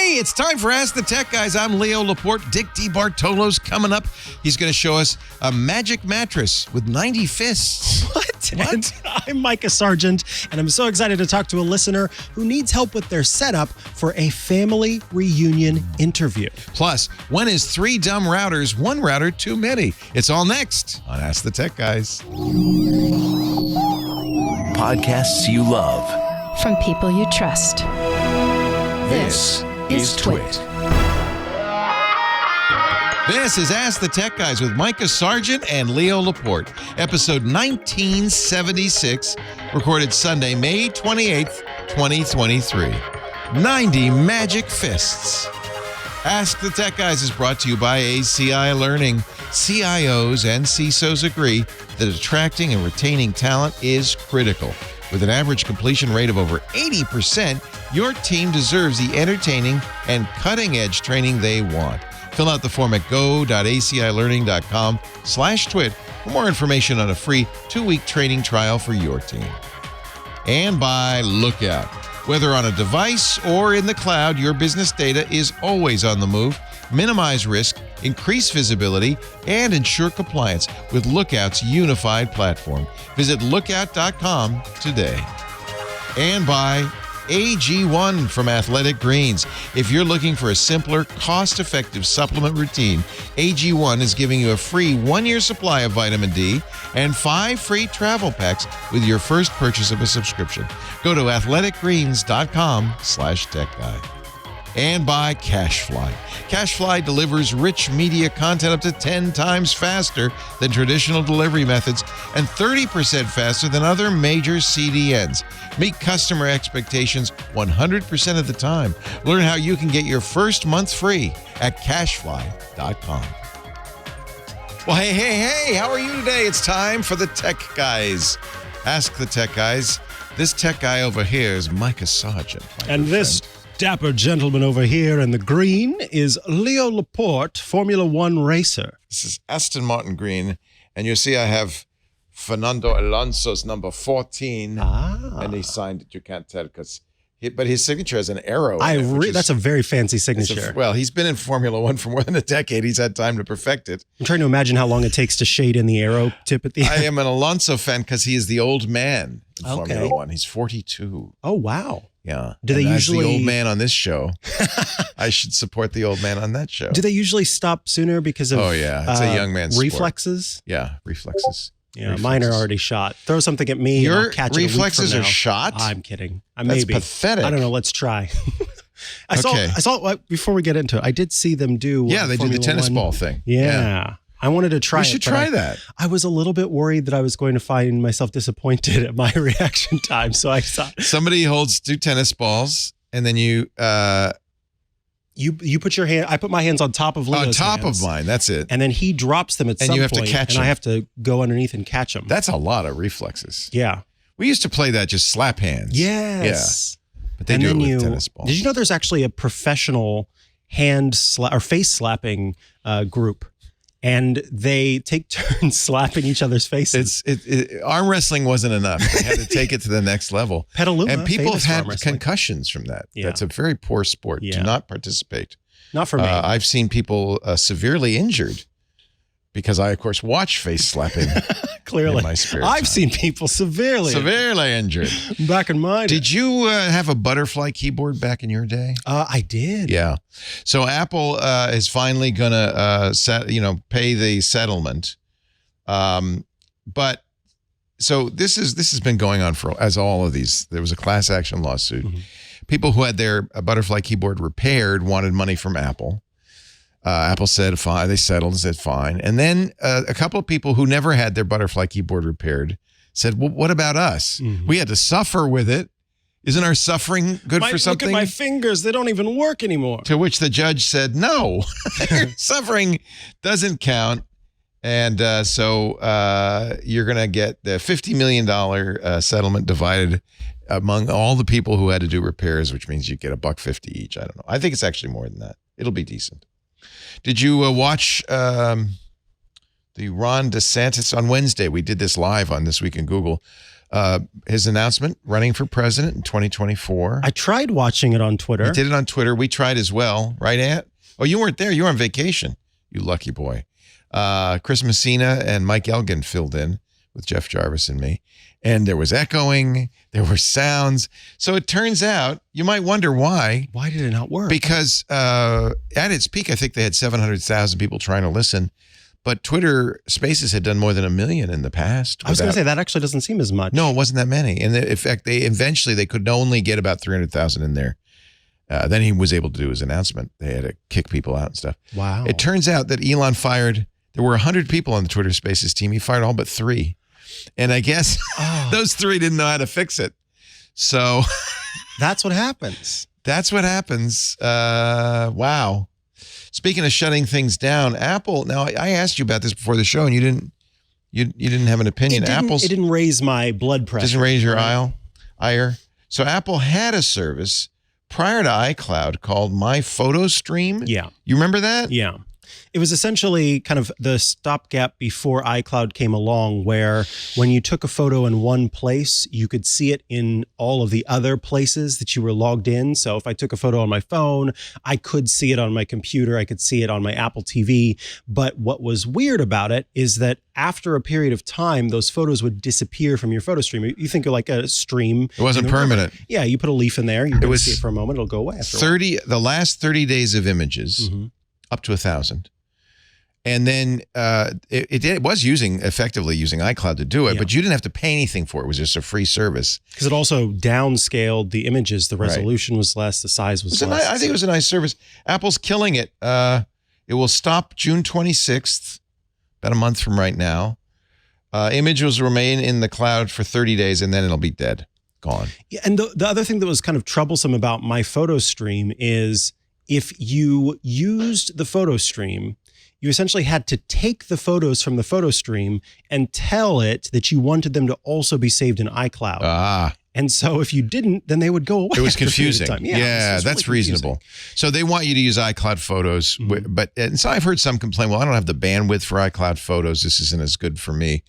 Hey, it's time for Ask the Tech Guys. I'm Leo Laporte. Dick DeBartolo's coming up. He's going to show us a magic mattress with 90 fists. What? And I'm Micah Sargent, and I'm so excited to talk to a listener who needs help with their setup for a family reunion interview. Plus, when is 3 dumb routers, 1 router too many? It's all next on Ask the Tech Guys. Podcasts you love. From people you trust. This is Twit. This is Ask the Tech Guys with Micah Sargent and Leo Laporte, episode 1976, recorded Sunday, May 28th, 2023. 90 magic fists. Ask the Tech Guys is brought to you by ACI Learning. CIOs and CISOs agree that attracting and retaining talent is critical. With an average completion rate of over 80%, your team deserves the entertaining and cutting-edge training they want. Fill out the form at go.acilearning.com/twit for more information on a free 2-week training trial for your team. And by Lookout. Whether on a device or in the cloud, your business data is always on the move. Minimize risk, increase visibility, and ensure compliance with Lookout's unified platform. Visit lookout.com today. And by AG1 from Athletic Greens. If you're looking for a simpler, cost-effective supplement routine, AG1 is giving you a free 1-year supply of vitamin D and 5 free travel packs with your first purchase of a subscription. Go to athleticgreens.com/techguy. And by CashFly. CashFly delivers rich media content up to 10 times faster than traditional delivery methods and 30% faster than other major CDNs. Meet customer expectations 100% of the time. Learn how you can get your first month free at cashfly.com. Well, hey, how are you today? It's time for the Tech Guys. Ask the Tech Guys. This tech guy over here is Micah Sargent. And this dapper gentleman over here in the green is Leo Laporte, Formula One racer. This is Aston Martin green, and you see I have Fernando Alonso's number 14, and he signed it. You can't tell but his signature has an arrow. That's a very fancy signature. He's been in Formula One for more than a decade. He's had time to perfect it. I'm trying to imagine how long it takes to shade in the arrow tip at the end. I am an Alonso fan because he is the old man in Formula One. He's 42. Oh, wow. Yeah. Do they usually, the old man on this show, I should support the old man on that show. Do they usually stop sooner because of it's a young man's reflexes? Sport. Yeah, reflexes. Yeah, reflexes. Mine are already shot. Throw something at me and I'll catch reflexes it a week from now. Are shot? I'm kidding. That's pathetic. I don't know. Let's try. I saw before we get into it, I did see them do they do the tennis ball thing. Yeah. I wanted to try it. We should try that. I was a little bit worried that I was going to find myself disappointed at my reaction time. So I thought somebody holds 2 tennis balls, and then you put your hand. I put my hands on top of Leo's hands, of mine. That's it. And then he drops them at some point, and you have to catch them. I have to go underneath and catch them. That's a lot of reflexes. Yeah, we used to play that, just slap hands. Yes, yeah, but they do it with tennis balls. Did you know there's actually a professional or face slapping group? And they take turns slapping each other's faces. Arm wrestling wasn't enough. They had to take it to the next level. Petaluma, and people have had concussions from that. Yeah. That's a very poor sport. Yeah. Do not participate. Not for me. I've seen people severely injured because I, of course, watch face slapping. Clearly. In my spare time. I've seen people severely injured. Back in my day. Did you have a butterfly keyboard back in your day? I did. Yeah. So Apple is finally going to pay the settlement. But so this has been going on as all of these. There was a class action lawsuit. Mm-hmm. People who had their butterfly keyboard repaired wanted money from Apple. Apple said fine. They settled and said fine. And then a couple of people who never had their butterfly keyboard repaired said, well, what about us? Mm-hmm. We had to suffer with it. Isn't our suffering good for something? Look at my fingers. They don't even work anymore. To which the judge said, no, your suffering doesn't count. And so you're going to get the $50 million settlement divided among all the people who had to do repairs, which means you get $1.50 each. I don't know. I think it's actually more than that. It'll be decent. Did you watch the Ron DeSantis on Wednesday? We did this live on This Week in Google. his announcement, running for president in 2024. I tried watching it on Twitter. He did it on Twitter. We tried as well, right, Ant? Oh, you weren't there. You were on vacation. You lucky boy. Chris Messina and Mike Elgin filled in with Jeff Jarvis and me. And there was echoing. There were sounds. So it turns out, you might wonder why. Why did it not work? Because at its peak, I think they had 700,000 people trying to listen. But Twitter Spaces had done more than 1 million in the past. I was going to say, that actually doesn't seem as much. No, it wasn't that many. And in fact, they could only get about 300,000 in there. Then he was able to do his announcement. They had to kick people out and stuff. Wow. It turns out that Elon fired, there were 100 people on the Twitter Spaces team. He fired all but 3. And I guess those 3 didn't know how to fix it. So that's what happens. That's what happens. Wow. Speaking of shutting things down, Apple. Now I asked you about this before the show, and you didn't have an opinion. It didn't raise my blood pressure. Doesn't raise your ire. So Apple had a service prior to iCloud called My Photo Stream. Yeah, you remember that? Yeah. It was essentially kind of the stopgap before iCloud came along, where when you took a photo in one place, you could see it in all of the other places that you were logged in. So if I took a photo on my phone, I could see it on my computer. I could see it on my Apple TV. But what was weird about it is that after a period of time, those photos would disappear from your photo stream. You think of like a stream. It wasn't permanent. Yeah, you put a leaf in there. You can see it for a moment. It'll go away after 30. The last 30 days of images, up to 1,000. And then it was effectively using iCloud to do it, but you didn't have to pay anything for it. It was just a free service. Because it also downscaled the images. The resolution was less. The size was less. I think it was a nice service. Apple's killing it. It will stop June 26th, about a month from right now. Images will remain in the cloud for 30 days, and then it'll be dead, gone. Yeah, and the other thing that was kind of troublesome about My Photo Stream is if you used the photo stream, you essentially had to take the photos from the photo stream and tell it that you wanted them to also be saved in iCloud. And so if you didn't, then they would go away. It was confusing. Yeah, that's really reasonable. So they want you to use iCloud Photos. But and so I've heard some complain, well, I don't have the bandwidth for iCloud Photos. This isn't as good for me.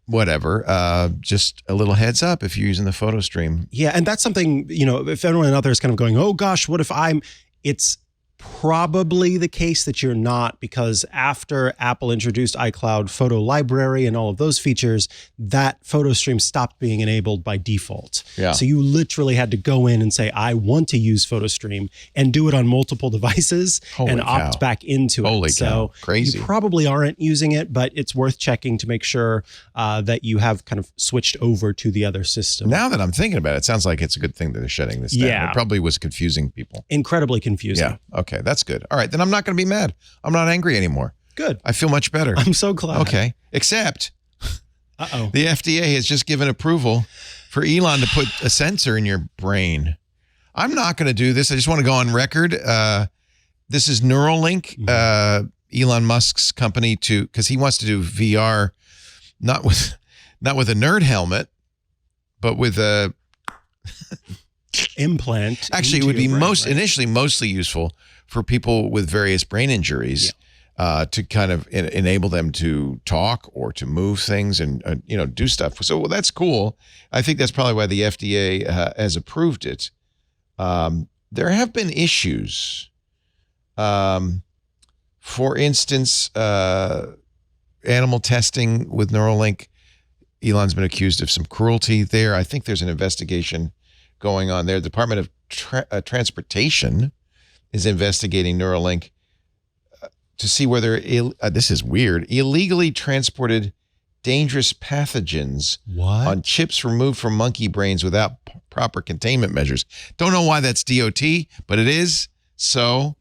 Whatever. Just a little heads up if you're using the photo stream. Yeah, and that's something, if everyone out there is kind of going, oh gosh, what if it's probably the case that you're not, because after Apple introduced iCloud Photo Library and all of those features, that photo stream stopped being enabled by default. Yeah. So you literally had to go in and say, I want to use photo stream, and do it on multiple devices and opt back into it. Holy cow. Crazy. You probably aren't using it, but it's worth checking to make sure that you have kind of switched over to the other system. Now that I'm thinking about it, it sounds like it's a good thing that they're shutting this down. Yeah. It probably was confusing people. Incredibly confusing. Yeah. Okay, that's good. All right, then I'm not going to be mad. I'm not angry anymore. Good. I feel much better. I'm so glad. Okay, except the FDA has just given approval for Elon to put a sensor in your brain. I'm not going to do this. I just want to go on record. This is Neuralink, Elon Musk's company, because he wants to do VR, not with a nerd helmet, but with a implant. Actually, it would be initially mostly useful for people with various brain injuries, to kind of enable them to talk or to move things and do stuff. So that's cool. I think that's probably why the FDA has approved it. There have been issues. For instance, animal testing with Neuralink. Elon's been accused of some cruelty there. I think there's an investigation going on there. The Department of Transportation is investigating Neuralink to see whether, this is weird, illegally transported dangerous pathogens on chips removed from monkey brains without proper containment measures. Don't know why that's DOT, but it is. So,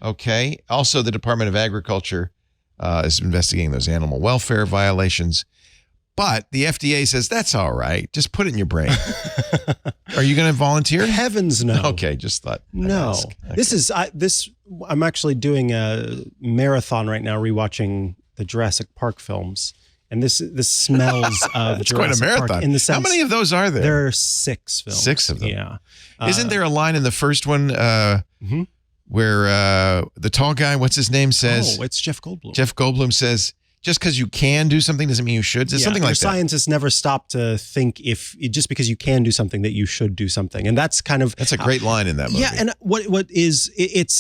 okay. Also, the Department of Agriculture is investigating those animal welfare violations. But the FDA says, that's all right. Just put it in your brain. Are you going to volunteer? Heavens no. Okay, just thought. No. Okay. I'm actually doing a marathon right now, rewatching the Jurassic Park films. And this smells of it's Jurassic quite a marathon. Park in the sense, how many of those are there? There are 6 films. 6 of them. Yeah. Isn't there a line in the first one where the tall guy, what's his name, says... Oh, it's Jeff Goldblum. Jeff Goldblum says, just because you can do something doesn't mean you should. It's something like that. Scientists never stop to think just because you can do something that you should do something, and that's a great line in that movie. Yeah, and what is it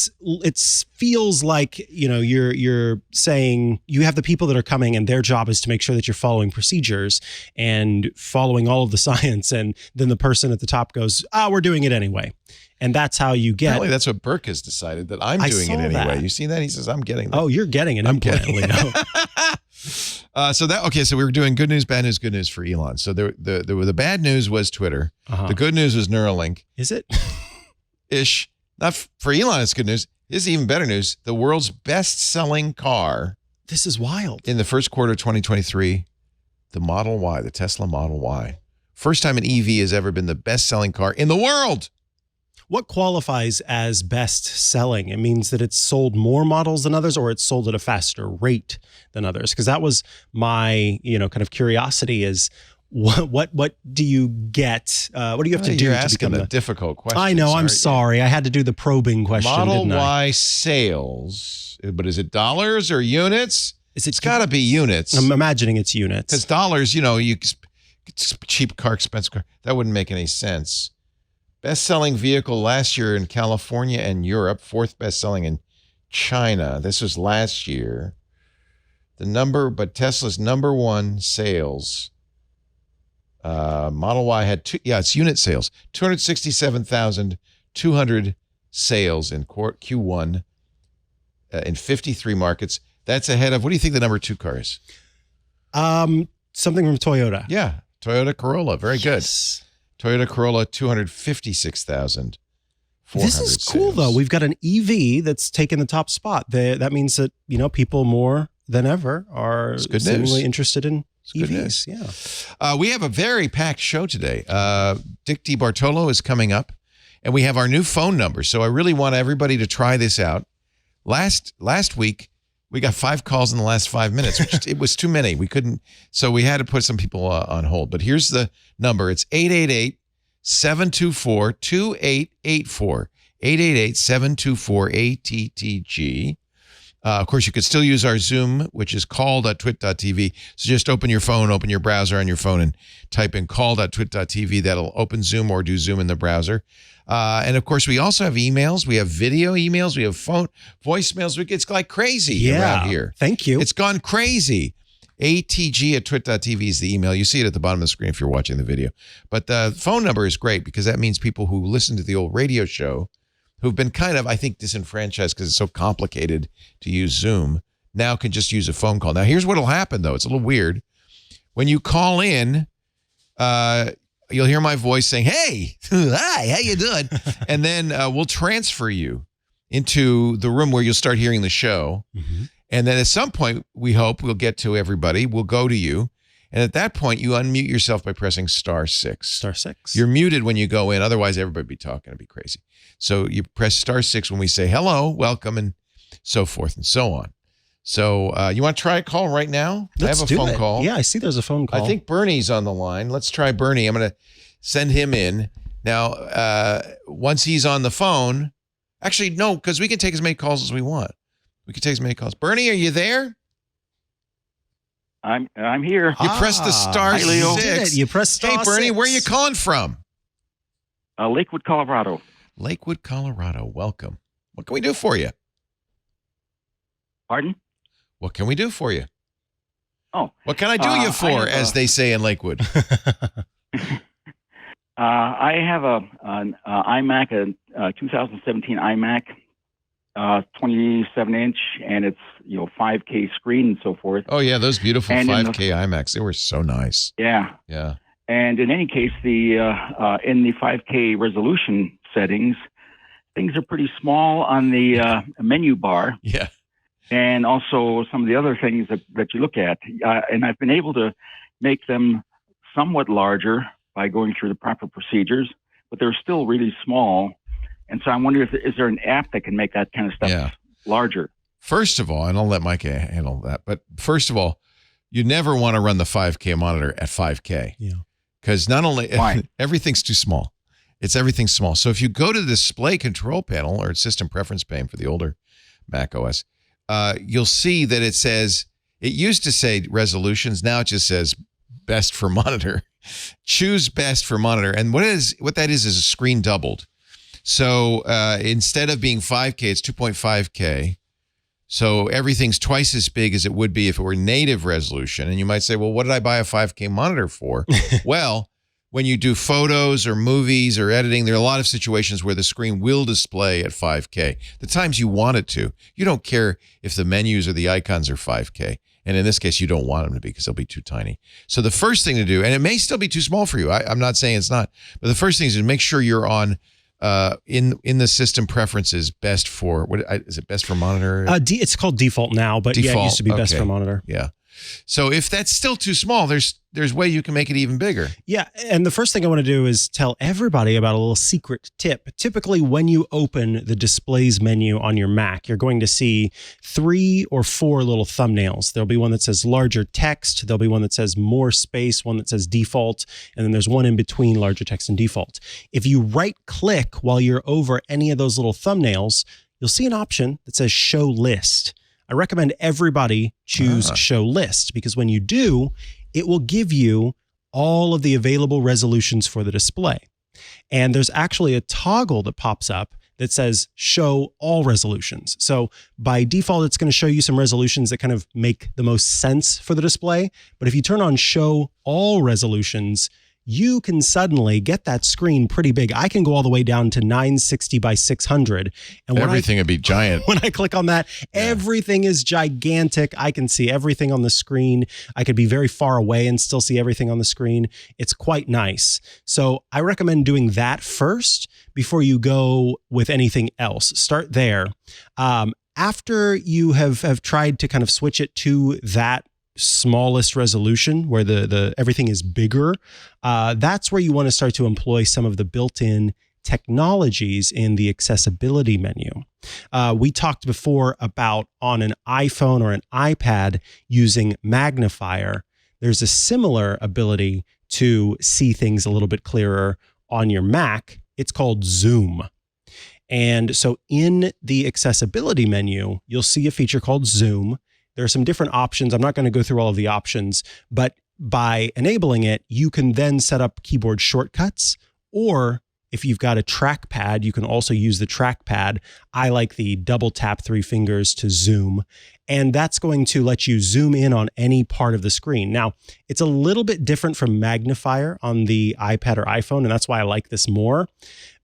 feels like you're saying you have the people that are coming, and their job is to make sure that you're following procedures and following all of the science, and then the person at the top goes, we're doing it anyway. And that's how you get. Apparently that's what Burke has decided, that I'm doing it anyway. That. You see that? He says, I'm getting that. Oh, you're getting it. I'm getting it. So we were doing good news, bad news, good news for Elon. So the bad news was Twitter. The good news was Neuralink. Is it? Ish. Not for Elon, it's good news. This is even better news. The world's best-selling car. This is wild. In the first quarter of 2023, the Model Y, the Tesla Model Y. First time an EV has ever been the best-selling car in the world. What qualifies as best selling? It means that it's sold more models than others, or it's sold at a faster rate than others. Because that was my, kind of curiosity is what do you get? What do you have to do? You're to asking become a difficult question. I know. I'm sorry. I had to do the probing question. Model didn't I? Y sales, but is it dollars or units? It's got to be units. I'm imagining it's units. Because dollars, cheap car, expensive car. That wouldn't make any sense. Best-selling vehicle last year in California and Europe. Fourth best-selling in China. This was last year. But Tesla's number one sales. Model Y had it's unit sales. 267,200 sales in Q1 in 53 markets. That's ahead of, what do you think the number 2 car is? Something from Toyota. Yeah, Toyota Corolla. Very good. Toyota Corolla, 256,000. This is cool, though. We've got an EV that's taken the top spot. That means that, people more than ever are seemingly interested in EVs. Yeah. We have a very packed show today. Dick DeBartolo is coming up, and we have our new phone number. So I really want everybody to try this out. Last week, we got 5 calls in the last 5 minutes, which it was too many. We couldn't, so we had to put some people on hold. But here's the number. It's 888-724-2884. 888-724-ATTG. Of course, you could still use our Zoom, which is call.twit.tv. So just open your phone, open your browser on your phone, and type in call.twit.tv. That'll open Zoom or do Zoom in the browser. And of course, we also have emails. We have video emails. We have phone voicemails. It's like crazy around here. Thank you. It's gone crazy. ATG@twit.tv is the email. You see it at the bottom of the screen if you're watching the video. But the phone number is great because that means people who listen to the old radio show, who've been kind of, I think, disenfranchised because it's so complicated to use Zoom, now can just use a phone call. Now, here's what'll happen, though. It's a little weird. When you call in, you'll hear my voice saying, hey, hi, how you doing? And then we'll transfer you into the room where you'll start hearing the show. Mm-hmm. And then at some point, we hope we'll get to everybody. We'll go to you. And at that point, you unmute yourself by pressing *6. *6. You're muted when you go in. Otherwise, everybody would be talking. It'd be crazy. So you press *6 when we say hello, welcome, and so forth and so on. So you want to try a call right now? I have a phone call. Yeah, I see there's a phone call. I think Bernie's on the line. Let's try Bernie. I'm going to send him in. Now, once he's on the phone, actually, no, because we can take as many calls as we want. We can take as many calls. Bernie, are you there? I'm here. You pressed the *6. You pressed *6. Hey, Bernie, where are you calling from? Lakewood, Colorado. Lakewood, Colorado. Welcome. What can we do for you? Pardon? What can we do for you? Oh. What can I do you for, as they say in Lakewood? I have an iMac, a 2017 iMac, 27-inch, and it's 5K screen and so forth. Oh yeah, those beautiful 5K iMacs. They were so nice. Yeah. Yeah. And in any case, the in the 5K resolution settings, things are pretty small on the menu bar. Yeah. And also some of the other things that you look at. And I've been able to make them somewhat larger by going through the proper procedures, but they're still really small. And so I wonder is there an app that can make that kind of stuff larger? First of all, and I'll let Mike handle that, but first of all, you never want to run the 5K monitor at 5K. Yeah. Because not only everything's too small. Everything's small. So if you go to the display control panel or system preference pane for the older Mac OS, you'll see that it says It used to say resolutions. Now it just says best for monitor. Choose best for monitor. And what that is a screen doubled. So instead of being 5K, it's 2.5K. So everything's twice as big as it would be if it were native resolution. And you might say, well, what did I buy a 5K monitor for? Well, when you do photos or movies or editing, there are a lot of situations where the screen will display at 5K. The times you want it to. You don't care if the menus or the icons are 5K. And in this case, you don't want them to be because they'll be too tiny. So the first thing to do, and it may still be too small for you. I'm not saying it's not. But the first thing is to make sure you're on in the system preferences best for, what is it, best for monitor? It's called default now, but default, yeah, it used to be best okay. for monitor. Yeah. So if that's still too small, there's way you can make it even bigger. Yeah, and the first thing I want to do is tell everybody about a little secret tip. Typically, when you open the displays menu on your Mac, you're going to see 3 or 4 little thumbnails. There'll be one that says larger text. There'll be one that says more space, one that says default, and then there's one in between larger text and default. If you right-click while you're over any of those little thumbnails, you'll see an option that says show list. I recommend everybody choose show list because when you do, it will give you all of the available resolutions for the display. And there's actually a toggle that pops up that says show all resolutions. So by default, it's going to show you some resolutions that kind of make the most sense for the display. But if you turn on show all resolutions, you can suddenly get that screen pretty big. I can go all the way down to 960 by 600. And everything would be giant. When I click on that, everything is gigantic. I can see everything on the screen. I could be very far away and still see everything on the screen. It's quite nice. So I recommend doing that first before you go with anything else. Start there. After you have tried to kind of switch it to that smallest resolution where the everything is bigger, that's where you want to start to employ some of the built-in technologies in the accessibility menu. We talked before about on an iPhone or an iPad using magnifier. There's a similar ability to see things a little bit clearer on your Mac. It's called zoom. And so in the accessibility menu, you'll see a feature called zoom. There are some different options. I'm not going to go through all of the options, but by enabling it, you can then set up keyboard shortcuts, or if you've got a trackpad, you can also use the trackpad. I like the double tap 3 fingers to zoom, and that's going to let you zoom in on any part of the screen. Now, it's a little bit different from magnifier on the iPad or iPhone, and that's why I like this more,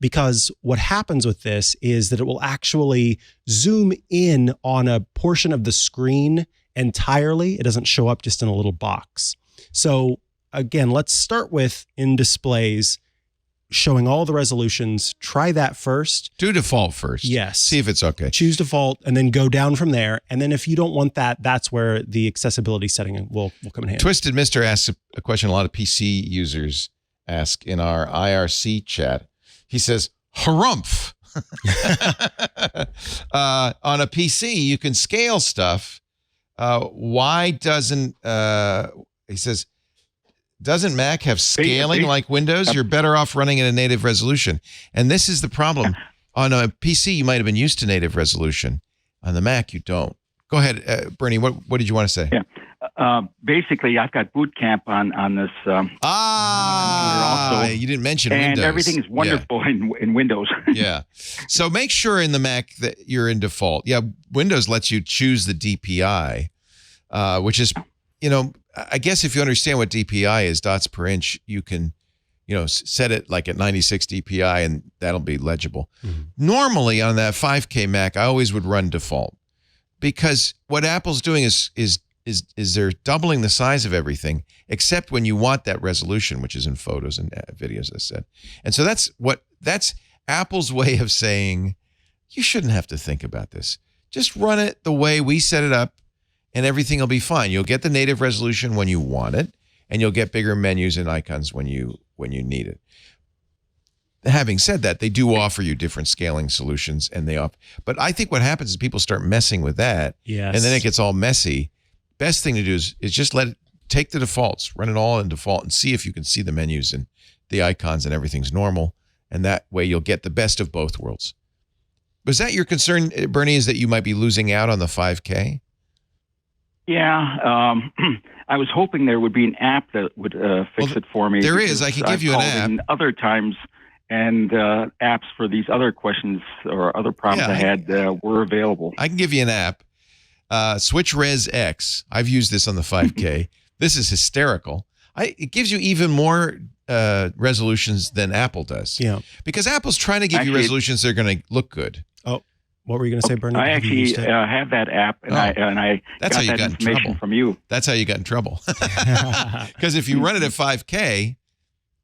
because what happens with this is that it will actually zoom in on a portion of the screen entirely. It doesn't show up just in a little box. So again, let's start with in displays, showing all the resolutions. Try that first. Do default first. Yes. See if it's okay. Choose default and then go down from there. And then if you don't want that, that's where the accessibility setting will come in handy. Twisted Mister asks a question a lot of PC users ask in our IRC chat. He says, harumph. On a PC, you can scale stuff. Why doesn't, he says, doesn't Mac have scaling like Windows? You're better off running at a native resolution. And this is the problem. On a PC, you might have been used to native resolution. On the Mac, you don't. Go ahead, Bernie. What did you want to say? Yeah. Basically, I've got Boot Camp on this. Also, you didn't mention and Windows. Everything is wonderful in Windows. Yeah. So make sure in the Mac that you're in default. Yeah, Windows lets you choose the DPI, which is, I guess if you understand what DPI is, dots per inch, you can, set it like at 96 DPI and that'll be legible. Mm-hmm. Normally on that 5K Mac, I always would run default because what Apple's doing is they're doubling the size of everything, except when you want that resolution, which is in photos and videos, as I said. And so that's Apple's way of saying, you shouldn't have to think about this. Just run it the way we set it up and everything will be fine. You'll get the native resolution when you want it, and you'll get bigger menus and icons when you need it. Having said that, they do offer you different scaling solutions, but I think what happens is people start messing with that, yes, and then it gets all messy. Best thing to do is just take the defaults, run it all in default, and see if you can see the menus and the icons and everything's normal, and that way you'll get the best of both worlds. Was that your concern, Bernie, is that you might be losing out on the 5K? Yeah, I was hoping there would be an app that would fix it for me. There is. I can give you an app. In other times, and apps for these other questions or other problems I had were available. I can give you an app. Switch Res X. I've used this on the 5K. This is hysterical. It gives you even more resolutions than Apple does. Yeah. Because Apple's trying to give you resolutions that are going to look good. Oh, what were you going to say, Bernie? I actually have that app, and I That's got how you that got in information trouble. from you. That's how you got in trouble. Because if you run it at 5K,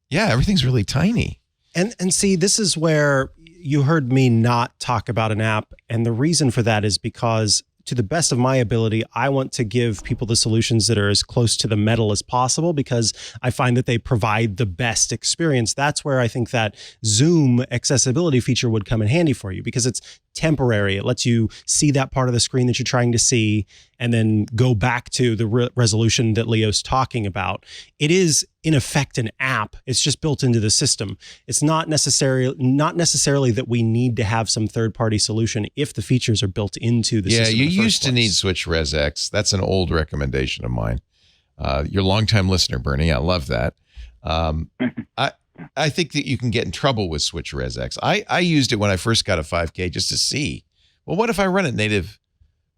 yeah, everything's really tiny. And see, this is where you heard me not talk about an app. And the reason for that is because, to the best of my ability, I want to give people the solutions that are as close to the metal as possible, because I find that they provide the best experience. That's where I think that Zoom accessibility feature would come in handy for you, because it's temporary. It lets you see that part of the screen that you're trying to see and then go back to the resolution that Leo's talking about. It is, in effect, an app. It's just built into the system. It's not necessarily that we need to have some third-party solution if the features are built into the system. Yeah, you used to need Switch Res X. That's an old recommendation of mine. You're a longtime listener, Bernie. I love that. I think that you can get in trouble with Switch Res X. I used it when I first got a 5K just to see, well, what if I run it native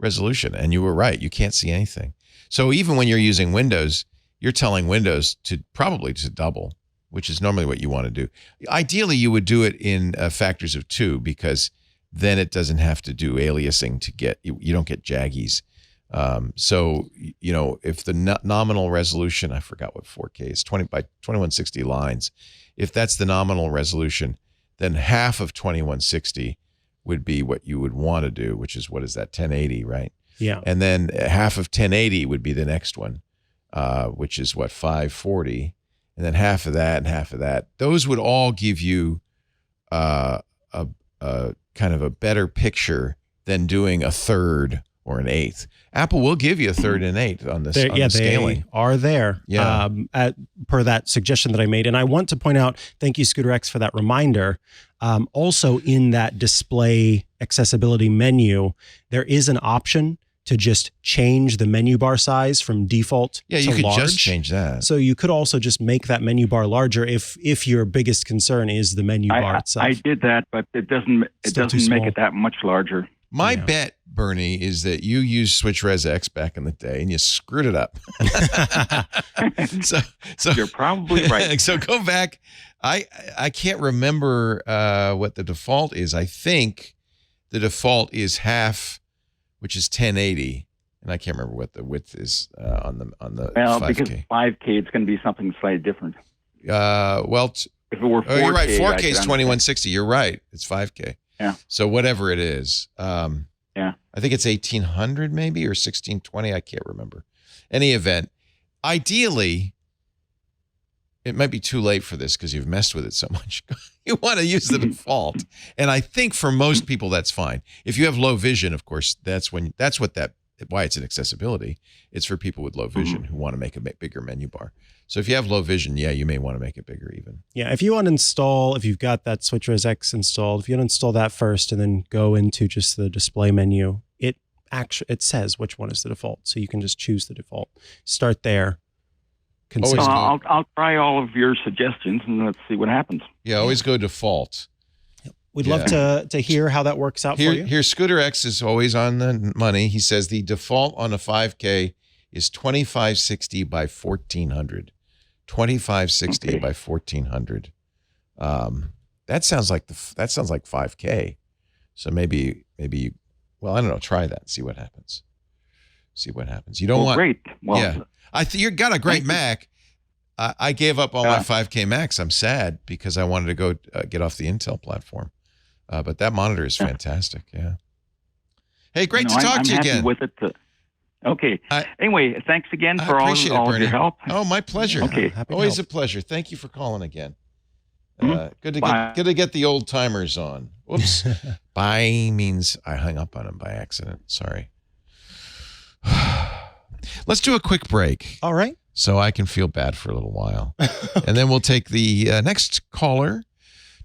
resolution? And you were right. You can't see anything. So even when you're using Windows, you're telling Windows to probably to double, which is normally what you want to do. Ideally, you would do it in factors of 2, because then it doesn't have to do aliasing to get, you don't get jaggies. So, you know, if the nominal resolution, I forgot what 4K is, 20 by 2160 lines. If that's the nominal resolution, then half of 2160 would be what you would want to do, which is, what is that, 1080, right? Yeah. And then half of 1080 would be the next one, which is what, 540. And then half of that and half of that. Those would all give you a kind of a better picture than doing a third or an eighth. Apple will give you a third and eighth on this. The scaling. They are there. Yeah. Per that suggestion that I made. And I want to point out, thank you, Scooter X, for that reminder. Also, in that display accessibility menu, there is an option to just change the menu bar size from default to large. Yeah, you could just change that. So you could also just make that menu bar larger if your biggest concern is the menu bar itself. I did that, but it doesn't make it that much larger. My bet, Bernie, is that you used Switch Res X back in the day and you screwed it up. so you're probably right. So go back. I can't remember what the default is. I think the default is half, which is 1080, and I can't remember what the width is on the 5K. Because 5K, it's going to be something slightly different. If it were 4K, you're right. 4K is 2160. You're right. It's 5K. Yeah. So whatever it is, yeah, I think it's 1800 maybe, or 1620. I can't remember. Any event, ideally, it might be too late for this because you've messed with it so much. You want to use the default, and I think for most people that's fine. If you have low vision, of course, why it's an accessibility. It's for people with low vision who want to make a bigger menu bar. So if you have low vision, yeah, you may want to make it bigger even. Yeah, if you've got that Switch Res X installed, if you uninstall that first and then go into just the display menu, it says which one is the default. So you can just choose the default. Start there. I'll try all of your suggestions and let's see what happens. Yeah, always go default. We'd love to hear how that works out for you. Here, Scooter X is always on the money. He says the default on a 5K is 2560 by 1400. 2560 by 1400. That sounds like 5K. So maybe you, well, I don't know. Try that. See what happens. You don't want. Great. Well, yeah. You got a great Mac. I gave up all my 5K Macs. I'm sad because I wanted to go get off the Intel platform. But that monitor is fantastic. Yeah. Hey, great to talk to you again. I'm happy with it. Okay. Anyway, thanks again for all of your help. Oh, my pleasure. Okay. Always a pleasure. Thank you for calling again. Good to get the old timers on. Whoops. Bye means I hung up on him by accident. Sorry. Let's do a quick break. All right. So I can feel bad for a little while. And then we'll take the next caller,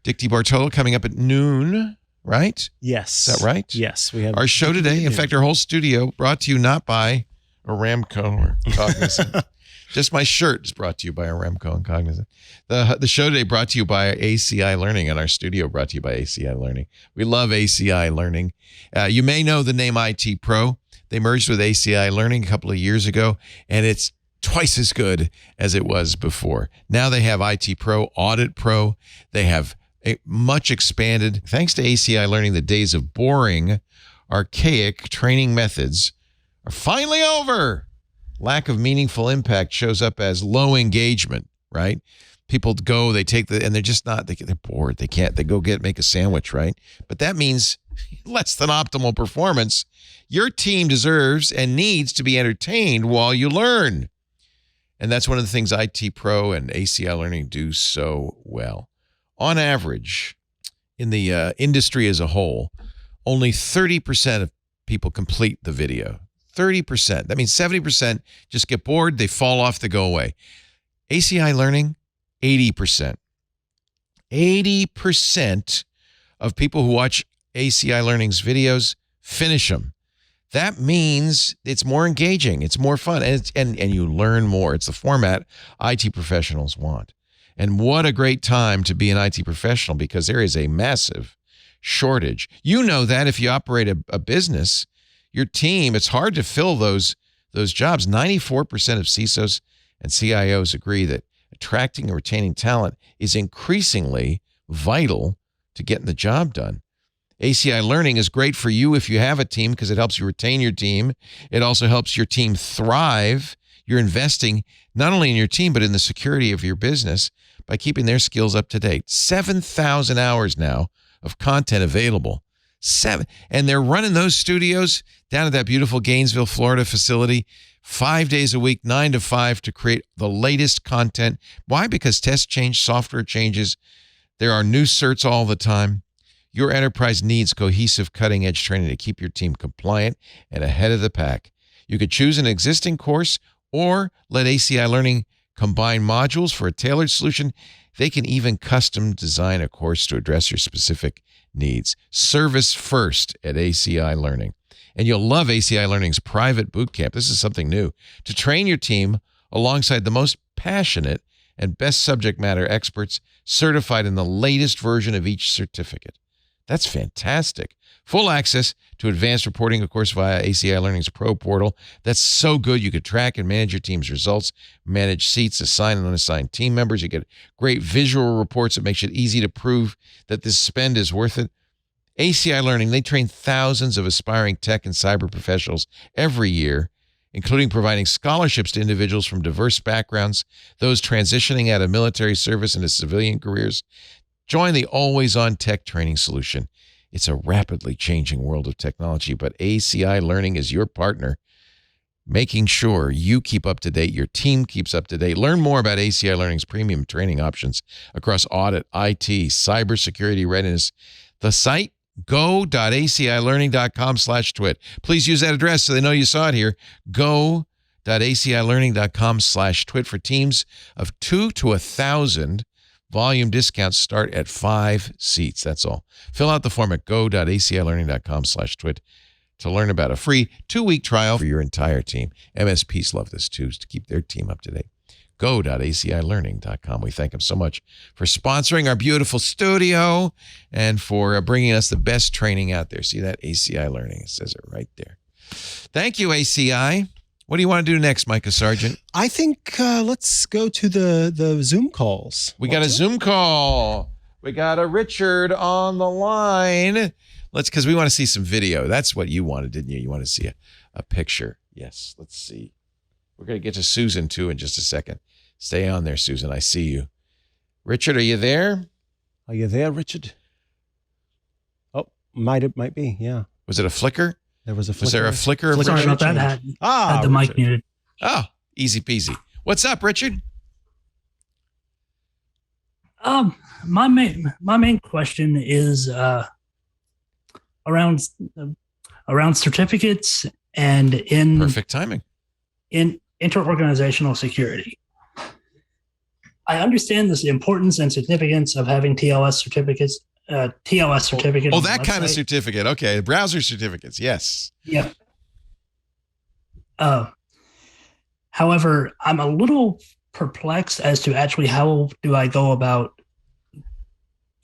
Dick DeBartolo, coming up at noon, right? Yes. Is that right? Yes. We have our show today. In fact, our whole studio brought to you not by Aramco or Cognizant. Just my shirt is brought to you by Aramco and Cognizant. The show today brought to you by ACI Learning, and our studio brought to you by ACI Learning. We love ACI Learning. You may know the name IT Pro. They merged with ACI Learning a couple of years ago, and it's twice as good as it was before. Now they have IT Pro, Audit Pro. They have a much expanded. Thanks to ACI Learning, the days of boring, archaic training methods are finally over. Lack of meaningful impact shows up as low engagement, right? People go, they take and they're just not, they're bored. They go make a sandwich, right? But that means less than optimal performance. Your team deserves and needs to be entertained while you learn. And that's one of the things IT Pro and ACI Learning do so well. On average, in the industry as a whole, only 30% of people complete the video. 30%. That means 70% just get bored, they fall off, they go away. ACI Learning, 80%. 80% of people who watch ACI Learning's videos finish them. That means it's more engaging, it's more fun, and you learn more. It's the format IT professionals want. And what a great time to be an IT professional, because there is a massive shortage. You know that if you operate a business, your team, it's hard to fill those jobs. 94% of CISOs and CIOs agree that attracting and retaining talent is increasingly vital to getting the job done. ACI Learning is great for you if you have a team because it helps you retain your team. It also helps your team thrive. You're investing not only in your team, but in the security of your business by keeping their skills up to date. 7,000 hours now of content available. And they're running those studios down at that beautiful Gainesville, Florida facility 5 days a week, 9 to 5, to create the latest content. Why? Because tests change, software changes. There are new certs all the time. Your enterprise needs cohesive, cutting-edge training to keep your team compliant and ahead of the pack. You could choose an existing course or let ACI Learning combine modules for a tailored solution. They can even custom design a course to address your specific needs. Service first at ACI Learning. And you'll love ACI Learning's private bootcamp. This is something new. To train your team alongside the most passionate and best subject matter experts certified in the latest version of each certificate. That's fantastic. Full access to advanced reporting, of course, via ACI Learning's Pro portal. That's so good. You could track and manage your team's results, manage seats, assign and unassigned team members. You get great visual reports that makes it easy to prove that this spend is worth it. ACI Learning, they train thousands of aspiring tech and cyber professionals every year, including providing scholarships to individuals from diverse backgrounds, those transitioning out of military service into civilian careers. Join the always-on tech training solution. It's a rapidly changing world of technology, but ACI Learning is your partner, making sure you keep up to date, your team keeps up to date. Learn more about ACI Learning's premium training options across audit, IT, cybersecurity readiness. The site, go.acilearning.com/twit. Please use that address so they know you saw it here. Go.acilearning.com/twit for teams of 2 to 1,000. Volume discounts start at 5 seats. That's all. Fill out the form at go.acilearning.com/twit to learn about a free 2-week trial for your entire team. MSPs love this too, to keep their team up to date. Go.acilearning.com. We thank them so much for sponsoring our beautiful studio and for bringing us the best training out there. See that? ACI Learning. It says it right there. Thank you, ACI. What do you want to do next, Micah Sargent? I think let's go to the Zoom calls. We got a Zoom call. We got a Richard on the line. Because we want to see some video. That's what you wanted, didn't you? You want to see a picture. Yes, let's see. We're going to get to Susan, too, in just a second. Stay on there, Susan. I see you. Richard, are you there? Are you there, Richard? Oh, might be, yeah. Was it a flicker? There was a flicker. Was there a flicker? Sorry about that. Had the mic muted. Oh, easy peasy. What's up, Richard? My main question is around certificates and in perfect timing in interorganizational security. I understand the importance and significance of having TLS certificates. TLS certificate. Oh, that kind of certificate. Okay, browser certificates. Yes. Yeah. However, I'm a little perplexed as to actually how do I go about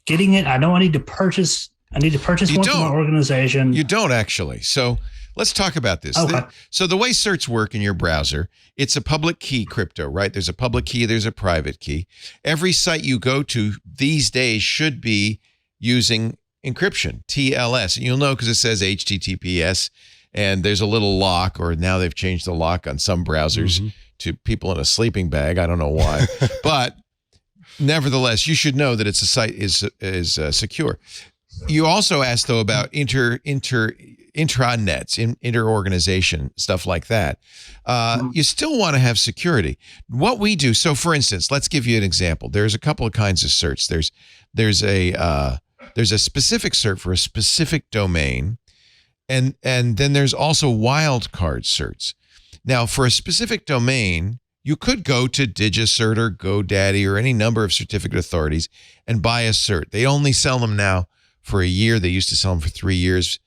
getting it. I know I need to purchase one from our organization. You don't actually. So let's talk about this. Okay. So the way certs work in your browser, it's a public key crypto, right? There's a public key, there's a private key. Every site you go to these days should be using encryption, TLS. And you'll know because it says HTTPS, and there's a little lock, or now they've changed the lock on some browsers to people in a sleeping bag. I don't know why. But nevertheless, you should know that it's a site is secure. You also asked, though, about intranets, inter-organization, stuff like that. You still want to have security. What we do, so for instance, let's give you an example. There's a couple of kinds of certs. There's a specific cert for a specific domain, and then there's also wildcard certs. Now, for a specific domain, you could go to DigiCert or GoDaddy or any number of certificate authorities and buy a cert. They only sell them now for a year. They used to sell them for 3 years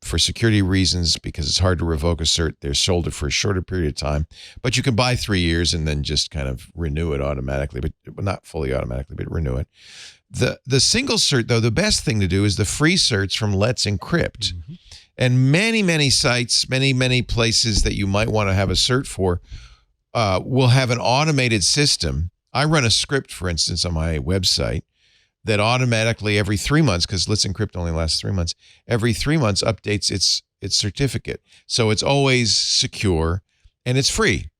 for security reasons, because it's hard to revoke a cert. They're sold it for a shorter period of time, but you can buy 3 years and then just kind of renew it automatically, but not fully automatically, but renew it. The single cert, though, the best thing to do is the free certs from Let's Encrypt. And many sites, many places that you might want to have a cert for will have an automated system. I run a script, for instance, on my website that automatically every 3 months, because Let's Encrypt only lasts 3 months, every 3 months updates its certificate. So it's always secure and it's free.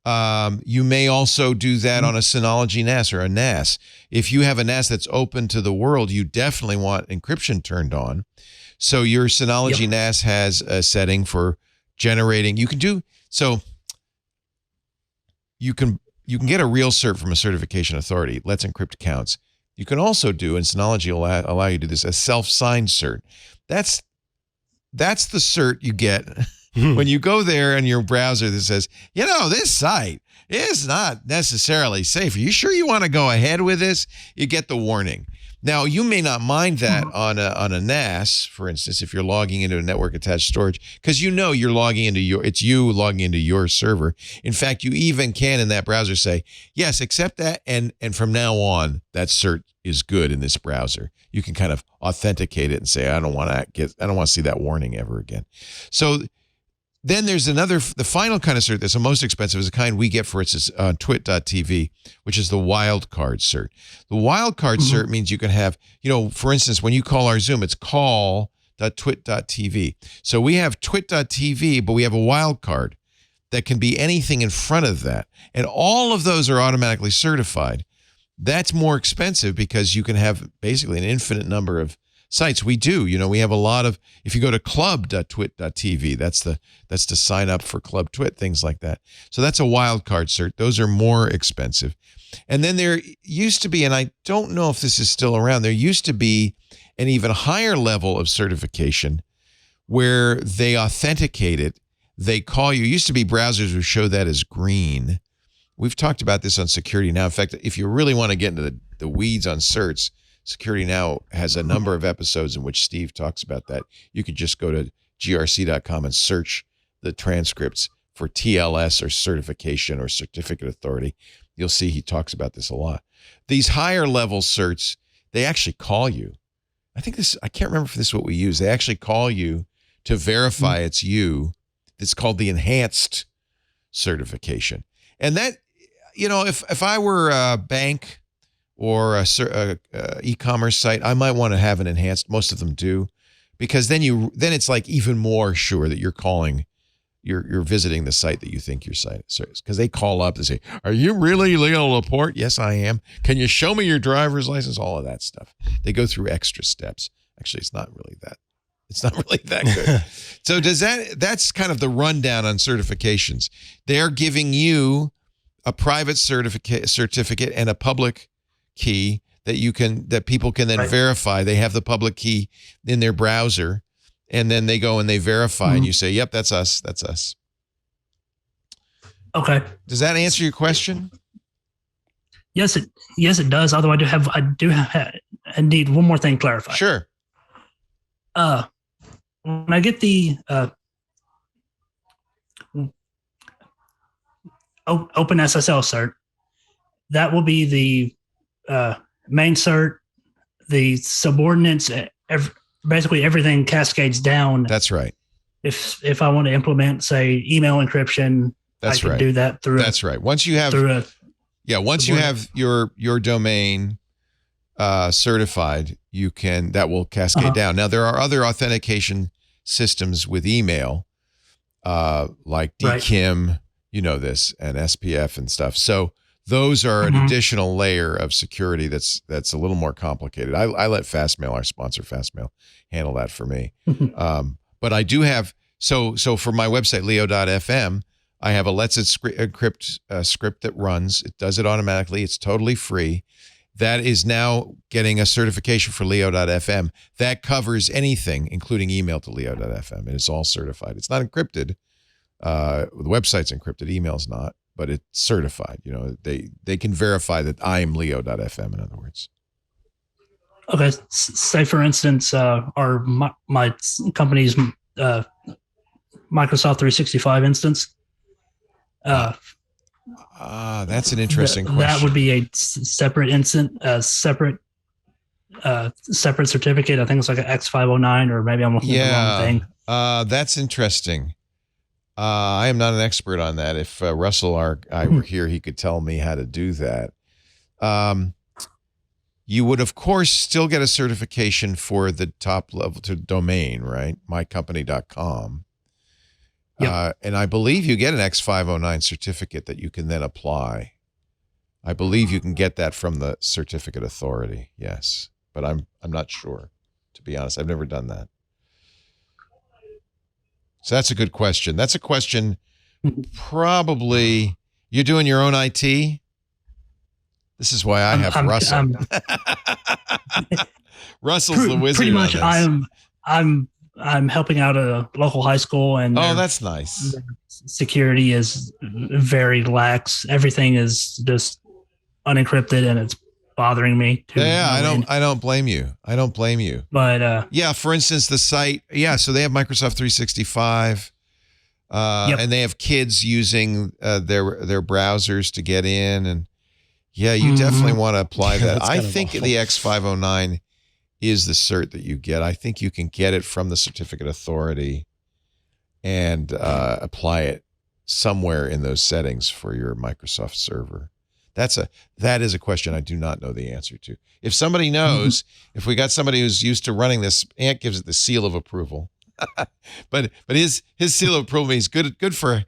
You may also do that on a Synology NAS or a NAS. If you have a NAS that's open to the world, you definitely want encryption turned on. So your Synology NAS has a setting for generating. You can get a real cert from a certification authority. Let's Encrypt counts. You can also do, and Synology will allow you to do this, a self-signed cert. That's the cert you get when you go there in your browser that says, this site is not necessarily safe. Are you sure you want to go ahead with this? You get the warning. Now, you may not mind that on a NAS, for instance, if you're logging into a network attached storage, because you're logging into your server. In fact, you even can in that browser say, yes, accept that, and from now on, that cert is good in this browser. You can kind of authenticate it and say, I don't want to see that warning ever again. So then there's the final kind of cert that's the most expensive is the kind we get for it's twit.tv, which is the wildcard cert. The wildcard cert means you can have, for instance, when you call our Zoom, it's call.twit.tv. So we have twit.tv, but we have a wildcard that can be anything in front of that. And all of those are automatically certified. That's more expensive because you can have basically an infinite number of sites. We do, we have a lot of, if you go to club.twit.tv, that's to sign up for Club Twit, things like that. So that's a wildcard cert. Those are more expensive. And then there used to be, and I don't know if this is still around, there used to be an even higher level of certification where they authenticate it. They call you. It used to be browsers would show that as green. We've talked about this on Security Now. In fact, if you really want to get into the weeds on certs, Security Now has a number of episodes in which Steve talks about that. You can just go to grc.com and search the transcripts for TLS or certification or certificate authority. You'll see he talks about this a lot. These higher level certs, they actually call you. I can't remember if this is what we use. They actually call you to verify it's you. It's called the enhanced certification. And that, if I were a bank or a e-commerce site, I might want to have an enhanced. Most of them do, because then it's like even more sure that you're visiting the site that you think your site is. Because they call up and say, "Are you really Leo Laporte?" "Yes, I am." "Can you show me your driver's license?" All of that stuff. They go through extra steps. Actually, it's not really that good. So that's kind of the rundown on certifications. They're giving you a private certificate and a public key that people can then verify. They have the public key in their browser, and then they go and they verify, and you say, "Yep, that's us. That's us." Okay. Does that answer your question? Yes, it does. Although I do have indeed one more thing clarified. Sure. When I get the Open SSL cert. That will be the main cert. The subordinates, basically everything cascades down. That's right. If I want to implement, say, email encryption, I can do that through. That's right. Once you have you have your domain certified, that will cascade down. Now there are other authentication systems with email, like DKIM, you know this, and SPF and stuff. So those are an additional layer of security that's a little more complicated. I let Fastmail, our sponsor Fastmail, handle that for me. But I do have, so for my website, leo.fm, I have a Let's Encrypt script that runs. It does it automatically. It's totally free. That is now getting a certification for leo.fm. That covers anything, including email to leo.fm. And it's all certified. It's not encrypted. The website's encrypted. Email's not, but it's certified. You know, they can verify that I am leo.fm, in other words. Okay. Say, for instance, my company's Microsoft 365 instance. That's an interesting question. That would be a separate separate certificate. I think it's like an X509, or maybe I'm looking at the wrong thing. That's interesting. I am not an expert on that. If Russell, our guy, were here, he could tell me how to do that. You would, of course, still get a certification for the top level to domain, right? mycompany.com. Yep. And I believe you get an X509 certificate that you can then apply. I believe you can get that from the certificate authority. Yes, but I'm not sure, to be honest. I've never done that. So that's a good question. That's a question. Probably you're doing your own IT. This is why I have Russell. Russell's the wizard. Pretty much, I'm helping out a local high school, and that's nice. Security is very lax. Everything is just unencrypted, and it's bothering me. I don't blame you. But for instance, the site. So they have Microsoft 365, and they have kids using their browsers to get in, and you definitely want to apply that. I think the X509 is the cert that you get. I think you can get it from the certificate authority and apply it somewhere in those settings for your Microsoft server. That is a question I do not know the answer to. If somebody knows, if we got somebody who's used to running this, Ant gives it the seal of approval. but his seal of approval means good for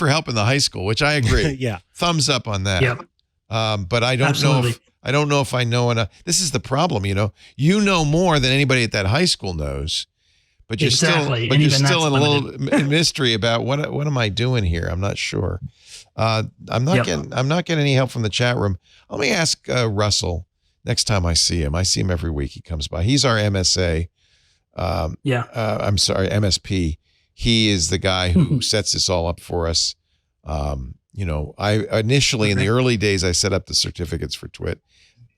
helping the high school, which I agree. Thumbs up on that. Yep. But I don't know if I know enough. This is the problem, you know more than anybody at that high school knows, but you're still in a little mystery about what am I doing here? I'm not sure. I'm not getting any help from the chat room. Let me ask Russell next time I see him. I see him every week. He comes by. He's our MSA. I'm sorry, MSP. He is the guy who sets this all up for us. I initially in the early days, I set up the certificates for Twit.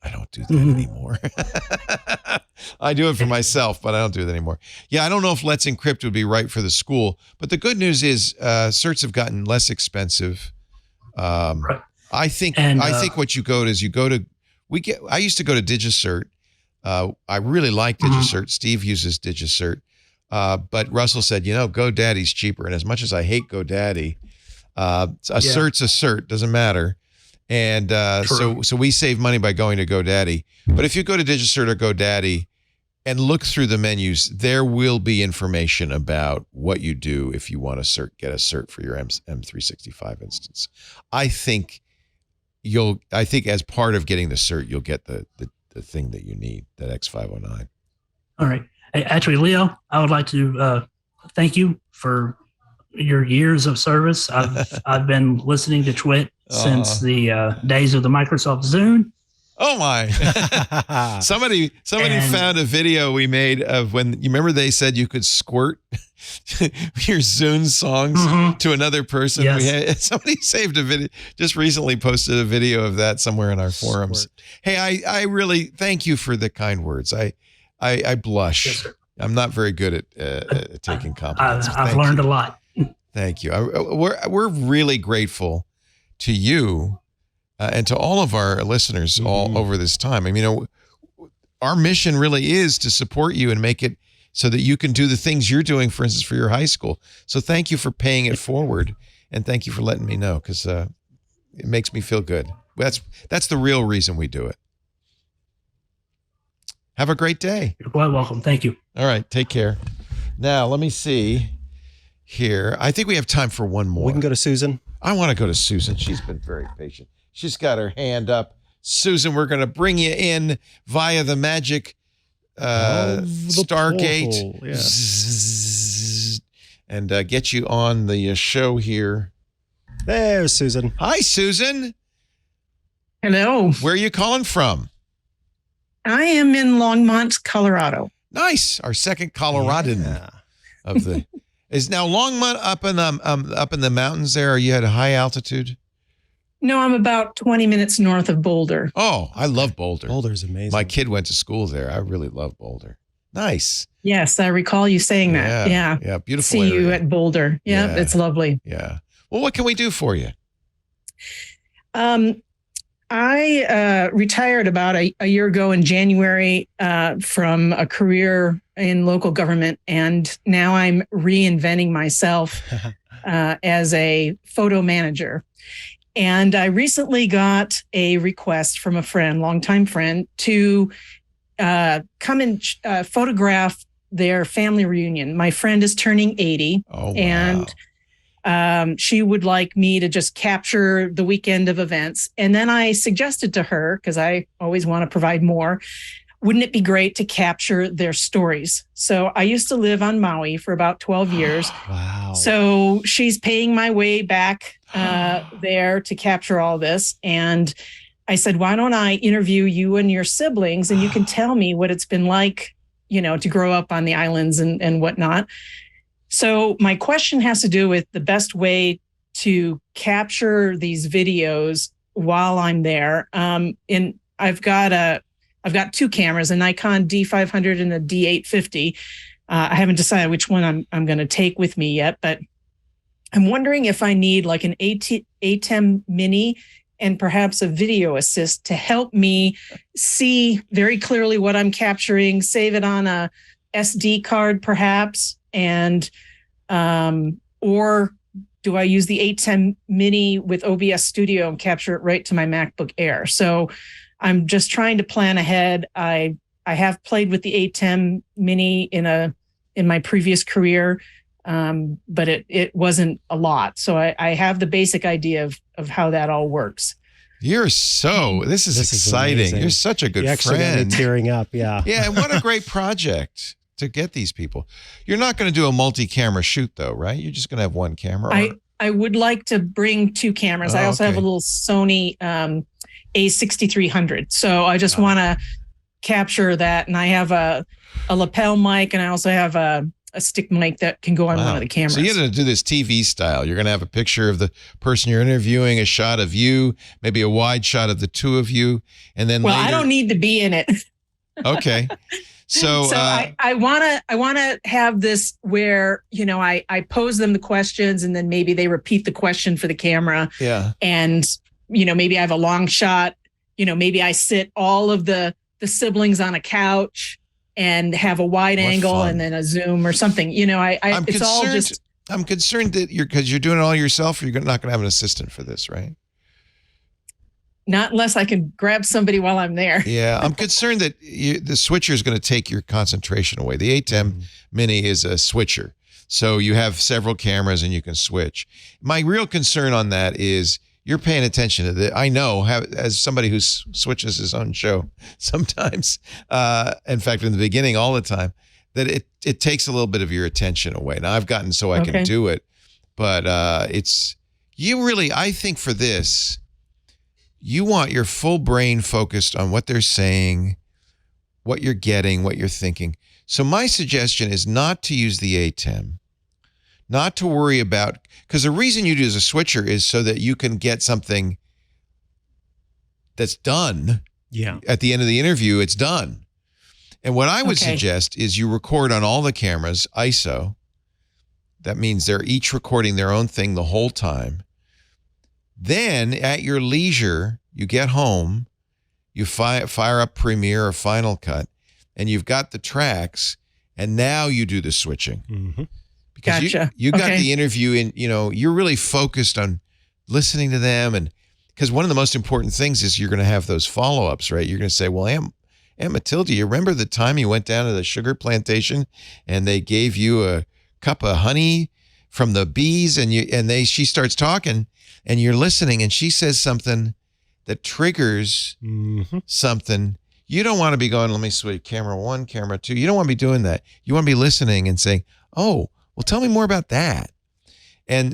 I don't do that anymore. I do it for myself, but I don't do it anymore. I don't know if Let's Encrypt would be right for the school, but the good news is certs have gotten less expensive. I think what you go to is I used to go to DigiCert. I really like DigiCert. Steve uses DigiCert. But Russell said, GoDaddy's cheaper. And as much as I hate GoDaddy, cert's a cert, doesn't matter. And so we save money by going to GoDaddy. But if you go to DigiCert or GoDaddy and look through the menus, there will be information about what you do if you want to get a cert for your M365 instance. I think as part of getting the cert, you'll get the thing that you need, that X509. All right. Hey, actually, Leo, I would like to thank you for your years of service. I've been listening to Twit since the days of the Microsoft Zune. Oh my! Somebody found a video we made of when you remember they said you could squirt your Zune songs to another person. Yes. Somebody saved a video, just recently posted a video of that somewhere in our forums. Hey, I really thank you for the kind words. I blush. Yes, sir. I'm not very good at taking compliments. I've learned a lot. Thank you. We're really grateful to you and to all of our listeners all over this time. I mean, our mission really is to support you and make it so that you can do the things you're doing, for instance, for your high school. So thank you for paying it forward, and thank you for letting me know, because it makes me feel good. That's the real reason we do it. Have a great day. You're quite welcome. Thank you. All right. Take care. Now, let me see here. I think we have time for one more. We can go to Susan. I want to go to Susan. She's been very patient. She's got her hand up. Susan, we're going to bring you in via the magic Stargate and get you on the show here. There's Susan. Hi, Susan. Hello. Where are you calling from? I am in Longmont, Colorado. Nice. Our second Coloradan of the is now Longmont up in the mountains there. Are you at a high altitude? No, I'm about 20 minutes north of Boulder. Oh, I love Boulder. Boulder's amazing. My kid went to school there. I really love Boulder. Nice. Yes, I recall you saying that. Yeah. Yeah. Beautiful. See area. you at Boulder. Yeah, it's lovely. Yeah. Well, what can we do for you? I retired about a year ago in January from a career in local government, and now I'm reinventing myself as a photo manager. And I recently got a request from a friend, longtime friend, to come and photograph their family reunion. My friend is turning 80, and she would like me to just capture the weekend of events. And then I suggested to her, because I always want to provide more, wouldn't it be great to capture their stories? So I used to live on Maui for about 12 years. Wow. So she's paying my way back there to capture all this. And I said, why don't I interview you and your siblings, and you can tell me what it's been like, to grow up on the islands and whatnot. So my question has to do with the best way to capture these videos while I'm there. And I've got two cameras, a Nikon D500 and a D850. I haven't decided which one I'm going to take with me yet, but I'm wondering if I need like an ATEM Mini and perhaps a video assist to help me see very clearly what I'm capturing, save it on a SD card perhaps, and or do I use the ATEM Mini with OBS Studio and capture it right to my MacBook Air? So I'm just trying to plan ahead. I have played with the ATEM Mini in my previous career, but it wasn't a lot. So I have the basic idea of how that all works. This is exciting. Amazing. You're such a good You actually got me friend. tearing up. Yeah. Yeah. And what a great project to get these people. You're not going to do a multi-camera shoot though, right? You're just going to have one camera. I would like to bring two cameras. I also have a little Sony A6300. So I just want to capture that. And I have a lapel mic, and I also have a stick mic that can go on one of the cameras. So you're going to do this TV style. You're going to have a picture of the person you're interviewing, a shot of you, maybe a wide shot of the two of you, and then later, I don't need to be in it. Okay. So I want to have this where, I pose them the questions, and then maybe they repeat the question for the camera. Yeah. And, maybe I have a long shot, maybe I sit all of the siblings on a couch and have a wide angle fun. and then a zoom or something. I'm concerned that because you're doing it all yourself, you're not going to have an assistant for this, right? Not unless I can grab somebody while I'm there. Yeah, I'm concerned that the switcher is going to take your concentration away. The ATEM Mini is a switcher. So you have several cameras and you can switch. My real concern on that is you're paying attention to that. I know, as somebody who switches his own show sometimes, in fact, in the beginning, all the time, that it takes a little bit of your attention away. Now, I've gotten so I can do it, but I think for this, you want your full brain focused on what they're saying, what you're getting, what you're thinking. So my suggestion is not to use the ATEM, not to worry about, because the reason you do as a switcher is so that you can get something that's done. Yeah. At the end of the interview, it's done. And what I would suggest is you record on all the cameras, ISO. That means they're each recording their own thing the whole time. Then at your leisure, you get home, you fire up Premiere or Final Cut, and you've got the tracks, and now you do the switching. Mm-hmm. Because Gotcha. you got Okay. the interview and, you're really focused on listening to them. And because one of the most important things is you're going to have those follow-ups, right? You're going to say, well, Aunt Matilda, you remember the time you went down to the sugar plantation and they gave you a cup of honey from the bees and she starts talking and you're listening and she says something that triggers something. You don't want to be going, let me switch camera 1, camera 2. You don't want to be doing that. You want to be listening and saying, oh, well, tell me more about that. And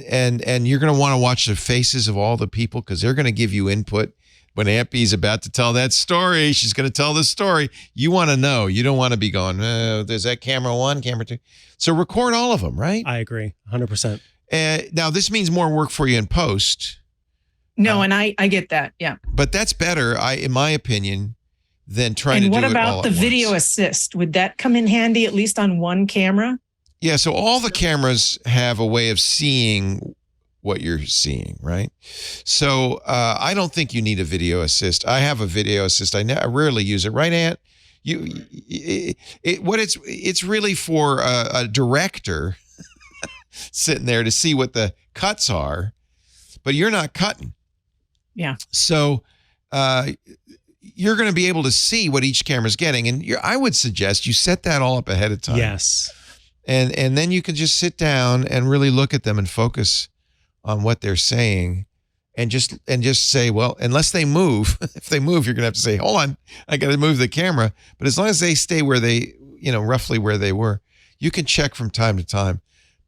you're going to want to watch the faces of all the people because they're going to give you input. When Aunt B's about to tell that story, she's going to tell the story. You want to know. You don't want to be going, there's that camera 1, camera 2. So record all of them, right? I agree, 100%. Now, this means more work for you in post. No, and I get that. Yeah. But that's better, in my opinion, than trying to And do what it all about the at video once. assist? Would that come in handy at least on one camera? Yeah, so all the cameras have a way of seeing what you're seeing, right? So I don't think you need a video assist. I have a video assist. I rarely use it, right, Ant? It's really for a director sitting there to see what the cuts are, but you're not cutting. Yeah. So you're going to be able to see what each camera's getting, and I would suggest you set that all up ahead of time. Yes. And then you can just sit down and really look at them and focus on what they're saying and just say, well, unless they move, if they move, you're going to have to say, hold on, I got to move the camera. But as long as they stay where they, roughly where they were, you can check from time to time.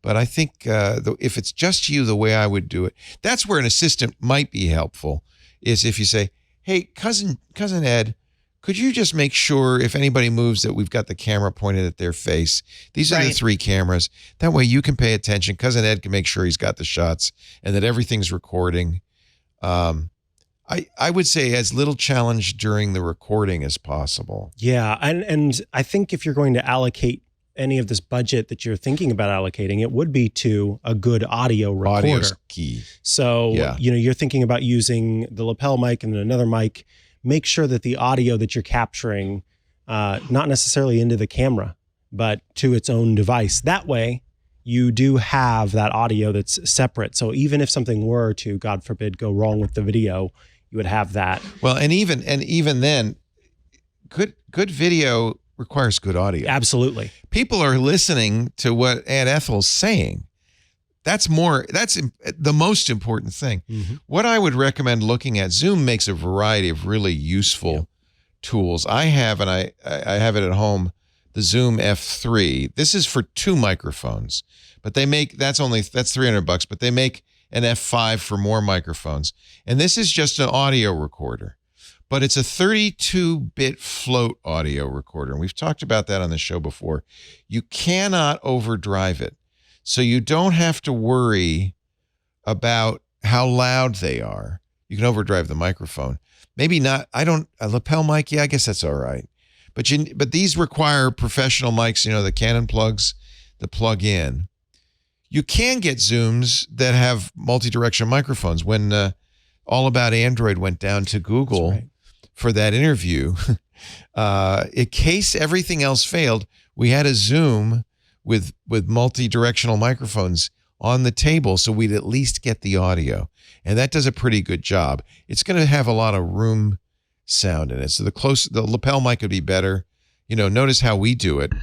But I think if it's just you, the way I would do it, that's where an assistant might be helpful, is if you say, hey, cousin Ed, could you just make sure if anybody moves that we've got the camera pointed at their face? These are the 3 cameras. That way you can pay attention. Cousin Ed can make sure he's got the shots and that everything's recording. I would say as little challenge during the recording as possible. Yeah, and I think if you're going to allocate any of this budget that you're thinking about allocating, it would be to a good audio recorder. Audio's key. So, Yeah. You're thinking about using the lapel mic and another mic. Make sure that the audio that you're capturing, not necessarily into the camera, but to its own device. That way, you do have that audio that's separate. So even if something were to, God forbid, go wrong with the video, you would have that. Well, and even then, good video requires good audio. Absolutely. People are listening to what Aunt Ethel's saying. That's the most important thing. Mm-hmm. What I would recommend looking at, Zoom makes a variety of really useful tools. I have, and I have it at home, the Zoom F3. This is for 2 microphones, but that's $300, but they make an F5 for more microphones. And this is just an audio recorder, but it's a 32-bit float audio recorder. And we've talked about that on the show before. You cannot overdrive it. So you don't have to worry about how loud they are. You can overdrive the microphone. Maybe not. A lapel mic. Yeah, I guess that's all right. But these require professional mics, the Canon plugs that plug in. You can get Zooms that have multi-directional microphones. When All About Android went down to Google for that interview, in case everything else failed, we had a Zoom with multi-directional microphones on the table, so we'd at least get the audio. And that does a pretty good job. It's going to have a lot of room sound in it. So the lapel mic would be better. Notice how we do it.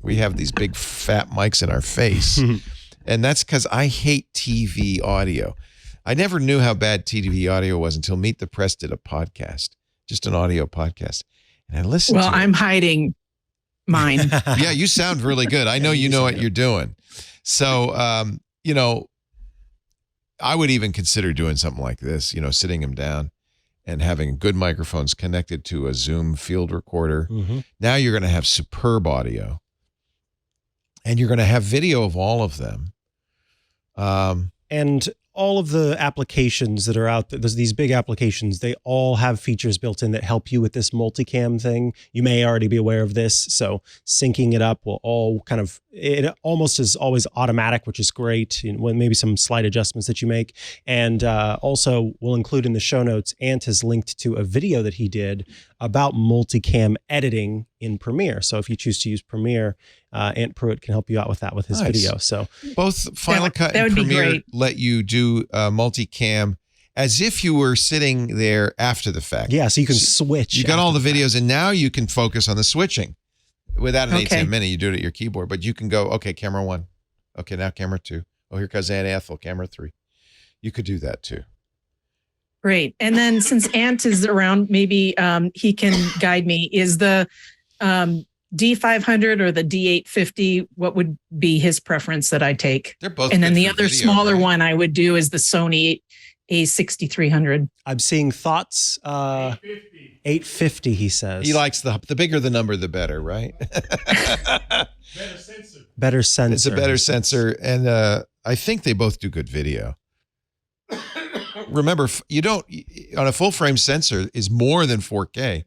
We have these big fat mics in our face. And that's because I hate TV audio. I never knew how bad TV audio was until Meet the Press did a podcast, just an audio podcast. And I listened to it. I'm hiding mine. Yeah, you sound really good. I know you know what you're doing. So, I would even consider doing something like this, sitting them down and having good microphones connected to a Zoom field recorder. Mm-hmm. Now you're going to have superb audio. And you're going to have video of all of them. And all of the applications that are out there, these big applications, they all have features built in that help you with this multicam thing. You may already be aware of this. So syncing it up will all kind of, it almost is always automatic, which is great. Maybe some slight adjustments that you make. And also we'll include in the show notes, Ant has linked to a video that he did about multicam editing in Premiere. So if you choose to use Premiere, Ant Pruitt can help you out with that with his video. So both Final Cut and Premiere let you do multicam as if you were sitting there after the fact. Yeah, so you can switch. You got all the videos, and now you can focus on the switching. Without an 810 mini, you do it at your keyboard, but you can go, okay, camera 1. Okay, now camera 2. Oh, here comes Aunt Ethel, camera 3. You could do that too. Great. And then since Ant is around, maybe he can guide me. Is the D500 or the D850, what would be his preference that I take? They're both. And then the other smaller one I would do is the Sony A6300. I'm seeing thoughts. 850, he says. He likes the bigger the number, the better, right? Better sensor. Better sensor. It's a better sensor, and I think they both do good video. Remember, you don't on a full frame sensor is more than 4K,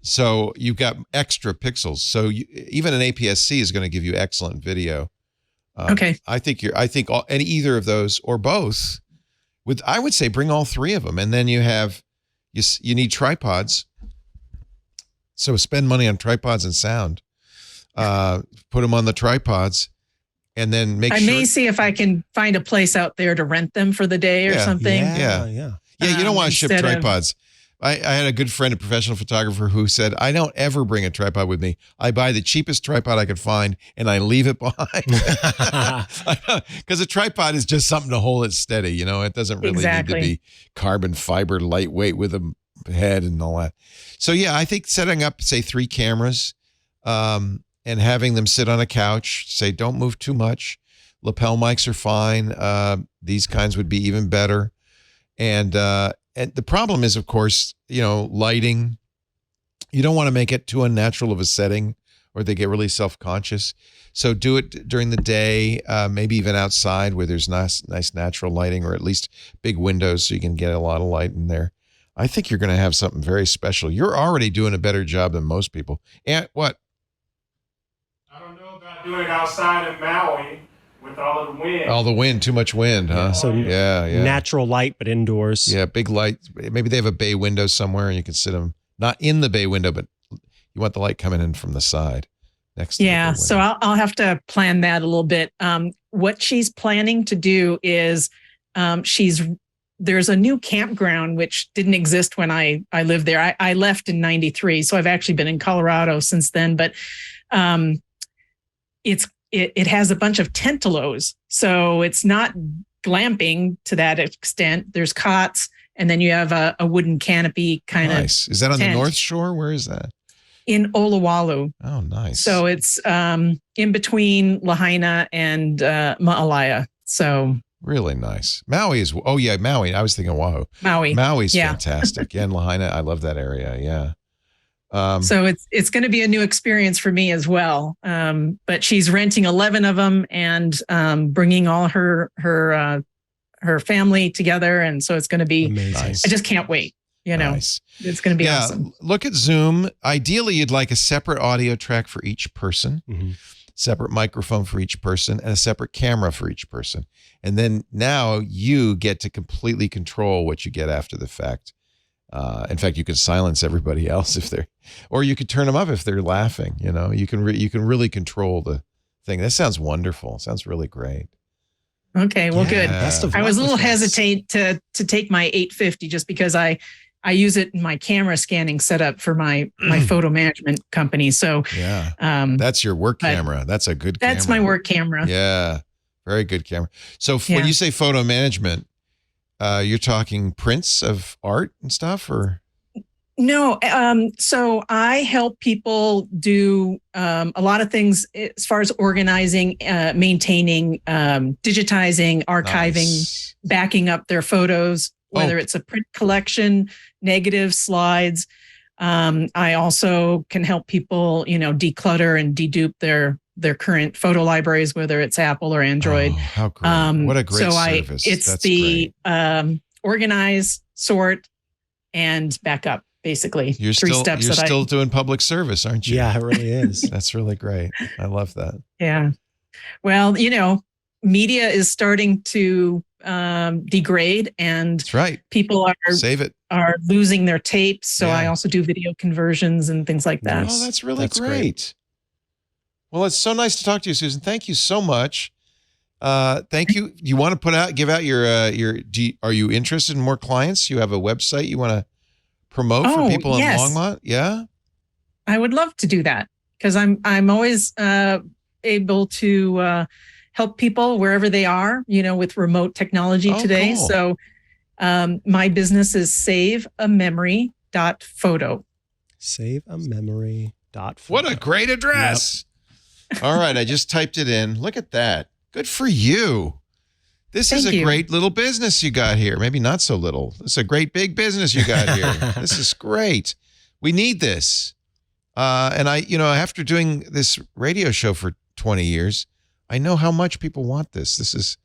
so you've got extra pixels. So even an APS-C is going to give you excellent video. Okay, I think and either of those or both. I would say bring all three of them, and then you need tripods. So spend money on tripods and sound. Put them on the tripods. And then I may see if I can find a place out there to rent them for the day or something. Yeah. You don't want to ship tripods. I had a good friend, a professional photographer, who said, I don't ever bring a tripod with me. I buy the cheapest tripod I could find and I leave it behind. Because a tripod is just something to hold it steady. It doesn't really need to be carbon fiber, lightweight with a head and all that. So yeah, I think setting up, say, 3 cameras, and having them sit on a couch, say, don't move too much. Lapel mics are fine. These kinds would be even better. And the problem is, of course, lighting. You don't want to make it too unnatural of a setting or they get really self-conscious. So do it during the day, maybe even outside where there's nice natural lighting, or at least big windows so you can get a lot of light in there. I think you're going to have something very special. You're already doing a better job than most people. And what? I don't know about doing it outside in Maui with all of the wind. All the wind, too much wind, huh? So yeah. Natural light, but indoors. Yeah, big light. Maybe they have a bay window somewhere and you can sit them, not in the bay window, but you want the light coming in from the side next to the bay window. So I'll have to plan that a little bit. What she's planning to do is there's a new campground which didn't exist when I lived there. I left in 93, so I've actually been in Colorado since then, but it has a bunch of tentelos, so it's not glamping to that extent. There's cots, and then you have a wooden canopy kind of. Nice. Is that on the North Shore? Where is that? In Olawalu. Oh, nice. So it's in between Lahaina and Ma'alaya. So really nice. Maui is. Oh yeah, Maui. I was thinking Oahu. Maui's fantastic. Yeah, and Lahaina. I love that area. Yeah. So it's going to be a new experience for me as well. But she's renting 11 of them and bringing all her family together, and so it's going to be amazing. I just can't wait. Nice. It's going to be awesome. Look at Zoom. Ideally, you'd like a separate audio track for each person, separate microphone for each person, and a separate camera for each person. And then now you get to completely control what you get after the fact. In fact, you can silence everybody else or you could turn them up if they're laughing. You can really control the thing. That sounds wonderful. It sounds really great. Okay, well, good. I was a little hesitant to take my 850 just because I use it in my camera scanning setup for my photo management company. So that's your work camera. That's a good camera. That's my work camera. Yeah, very good camera. So when you say photo management, you're talking prints of art and stuff, or? No. So I help people do a lot of things as far as organizing, maintaining, digitizing, archiving, backing up their photos, whether it's a print collection, negative slides. I also can help people, declutter and dedupe their current photo libraries, whether it's Apple or Android. Oh, how great. What a great service. It's That's the great. Organize, sort, and backup, basically. You're still doing public service, aren't you? Yeah, it really is. That's really great. I love that. Yeah. Well, media is starting to degrade, and That's right. people are losing their tapes. So Yeah. I also do video conversions and things like that. Oh, that's really great. Well, it's so nice to talk to you, Susan. Thank you so much. Thank you. You want to give out your are you interested in more clients? You have a website you want to promote for people in Longmont? Yeah. I would love to do that, because I'm always able to help people wherever they are, with remote technology today. Cool. So my business is saveamemory.photo. Saveamemory.photo. What a great address. Yep. All right. I just typed it in. Look at that. Good for you. This is a great little business you got here. Maybe not so little. It's a great big business you got here. This is great. We need this. And after doing this radio show for 20 years, I know how much people want this.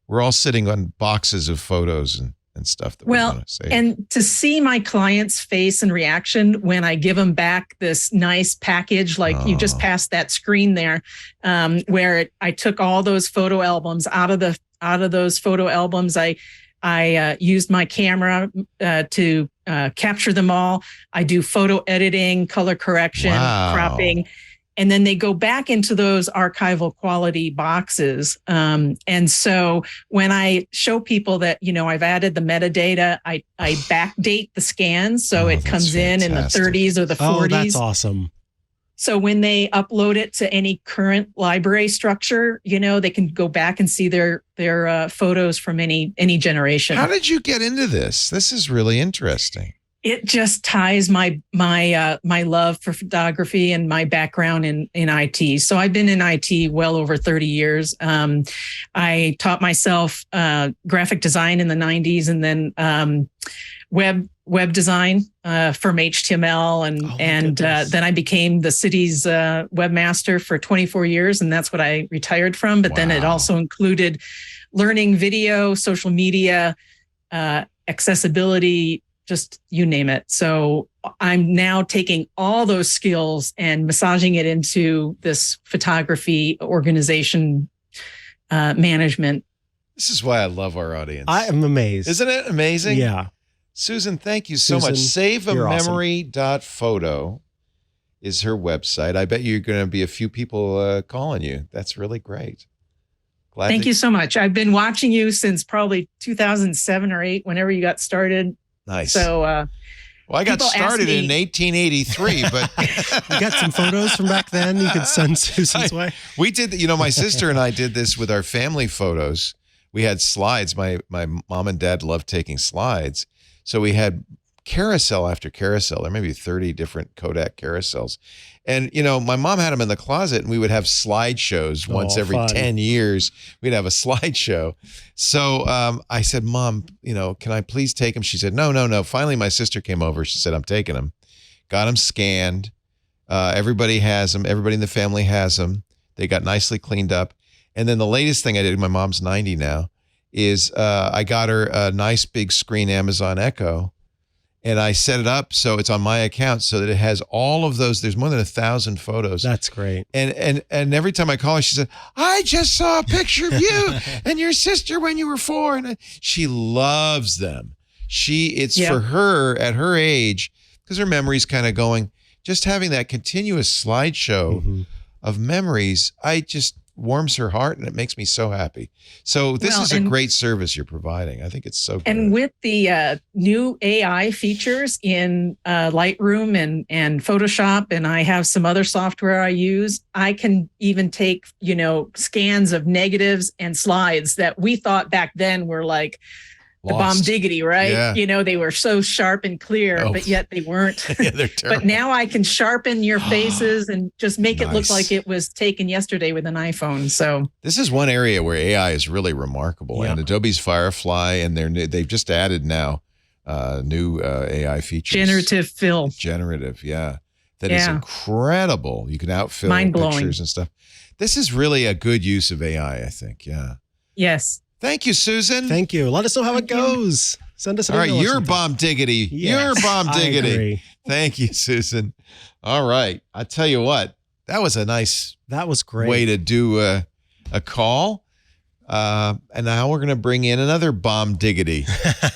We're all sitting on boxes of photos and stuff that we want to save. And to see my client's face and reaction when I give them back this nice package, like you just passed that screen there, where I took all those photo albums out of those photo albums. I used my camera to capture them all. I do photo editing, color correction, cropping. And then they go back into those archival quality boxes. And so when I show people that, I've added the metadata, I backdate the scans. So it comes in the 30s or the 40s. Oh, that's awesome. So when they upload it to any current library structure, they can go back and see their photos from any generation. How did you get into this? This is really interesting. It just ties my love for photography and my background in IT. So I've been in IT well over 30 years. I taught myself graphic design in the 90s, and then web design from HTML, and then I became the city's webmaster for 24 years, and that's what I retired from. But then it also included learning video, social media, accessibility, just you name it. So I'm now taking all those skills and massaging it into this photography organization management. This is why I love our audience. I am amazed. Isn't it amazing? Yeah. Susan, thank you so much. Saveamemory.photo is her website. I bet you're going to be a few people calling you. That's really great. Thank you so much. I've been watching you since probably 2007 or 8, whenever you got started. Nice. So, well, I got started in 1883, but you got some photos from back then you could send Susan's way. We did, my sister and I did this with our family photos. We had slides. My mom and dad loved taking slides. So we had carousel after carousel. There may be 30 different Kodak carousels. And, my mom had them in the closet, and we would have slideshows once every 10 years. We'd have a slideshow. So I said, Mom, can I please take them? She said, no. Finally, my sister came over. She said, I'm taking them. Got them scanned. Everybody has them. Everybody in the family has them. They got nicely cleaned up. And then the latest thing I did, my mom's 90 now, is I got her a nice big screen Amazon Echo. And I set it up so it's on my account so that it has all of those. There's more than 1,000 photos. That's great. And every time I call her, she said, I just saw a picture of you and your sister when you were 4. And she loves them. It's for her at her age, because her memory's kind of going, just having that continuous slideshow of memories, just warms her heart, and it makes me so happy. So this is a great service you're providing. I think it's so good. And with the new AI features in Lightroom and Photoshop, and I have some other software I use, I can even take, scans of negatives and slides that we thought back then were like the bomb diggity, right? Yeah. They were so sharp and clear, but yet they weren't. Yeah, they're terrible. But now I can sharpen your faces and just make it look like it was taken yesterday with an iPhone. So this is one area where AI is really remarkable. And Adobe's Firefly, and they've just added now new AI features. Generative fill. Generative, yeah. That is incredible. You can outfill mind-blowing pictures and stuff. This is really a good use of AI, I think. Yeah. Yes. Thank you, Susan. Thank you. Let us know how it goes. Send us an All right, email or you're something. bomb diggity. Yes, You're bomb I diggity. agree. Thank you, Susan. All right. I tell you what, that was a nice That was great. way to do a call. And now we're going to bring in another bomb diggity.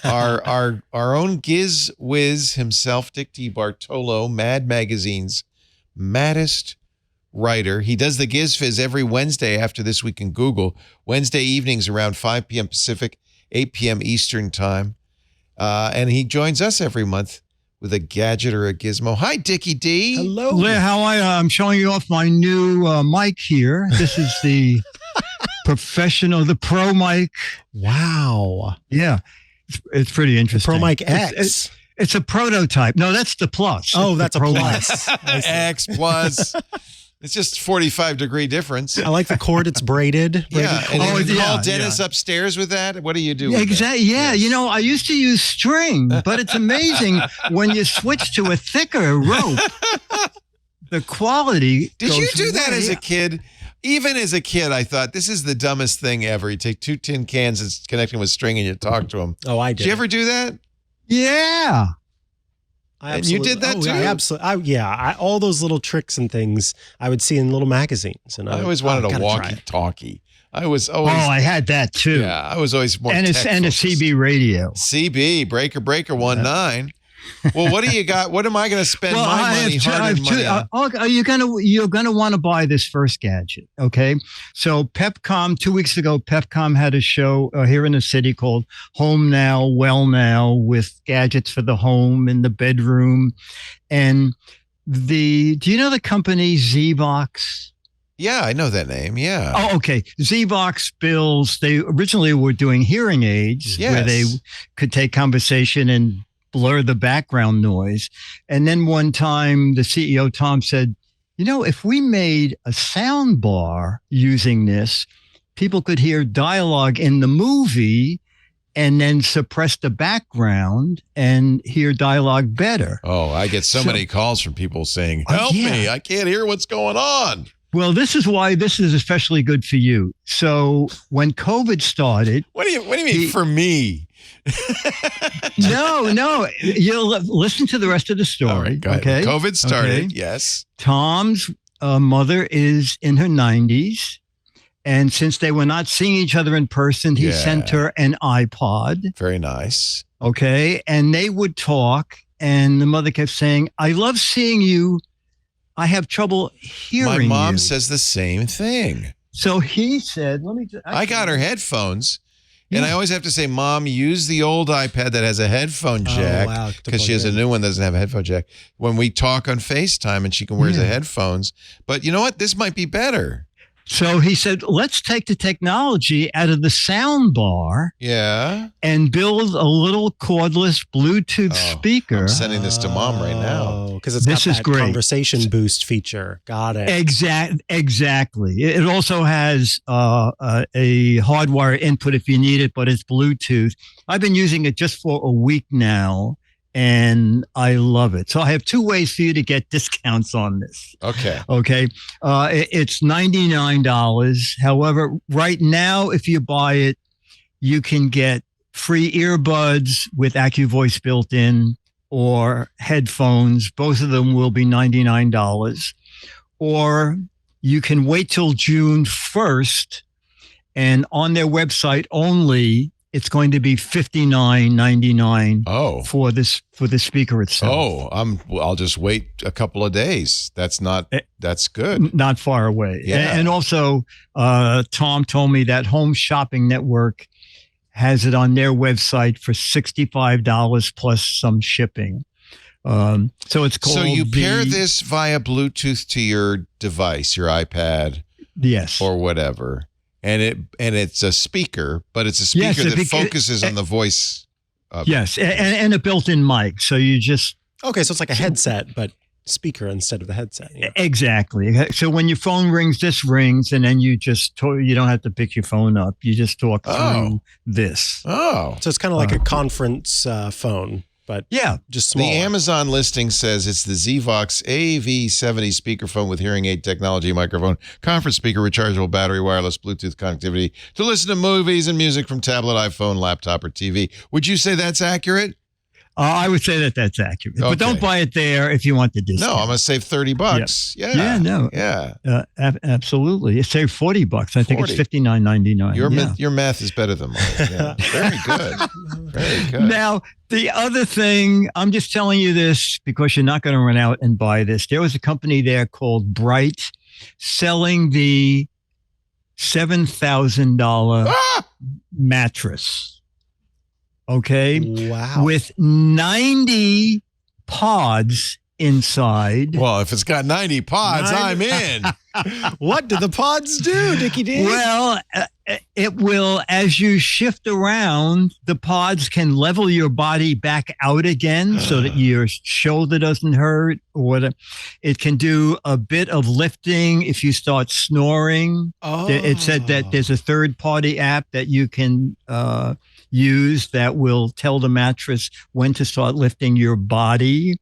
our own Giz Wiz himself, Dick DeBartolo, Mad Magazine's maddest writer. He does the Giz Fizz every Wednesday after This Week in Google. Wednesday evenings around 5 p.m. Pacific, 8 p.m. Eastern time. And he joins us every month with a gadget or a gizmo. Hi, Dickie D. Hello. Leah, how are you? I'm showing you off my new mic here. This is the professional, the Pro mic. Wow. Yeah, it's pretty interesting. Pro Mic X. It's a prototype. No, that's the Plus. Oh, It's that's the a Pro mic. plus. I see. X plus. It's just 45-degree difference. I like the cord. It's braided. Yeah, and Oh, you yeah, call Dennis yeah. upstairs with that? What do you do? Yeah, with that? exactly. Yeah, Yes. you know, I used to use string, but it's amazing when you switch to a thicker rope. The quality. Did you goes do that way as a up. kid? Even as a kid, I thought this is the dumbest thing ever. You take 2 tin cans and connect them with string and you talk to them. Oh, I did. Did you ever do that? Yeah. And you did that too? I absolutely. All those little tricks and things I would see in little magazines, and I always wanted a gotta try it. walkie-talkie. I was Oh, always, I had that too. yeah, I was always more and a tech-focused. CB radio. CB, breaker 19. Well, what do you got? What am I going to spend my money, hard-earned money on? You're gonna want to buy this first gadget, okay? So Pepcom, 2 weeks ago, Pepcom had a show here in the city called Home Now, Well Now, with gadgets for the home and the bedroom. And do you know the company ZVOX? Yeah, I know that name. Yeah. Oh, okay. ZVOX builds, they originally were doing hearing aids where Yes. they could take conversation and blur the background noise. And then one time the CEO, Tom, said, you know, if we made a sound bar using this, people could hear dialogue in the movie and then suppress the background and hear dialogue better. Oh, I get so many calls from people saying, Oh, help yeah. me. I can't hear what's going on. Well, this is why this is especially good for you. So when COVID started, What do you mean for me? no, you'll listen to the rest of the story. All right, go ahead. Okay. COVID started. Okay. Yes. Tom's mother is in her 90s. And since they were not seeing each other in person, he Yeah. sent her an iPod. Very nice. Okay. And they would talk. And the mother kept saying, I love seeing you. I have trouble hearing My mom you. says the same thing. So he said, let me just. I got her headphones. And Yeah. I always have to say, Mom, use the old iPad that has a headphone jack. Oh, wow. Because she has a new one that doesn't have a headphone jack. When we talk on FaceTime and she can wear the Yeah. headphones. But you know what? This might be better. So he said, let's take the technology out of the sound bar Yeah. and build a little cordless Bluetooth Oh, speaker. I'm sending this to Mom right now. Because it's This got is that great. conversation boost feature. Got it. Exactly. It also has a hardwire input if you need it, but it's Bluetooth. I've been using it just for a week now, and I love it. So I have 2 ways for you to get discounts on this. Okay. Okay. It's $99. However, right now, if you buy it, you can get free earbuds with AccuVoice built in or headphones. Both of them will be $99. Or you can wait till June 1st, and on their website only, it's going to be $59.99 Oh. for the speaker itself. Oh, I'll just wait a couple of days. That's good. Not far away. Yeah. And also, Tom told me that Home Shopping Network has it on their website for $65 plus some shipping. So it's called. So you pair this via Bluetooth to your device, your iPad Yes. or whatever. And it's a speaker, but it's a speaker Yes, that focuses on the voice. Yes. And a built-in mic. So you just. Okay, so it's like a headset, but speaker instead of the headset. Yeah. Exactly. So when your phone rings, this rings, and then you don't have to pick your phone up. You just talk through this. Oh. So it's kind of like a conference phone. but Yeah. just smaller. The Amazon listing says it's the ZVOX AV70 speakerphone with hearing aid technology, microphone, conference speaker, rechargeable battery, wireless Bluetooth connectivity to listen to movies and music from tablet, iPhone, laptop, or TV. Would you say that's accurate? I would say that that's accurate, Okay. but don't buy it there if you want the discount. No, I'm going to save $30. Yeah. Yeah, no. Yeah. Absolutely. It saved $40. I think 40. it's $59.99. Your math is better than mine. Yeah. Very good. Very good. Now, the other thing, I'm just telling you this because you're not going to run out and buy this. There was a company there called Bryte selling the $7,000 mattress. Okay. Wow. With 90 pods inside. Well, if it's got 90 pods, I'm in. What do the pods do, Dickie D? Well, it will, as you shift around, the pods can level your body back out again so that your shoulder doesn't hurt or whatever. It can do a bit of lifting if you start snoring. Oh. It said that there's a third-party app that you can use that will tell the mattress when to start lifting your body.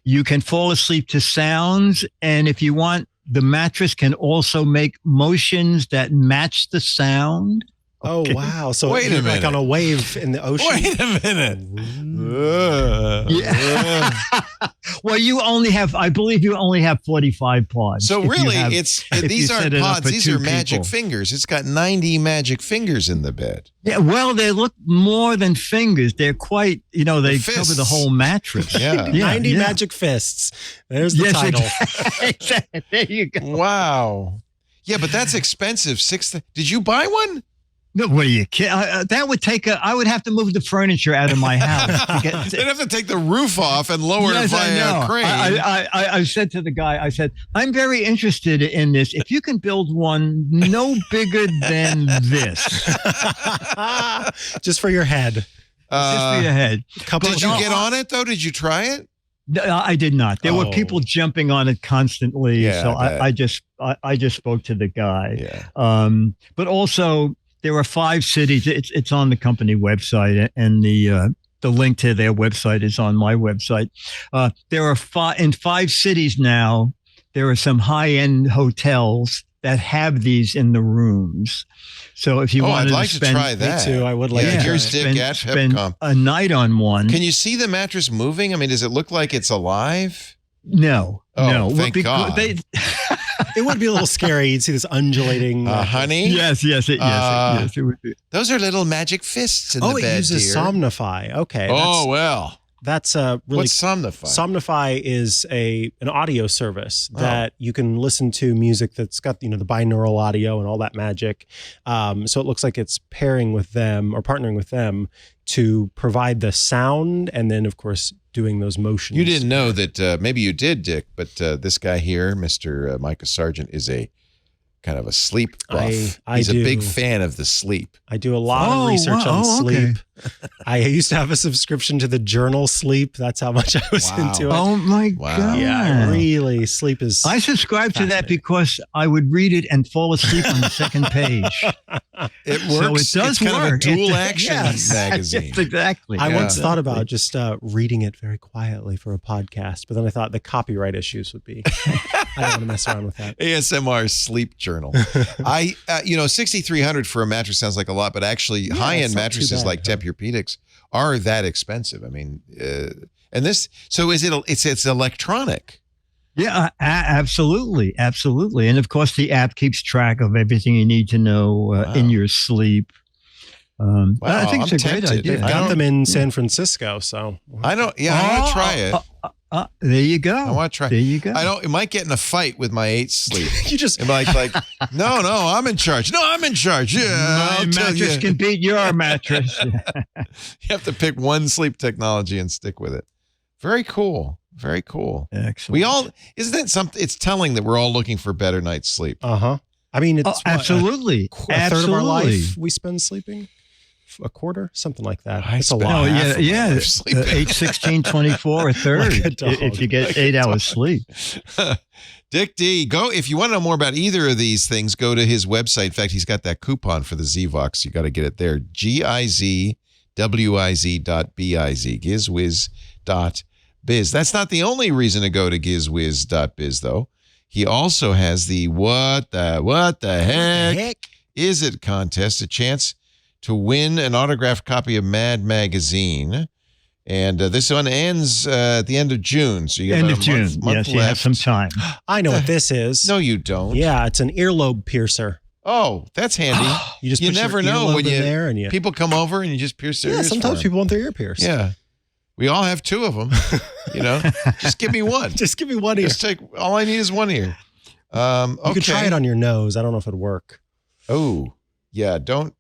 You can fall asleep to sounds, and if you want, the mattress can also make motions that match the sound. Okay. Oh, wow. So Wait a you're like minute. on a wave in the ocean. Wait a minute. Yeah. Well, I believe you only have 45 pods. So if you really, have- these set aren't it up pods. for These two are magic people. fingers. It's got 90 magic fingers in the bed. Yeah, well, they look more than fingers. They're quite, they fists. cover the whole mattress. Yeah. 90 magic fists. There's the title. Exactly. There you go. Wow. Yeah, but that's expensive. Did you buy one? No, what are you kidding? That would take I would have to move the furniture out of my house. To get, They'd have to take the roof off and lower it Yes, I via know. a crane. I said to the guy, I said, I'm very interested in this. If you can build one no bigger than this. Just for your head. Just for your head. Did you get on it, though? Did you try it? No, I did not. There were people jumping on it constantly. Yeah, so I I just spoke to the guy. Yeah. But also there are 5 cities. It's on the company website, and the link to their website is on my website. There are in 5 cities now. There are some high-end hotels that have these in the rooms. So if you wanted I'd like to to spend, try that. Me too. I would like to Here's try Dick at spend Pepcom. a night on one. Can you see the mattress moving? I mean, does it look like it's alive? No, Oh, no. thank God. It would be a little scary. You'd see this undulating. Honey? Yes, it would be. Those are little magic fists in the bed, it uses dear. Somnify. Okay. Oh, well. That's really. What's Somnify? Somnify is an audio service that you can listen to music that's got the binaural audio and all that magic. So it looks like it's pairing with them or partnering with them to provide the sound, and then of course doing those motions. You didn't know that, maybe you did, Dick, but this guy here, Mr. Micah Sargent, is a kind of a sleep buff. He's a big fan of the sleep. I do a lot of research on sleep. I used to have a subscription to the journal Sleep. That's how much I was into it. Oh my God. Yeah, really. Sleep is. I subscribed to that because I would read it and fall asleep on the second page. It works. So it does it's kind work. of a dual action Yes. magazine. Yes, exactly. I once thought about just reading it very quietly for a podcast, but then I thought the copyright issues would be. I don't want to mess around with that. ASMR sleep journal. $6,300 for a mattress sounds like a lot, but actually high-end mattresses like Tempur-Pedics are that expensive. I mean, and this. So is it? It's electronic. Yeah, absolutely, absolutely. And of course, the app keeps track of everything you need to know in your sleep. I think it's a great idea. They've got them in San Francisco, so I don't. Yeah, I want to try it. There you go. I want to try. There you go. I don't. It might get in a fight with my 8 sleep. You just like no, I'm in charge. No, I'm in charge. Yeah, my mattress can beat your mattress. You have to pick one sleep technology and stick with it. Very cool. Very cool. Excellent. Isn't that something? It's telling that we're all looking for better night's sleep. I mean, it's absolutely a third of our life we spend sleeping. A quarter, something like that. It's a lot. Oh yeah. 8, 16, 24, a third. If you get 8 hours sleep. Dick D, go if you want to know more about either of these things. Go to his website. In fact, he's got that coupon for the ZVOX. You got to get it there. Wiz.biz, gizwiz.biz. That's not the only reason to go to gizwiz.biz, though. He also has the What the heck is it contest, a chance to win an autographed copy of Mad Magazine. And this one ends at the end of June. So you got End about of June. Yes, month you have left. some time. I know what this is. No, you don't. Yeah, it's an earlobe piercer. Oh, that's handy. You You put never your know earlobe when in you there and you. people come over and you just pierce their Yeah, ears. sometimes for 'em. people want their ear pierced. Yeah. We all have two of them. Just give me one. Just give me one ear. Just take. All I need is one ear. Okay. You could try it on your nose. I don't know if it'd work. Oh, yeah. Don't.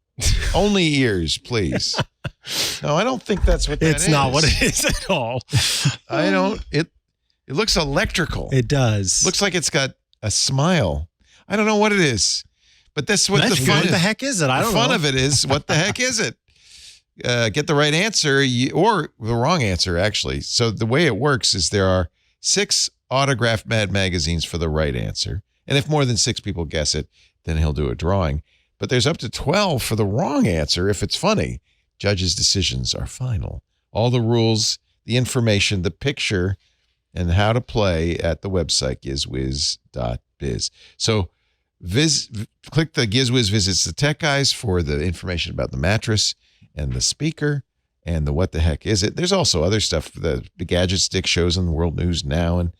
Only ears, please. No, I don't think that's what that is. It's not what it is at all. I don't. It looks electrical. It does. Looks like it's got a smile. I don't know what it is, but that's what That's the good. fun What is. the heck is it? I don't The know. fun of it is, what the heck is it? Get the right answer or the wrong answer, actually. So the way it works is there are 6 autographed Mad Magazines for the right answer. And if more than 6 people guess it, then he'll do a drawing. But there's up to 12 for the wrong answer if it's funny. Judges' decisions are final. All the rules, the information, the picture, and how to play at the website, gizwiz.biz. So click the GizWiz Visits the Tech Guys for the information about the mattress and the speaker and the what the heck is it. There's also other stuff. The gadgets Dick shows on the World News Now. And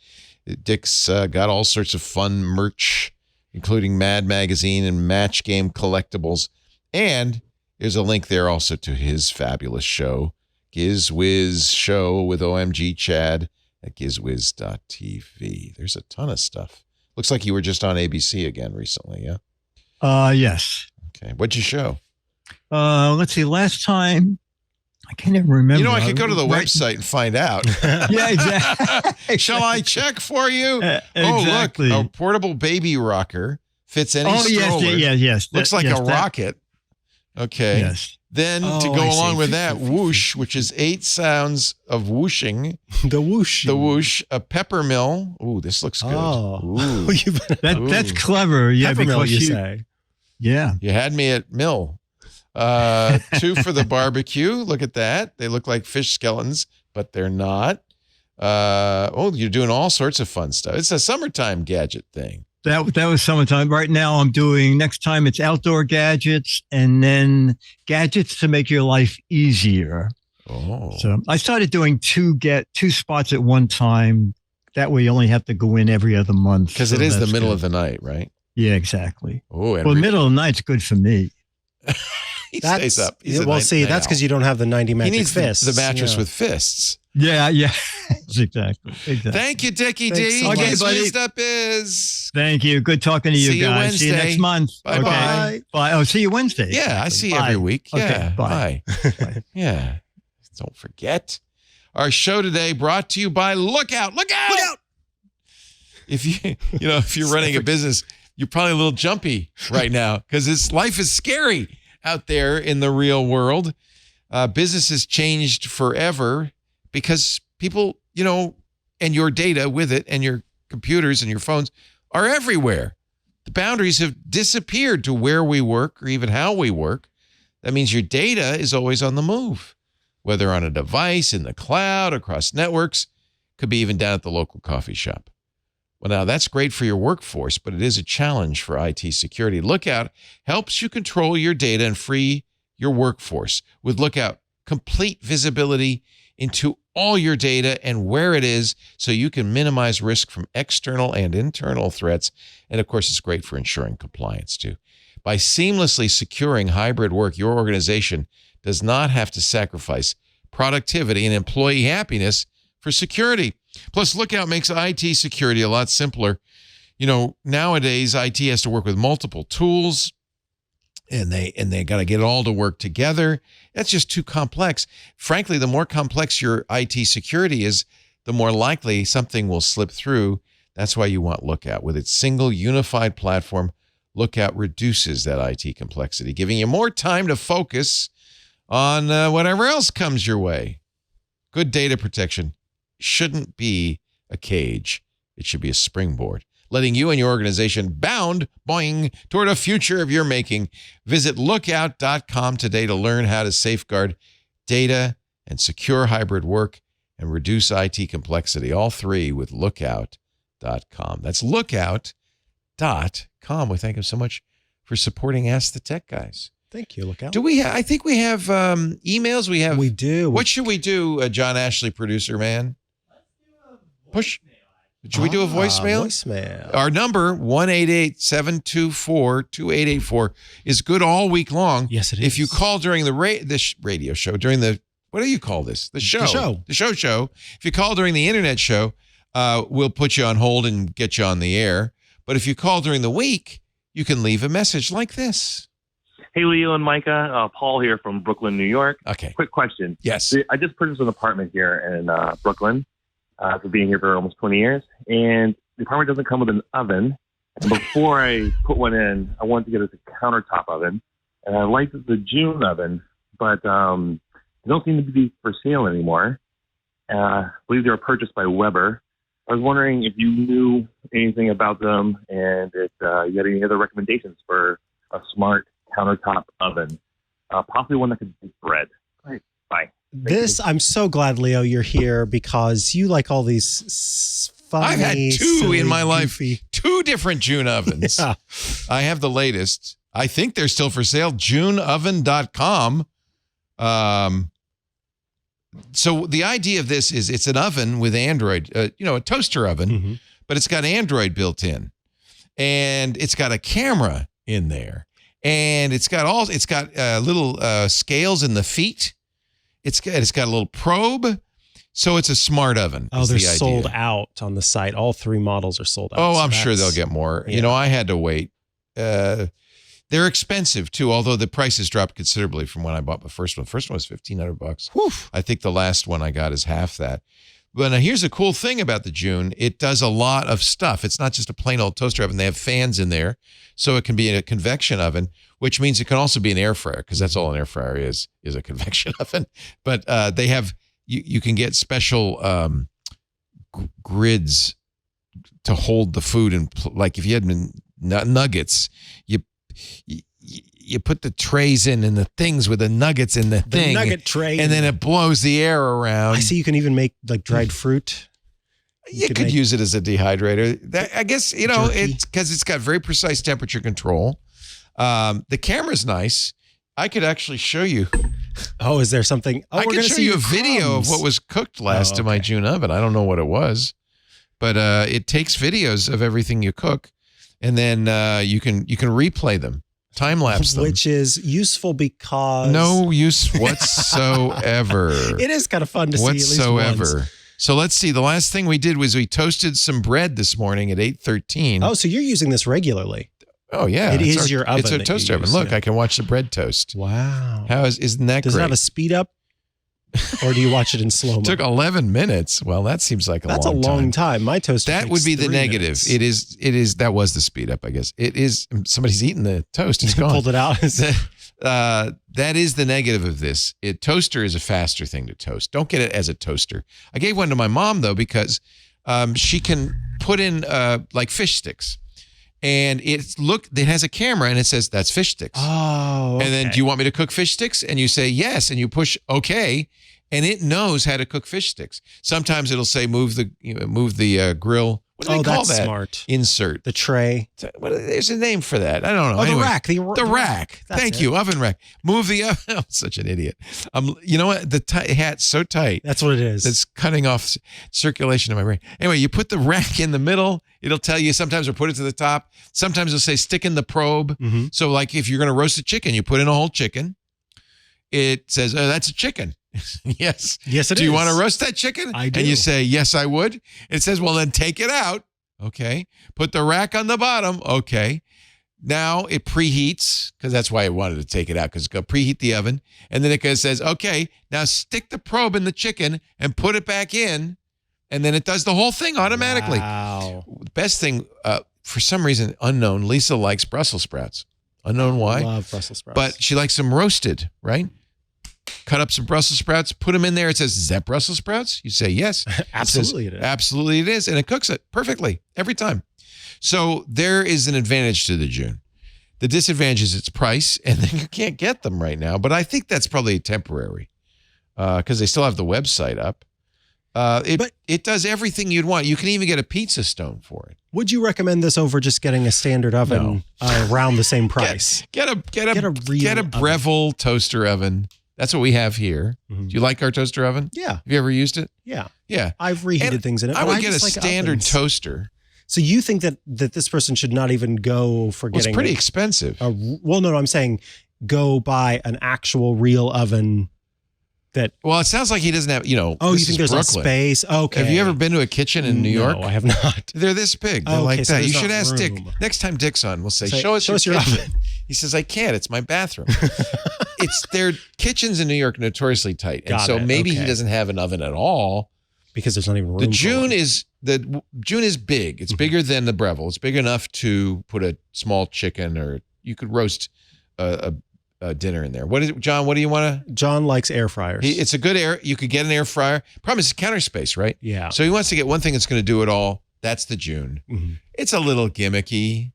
Dick's got all sorts of fun merch, including Mad Magazine and Match Game collectibles. And there's a link there also to his fabulous show, GizWiz Show with OMG Chad at gizwiz.tv. There's a ton of stuff. Looks like you were just on ABC again recently, yeah? Yes. Okay. What'd you show? Let's see. Last time, I can't even remember. I could go to the website and find out. Yeah, exactly. Shall I check for you? Exactly. Oh, look, a portable baby rocker fits any stroller. Yes. Looks like a rocket. Okay. Yes. Then to go along with that, whoosh, which is 8 sounds of whooshing. The whoosh. The whoosh, a pepper mill. Ooh, this looks good. Oh. Ooh. That's clever. Yeah, Peppermill, because you say. Yeah. You had me at mill. 2 for the barbecue. Look at that. They look like fish skeletons, but they're not. You're doing all sorts of fun stuff. It's a summertime gadget thing. That was summertime. Right now I'm doing, next time it's outdoor gadgets and then gadgets to make your life easier. Oh. So I started doing 2 spots at one time. That way you only have to go in every other month. Because it is the middle of the night, right? Yeah, exactly. Oh, well, middle of the night's good for me. He stays up. He's a that's night because you don't have the 90 magic He needs fists. the mattress with fists. Yeah. exactly. Thank you, Dickie Thanks D. so much. Okay, buddy. Gizwiz up is. Thank you. Good talking to you See you guys. See you Wednesday. next month. Bye-bye. Okay. Bye. Oh, see you Wednesday. Yeah, I see you Bye. every week. Okay, Yeah. bye. Bye. Yeah. Don't forget. Our show today brought to you by Lookout. Look out! Look out! If you're running a business, you're probably a little jumpy right now because life is scary out there in the real world. Business has changed forever because people, and your data with it and your computers and your phones are everywhere. The boundaries have disappeared to where we work or even how we work. That means your data is always on the move, whether on a device, in the cloud, across networks, could be even down at the local coffee shop. Well, now that's great for your workforce, but it is a challenge for IT security. Lookout helps you control your data and free your workforce. With Lookout, complete visibility into all your data and where it is so you can minimize risk from external and internal threats. And of course, it's great for ensuring compliance too. By seamlessly securing hybrid work, your organization does not have to sacrifice productivity and employee happiness for security. Plus, Lookout makes IT security a lot simpler. Nowadays, IT has to work with multiple tools, and they got to get it all to work together. That's just too complex. Frankly, the more complex your IT security is, the more likely something will slip through. That's why you want Lookout. With its single unified platform, Lookout reduces that IT complexity, giving you more time to focus on whatever else comes your way. Good data protection shouldn't be a cage. It should be a springboard, letting you and your organization bound, boing, toward a future of your making. Visit lookout.com today to learn how to safeguard data, and secure hybrid work, and reduce IT complexity. All three with Lookout.com. That's Lookout.com. We thank him so much for supporting Ask the Tech Guys. Thank you. Lookout. Do we? I think we have emails. We do. What should we do, John Ashley, producer man? Push. Should we do a voicemail? Voicemail. Our number, 1-888-724-2884, is good all week long. Yes, it is. If you call during the radio show, during the, what do you call this? The show. The show. If you call during the internet show, we'll put you on hold and get you on the air. But if you call during the week, you can leave a message like this. Hey, Leo and Micah. Paul here from Brooklyn, New York. Okay. Quick question. Yes. I just purchased an apartment here in Brooklyn after being here for almost 20 years. And the apartment doesn't come with an oven. And before I put one in, I wanted to get a countertop oven. And I liked the June oven, but they don't seem to be for sale anymore. I believe they were purchased by Weber. I was wondering if you knew anything about them and if you had any other recommendations for a smart countertop oven, possibly one that could bake bread. All right, bye. I'm so glad, Leo, you're here because you like all these funny, I've had two silly, in my life, goofy. 2 different June ovens. Yeah. I have the latest. I think they're still for sale. JuneOven.com. So the idea of this is it's an oven with Android, a toaster oven, but it's got Android built in, and it's got a camera in there, and it's got little scales in the feet. It's got a little probe, so it's a smart oven. Oh, they're sold out on the site. All 3 models are sold out. Oh, I'm sure they'll get more. Yeah. I had to wait. They're expensive too, although the prices dropped considerably from when I bought the first one. First one was $1,500. I think the last one I got is half that. But now here's a cool thing about the June. It does a lot of stuff. It's not just a plain old toaster oven. They have fans in there, so it can be a convection oven, which means it can also be an air fryer, because that's all an air fryer is a convection oven. But they have you can get special grids to hold the food, and like if you had nuggets, you put the trays in and the things with the nuggets in the thing, nugget tray, and then it blows the air around. I see you can even make like dried fruit. You could use it as a dehydrator. I guess, it's because it's got very precise temperature control. The camera's nice. I could actually show you. Oh, is there something? Oh, I can show you a video of what was cooked last in my June oven. I don't know what it was, but it takes videos of everything you cook, and then you can replay them, time lapse them, which is useful because no use whatsoever. It is kind of fun to see at least once. So let's see. The last thing we did was we toasted some bread this morning at 8:13. Oh, so you're using this regularly? Oh yeah, it's your oven. It's a toaster oven. Look, I can watch the bread toast. Wow, isn't that great? Does it have a speed up, or do you watch it in slow mo? It took 11 minutes. Well, that seems like that's a long time. My toaster. That would be the negative. Minutes. It is. That was the speed up, I guess. It is. Somebody's eating the toast. It's gone. Pulled it out. That is the negative of this. Toaster is a faster thing to toast. Don't get it as a toaster. I gave one to my mom though because she can put in like fish sticks. And it has a camera and it says that's fish sticks. Oh, okay. And then do you want me to cook fish sticks? And you say yes, and you push okay, and it knows how to cook fish sticks. Sometimes it'll say move the grill. What do they call that? Smart. Insert the tray. There's a name for that. I don't know. Oh, anyway, the rack. Thank you, oven rack. Move the oven. I'm such an idiot. You know what? The hat's so tight. That's what it is. It's cutting off circulation in my brain. Anyway, you put the rack in the middle. It'll tell you sometimes, or put it to the top. Sometimes it'll say stick in the probe. Mm-hmm. So like if you're going to roast a chicken, you put in a whole chicken. It says, oh, that's a chicken. Yes. Yes, it is. Do you want to roast that chicken? I do. And you say, yes, I would. It says, well, then take it out. Okay. Put the rack on the bottom. Okay. Now it preheats, because that's why I wanted to take it out, because it's going to preheat the oven. And then it says, okay, now stick the probe in the chicken and put it back in. And then it does the whole thing automatically. Wow. Best thing, for some reason, unknown, Lisa likes Brussels sprouts. Unknown why. I love Brussels sprouts. But she likes them roasted, right? Cut up some Brussels sprouts, put them in there. It says, is that Brussels sprouts? You say, yes. Absolutely it is. Absolutely it is. And it cooks it perfectly every time. So there is an advantage to the June. The disadvantage is its price, and then you can't get them right now. But I think that's probably temporary. because they still have the website up. It does everything you'd want. You can even get a pizza stone for it. Would you recommend this over just getting a standard oven around the same price? Get a Breville toaster oven. That's what we have here. Do you like our toaster oven? Yeah. Have you ever used it? Yeah. Yeah. I've reheated things in it. I would get a standard toaster. So you think that this person should not even go for getting... It's pretty expensive. No, I'm saying go buy an actual real oven that... Well, it sounds like he doesn't have, you think there's a space? Okay. Have you ever been to a kitchen in New York? No, I have not. They're this big. They're like that. You should ask Dick. Next time Dick's on, we'll say, show us your oven. He says, I can't. It's my bathroom. Their kitchens in New York are notoriously tight. And so maybe he doesn't have an oven at all. Because there's not even room. The June is big. It's bigger than the Breville. It's big enough to put a small chicken, or you could roast a dinner in there. What is it, John? What do you want to? John likes air fryers. It's a good air. You could get an air fryer. Problem is counter space, right? Yeah. So he wants to get one thing that's going to do it all. That's the June. Mm-hmm. It's a little gimmicky.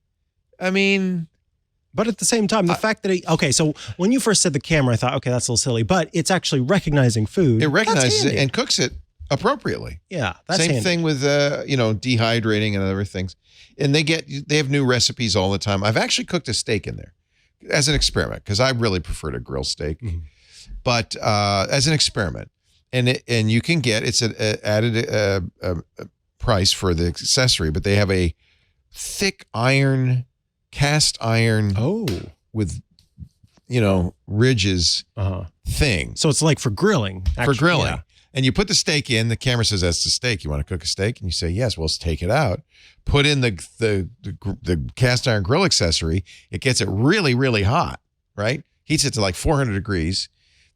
I mean, but at the same time, the fact that so when you first said the camera, I thought, okay, that's a little silly, but it's actually recognizing food. It recognizes it and cooks it appropriately. Yeah, that's same handy. thing with dehydrating and other things. And they have new recipes all the time. I've actually cooked a steak in there as an experiment because I really prefer to grill steak. Mm-hmm. But as an experiment, and you can get it's an added price for the accessory, but they have a thick cast iron with ridges thing. So it's like for grilling. For grilling. Yeah. And you put the steak in, the camera says, that's the steak. You want to cook a steak? And you say, yes, well, let's take it out. Put in the cast iron grill accessory. It gets it really, really hot, right? Heats it to like 400 degrees.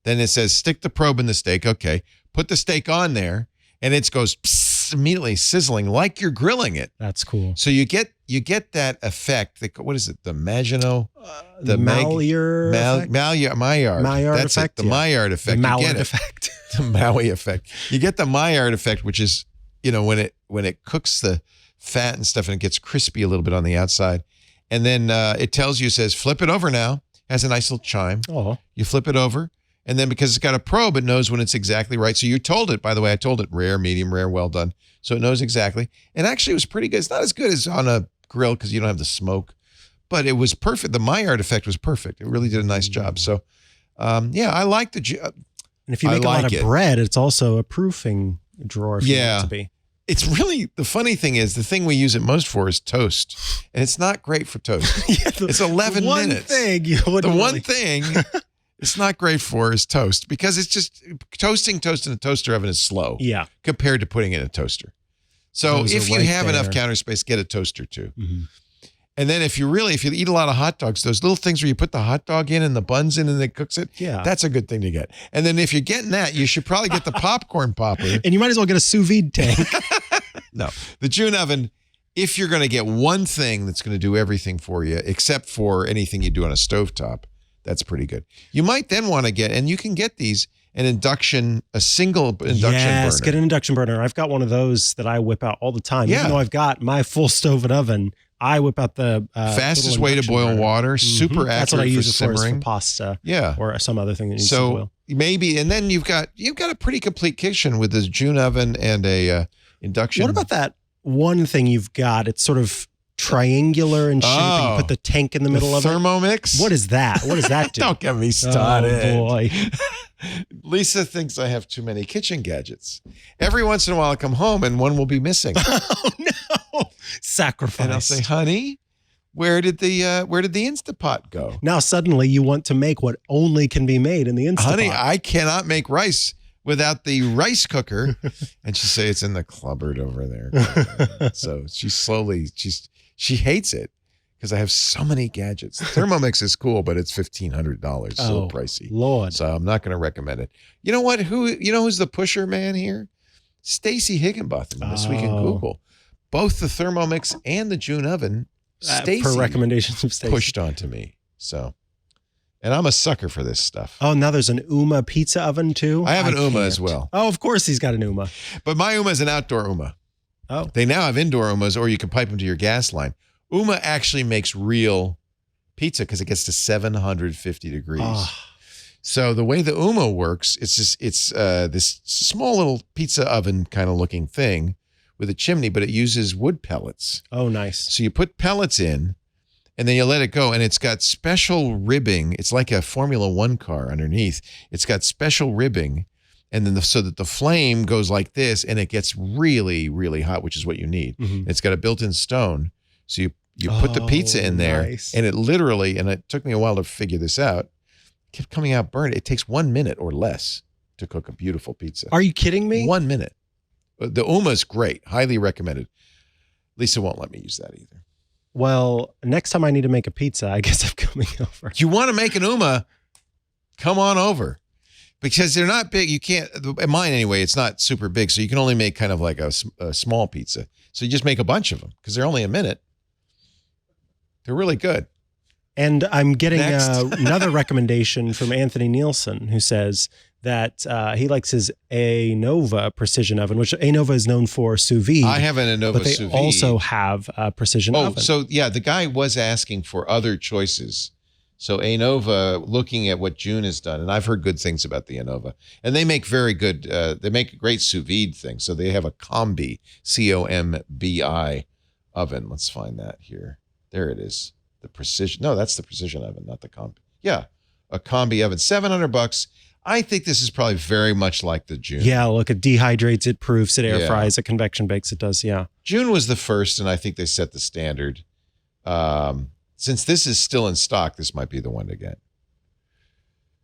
Then it says, stick the probe in the steak. Okay. Put the steak on there, and it goes psst, immediately sizzling like you're grilling it. That's cool. So you get that effect. What is it? The Maginot? The Maillard effect? Maillard That's effect? It. The Maillard effect. The Maillard effect. The Maui effect. You get the Maillard effect, which is, when it cooks the fat and stuff and it gets crispy a little bit on the outside. And then it says, flip it over now. Has a nice little chime. Oh. You flip it over. And then because it's got a probe, it knows when it's exactly right. So you told it, by the way, I told it rare, medium rare, well done. So it knows exactly. And actually it was pretty good. It's not as good as on a grill because you don't have the smoke, but it was perfect. The Maillard effect was perfect. It really did a nice job. So I like the... And if you make a lot of bread, it's also a proofing drawer if you want it to be. It's really, the funny thing is, the thing we use it most for is toast. And it's not great for toast. It's 11 minutes. The one thing it's not great for is toast, because it's just, toasting toast in a toaster oven is slow. Yeah. Compared to putting it in a toaster. So if you have enough counter space, get a toaster too. Mm-hmm. And then if you eat a lot of hot dogs, those little things where you put the hot dog in and the buns in and it cooks it, that's a good thing to get. And then if you're getting that, you should probably get the popcorn popper. And you might as well get a sous vide tank. No, the June oven, if you're going to get one thing that's going to do everything for you, except for anything you do on a stovetop, that's pretty good. You might then want to get, and you can get these, a single induction burner. Yes, get an induction burner. I've got one of those that I whip out all the time. Even though I've got my full stove and oven, I whip out the fastest way to boil water, super accurate. That's what I use it for pasta, or some other thing that needs to boil. Maybe, and then you've got a pretty complete kitchen with this June oven and a induction. What about that one thing you've got? It's sort of triangular in shape, and you put the tank in the middle of it. Thermomix. What is that? What does that do? Don't get me started. Oh boy. Lisa thinks I have too many kitchen gadgets. Every once in a while I come home and one will be missing. Oh no. Sacrifice. And I'll say, honey, where did the Instapot go? Now suddenly you want to make what only can be made in the Instapot. Honey, I cannot make rice without the rice cooker. And she say it's in the cupboard over there. So she hates it because I have so many gadgets. Thermomix is cool, but it's $1,500. It's a little pricey. Lord. So I'm not going to recommend it. You know what? Who's the pusher man here? Stacy Higginbotham, This Week in Google. Both the Thermomix and the June oven, Stacy per recommendations of Stacy pushed onto me. So, and I'm a sucker for this stuff. Oh, now there's an Uma pizza oven too? I have an Uma as well. Oh, of course he's got an Uma. But my Uma is an outdoor Uma. Oh. They now have indoor Umas, or you can pipe them to your gas line. Uma actually makes real pizza because it gets to 750 degrees. Oh. So the way the Umo works, it's this small little pizza oven kind of looking thing with a chimney, but it uses wood pellets. Oh, nice. So you put pellets in, and then you let it go, and it's got special ribbing. It's like a Formula One car underneath. It's got special ribbing, and then so that the flame goes like this, and it gets really, really hot, which is what you need. Mhm. It's got a built-in stone, so you put the pizza in there, nice. and it literally, and it took me a while to figure this out, kept coming out burnt. It takes 1 minute or less to cook a beautiful pizza. Are you kidding me? 1 minute. The Uma is great. Highly recommended. Lisa won't let me use that either. Well, next time I need to make a pizza, I guess I'm coming over. You want to make an Uma? Come on over. Because they're not big. You can't, in mine anyway, it's not super big. So you can only make kind of like a small pizza. So you just make a bunch of them because they're only a minute. They're really good. And I'm getting Next. another recommendation from Anthony Nielsen, who says that he likes his Anova precision oven, which Anova is known for sous vide. I have an Anova but they sous vide. also have a precision oven. So yeah, the guy was asking for other choices. So Anova, looking at what June has done, and I've heard good things about the Anova, and they make very good, they make a great sous vide thing. So they have a Combi, C-O-M-B-I oven. Let's find that here. There it is. The precision. No, that's the precision oven, not the Combi. Yeah, a Combi oven, $700. I think this is probably very much like the June. Yeah, look, it dehydrates, it proofs, it air Yeah. fries, it convection bakes, it does, yeah. June was the first, and I think they set the standard. Since this is still in stock, this might be the one to get.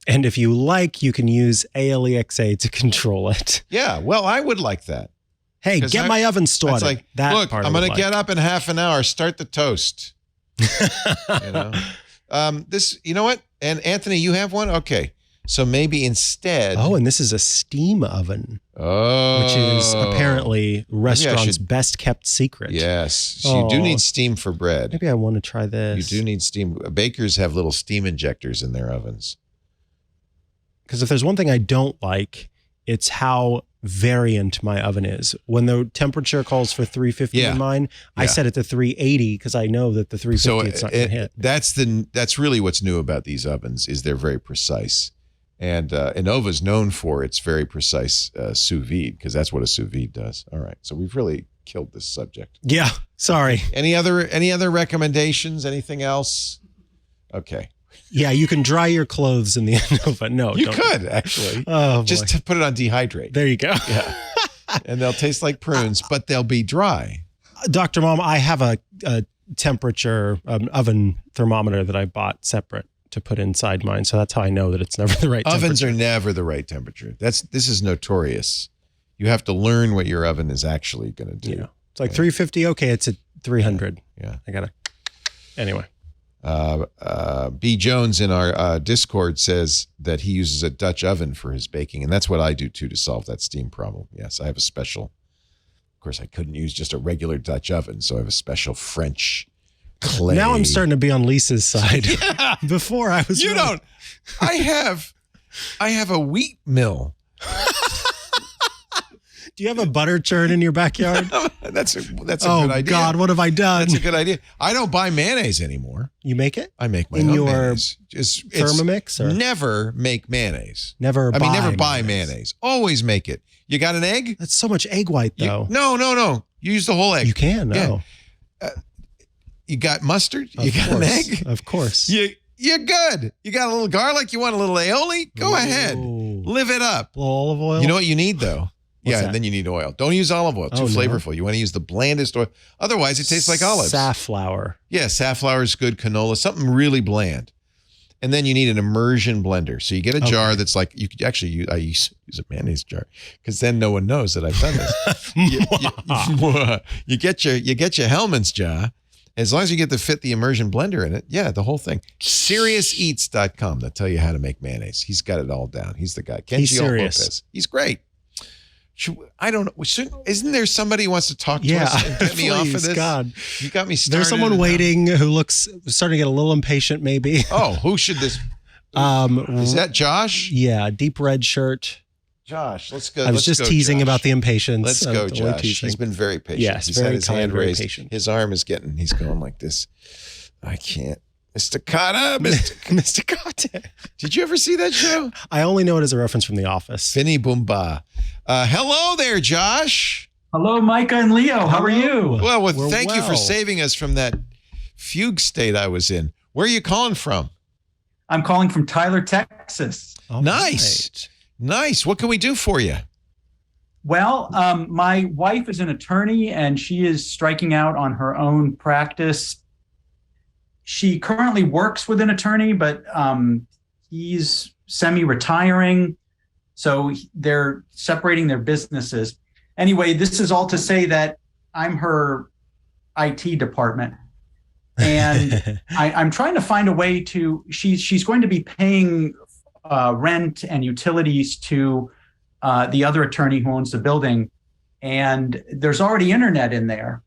And if you like, you can use ALEXA to control it. Yeah, well, I would like that. Hey, 'Cause get my oven started. It's like, that look, part I'm I going would to get like. up in half an hour. Start the toast. You know, this. You know what? And Anthony, you have one. Okay, so maybe instead. Oh, and this is a steam oven, Oh, which is apparently restaurants' should- best kept secret. Yes, so you do Oh. need steam for bread. Maybe I want to try this. You do need steam. Bakers have little steam injectors in their ovens. Because if there's one thing I don't like, it's how variant my oven is. When the temperature calls for 350 Yeah. in mine, I Yeah. set it to 380 because I know that the 350 it's not going to hit. That's really what's new about these ovens is they're very precise. And Innova's known for its very precise sous vide because that's what a sous vide does. All right, so we've really killed this subject. Yeah, sorry. Any other recommendations? Anything else? Okay, Yeah, you can dry your clothes in the Innova. No, you don't. could actually Oh, just boy. to put it on dehydrate. There you go. Yeah, and they'll taste like prunes, but they'll be dry. Dr. Mom, I have a temperature oven thermometer that I bought separate to put inside mine. So that's how I know that it's never the right Ovens temperature. are never the right temperature. This is notorious. You have to learn what your oven is actually going to do. Yeah. It's like 350. Okay, it's at 300. Yeah. I got to. Anyway. B. Jones in our Discord says that he uses a Dutch oven for his baking, and that's what I do too to solve that steam problem. Yes, I have a special. Of course, I couldn't use just a regular Dutch oven, so I have a special French clay. Now I'm starting to be on Lisa's side. Yeah. Before I was. You really- don't. I have a wheat mill. Do you have a butter churn in your backyard? That's a Oh, good idea. God, what have I done? That's a good idea. I don't buy mayonnaise anymore. You make it? I make my In own your mayonnaise. It's Thermomix? Or? never make mayonnaise. Never Never buy mayonnaise. Always make it. You got an egg? That's so much egg white, though. No. You use the whole egg. You can, no. Yeah. You got mustard? Of You got course, an egg? Of course. You're good. You got a little garlic? You want a little aioli? Go ahead. Ooh. Live it up. A little olive oil? You know what you need, though? What's yeah, that? and then you need oil. Don't use olive oil. Too Oh, no. flavorful. You want to use the blandest oil. Otherwise, it tastes like olives. Safflower. Yeah, safflower is good. Canola, something really bland. And then you need an immersion blender. So you get a jar that's like, you could actually use, I use a mayonnaise jar because then no one knows that I've done this. you get your Hellman's jar. As long as you get to fit the immersion blender in it, yeah, the whole thing. SeriousEats.com. They'll tell you how to make mayonnaise. He's got it all down. He's the guy. He's Kenji serious. Lopez. He's great. I don't know. Isn't there somebody who wants to talk to us and get me off of please, this? God. You got me started. There's someone waiting who looks starting to get a little impatient, maybe. Oh, who should this? Is that Josh? Yeah, deep red shirt. Josh, let's go. I was just teasing about the impatience. Let's of go, the way Josh. teasing. He's been very patient. Yes, He's very had his kind, hand very raised. patient. His arm is he's going like this. I can't. Mr. Carter, Mr. Carter. Did you ever see that show? I only know it as a reference from The Office. Finny Boomba. Hello there, Josh. Hello, Micah and Leo. How are you? Well, thank you for saving us from that fugue state I was in. Where are you calling from? I'm calling from Tyler, Texas. Oh, nice. Nice. What can we do for you? Well, my wife is an attorney and she is striking out on her own practice. She currently works with an attorney, but he's semi-retiring. So they're separating their businesses. Anyway, this is all to say that I'm her IT department. And I'm trying to find a way to, she's going to be paying rent and utilities to the other attorney who owns the building. And there's already internet in there.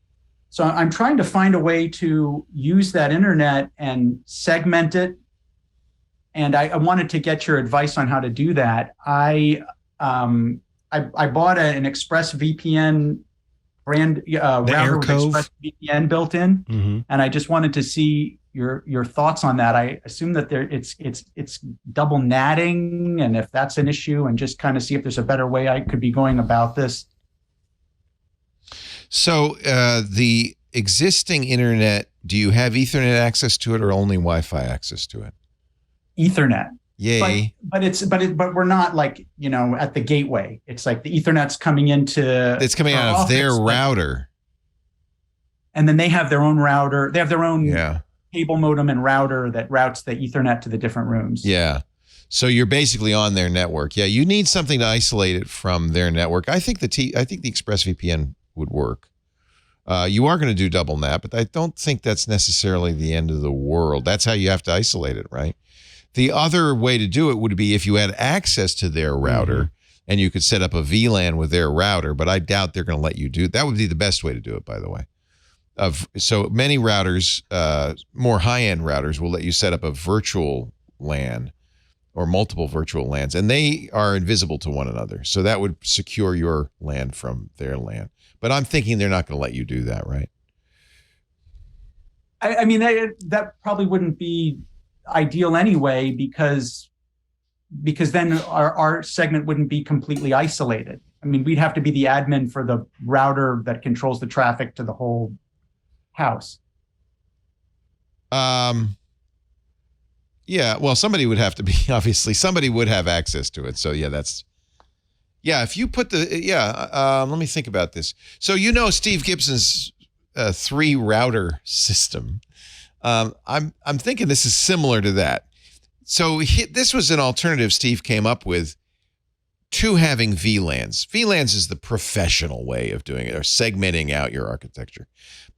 So I'm trying to find a way to use that internet and segment it. And I wanted to get your advice on how to do that. I bought an ExpressVPN brand router with ExpressVPN built in, and I just wanted to see your thoughts on that. I assume that it's double natting, and if that's an issue, and just kind of see if there's a better way I could be going about this. So the existing internet, do you have Ethernet access to it or only Wi-Fi access to it? Ethernet. Yay. But we're not like, at the gateway. It's like the Ethernet's coming into. It's coming out of their router. And then they have their own router. They have their own cable modem and router that routes the Ethernet to the different rooms. Yeah. So you're basically on their network. Yeah. You need something to isolate it from their network. I think the ExpressVPN would work. You are going to do double NAT, but I don't think that's necessarily the end of the world. That's how you have to isolate it, right? The other way to do it would be if you had access to their router and you could set up a VLAN with their router, but I doubt they're going to let you do it. That would be the best way to do it, by the way. So many routers, more high-end routers, will let you set up a virtual LAN or multiple virtual LANs, and they are invisible to one another. So that would secure your LAN from their LAN. But I'm thinking they're not going to let you do that, right? I mean, that probably wouldn't be ideal anyway, because then our segment wouldn't be completely isolated. I mean, we'd have to be the admin for the router that controls the traffic to the whole house. Yeah, well, somebody would have to be, obviously, somebody would have access to it. So if you put let me think about this. So Steve Gibson's 3 router system. I'm thinking this is similar to that. So this was an alternative Steve came up with to having VLANs. VLANs is the professional way of doing it, or segmenting out your architecture.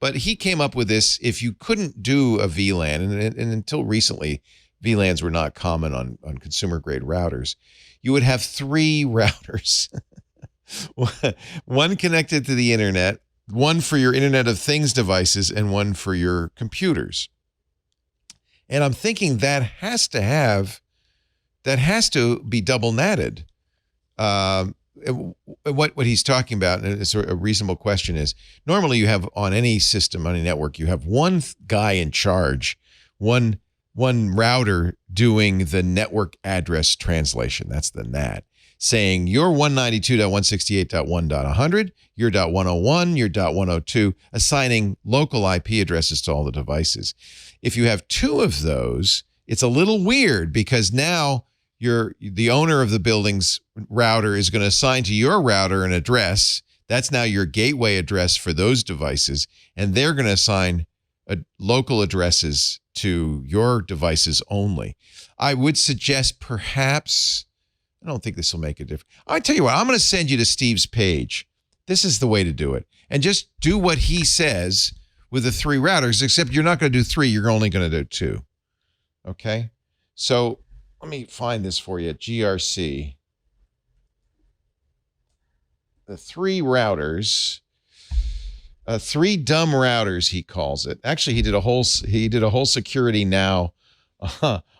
But he came up with this: if you couldn't do a VLAN, and until recently, VLANs were not common on consumer grade routers, you would have 3 routers. One connected to the internet, one for your Internet of Things devices, and one for your computers. And I'm thinking that has to be double natted. What he's talking about, and it's a reasonable question, is normally you have on any system, on a network, you have one guy in charge, one router doing the network address translation. That's the NAT. Saying you're 192.168.1.100, you're .101, you're .102, assigning local IP addresses to all the devices. If you have 2 of those, it's a little weird, because now the owner of the building's router is going to assign to your router an address. That's now your gateway address for those devices, and they're going to assign local addresses to your devices only. I would suggest perhaps, I don't think this will make a difference. I tell you what, I'm going to send you to Steve's page. This is the way to do it. And just do what he says with the 3 routers, except you're not going to do 3, you're only going to do 2. Okay? So let me find this for you at GRC. The 3 routers, 3 dumb routers, he calls it. Actually, he did a whole security now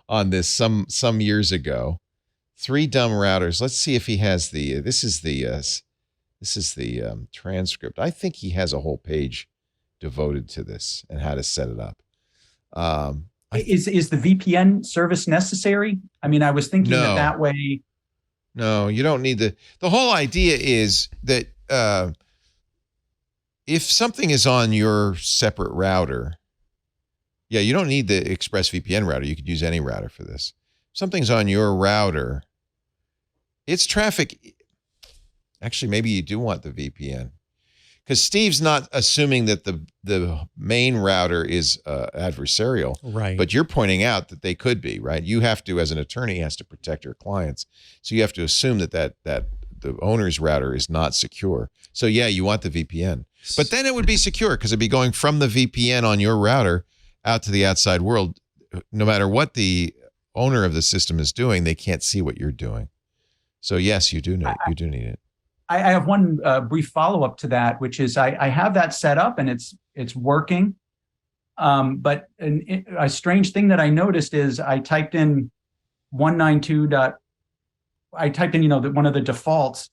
on this some years ago. 3 dumb routers. Let's see if he has this is the transcript. I think he has a whole page devoted to this and how to set it up. Is the VPN service necessary? I mean, I was thinking that way. No, you don't need the whole idea is that if something is on your separate router, you don't need the ExpressVPN router. You could use any router for this. If something's on your router, it's traffic. Actually, maybe you do want the VPN. Because Steve's not assuming that the main router is adversarial. Right. But you're pointing out that they could be, right? You have to, as an attorney, has to protect your clients. So you have to assume that the owner's router is not secure. So you want the VPN. But then it would be secure because it'd be going from the VPN on your router out to the outside world. No matter what the owner of the system is doing, they can't see what you're doing. So yes, you do need it. I have one brief follow-up to that, which is I have that set up and it's working. But a strange thing that I noticed is I typed in 192. I typed in, one of the defaults,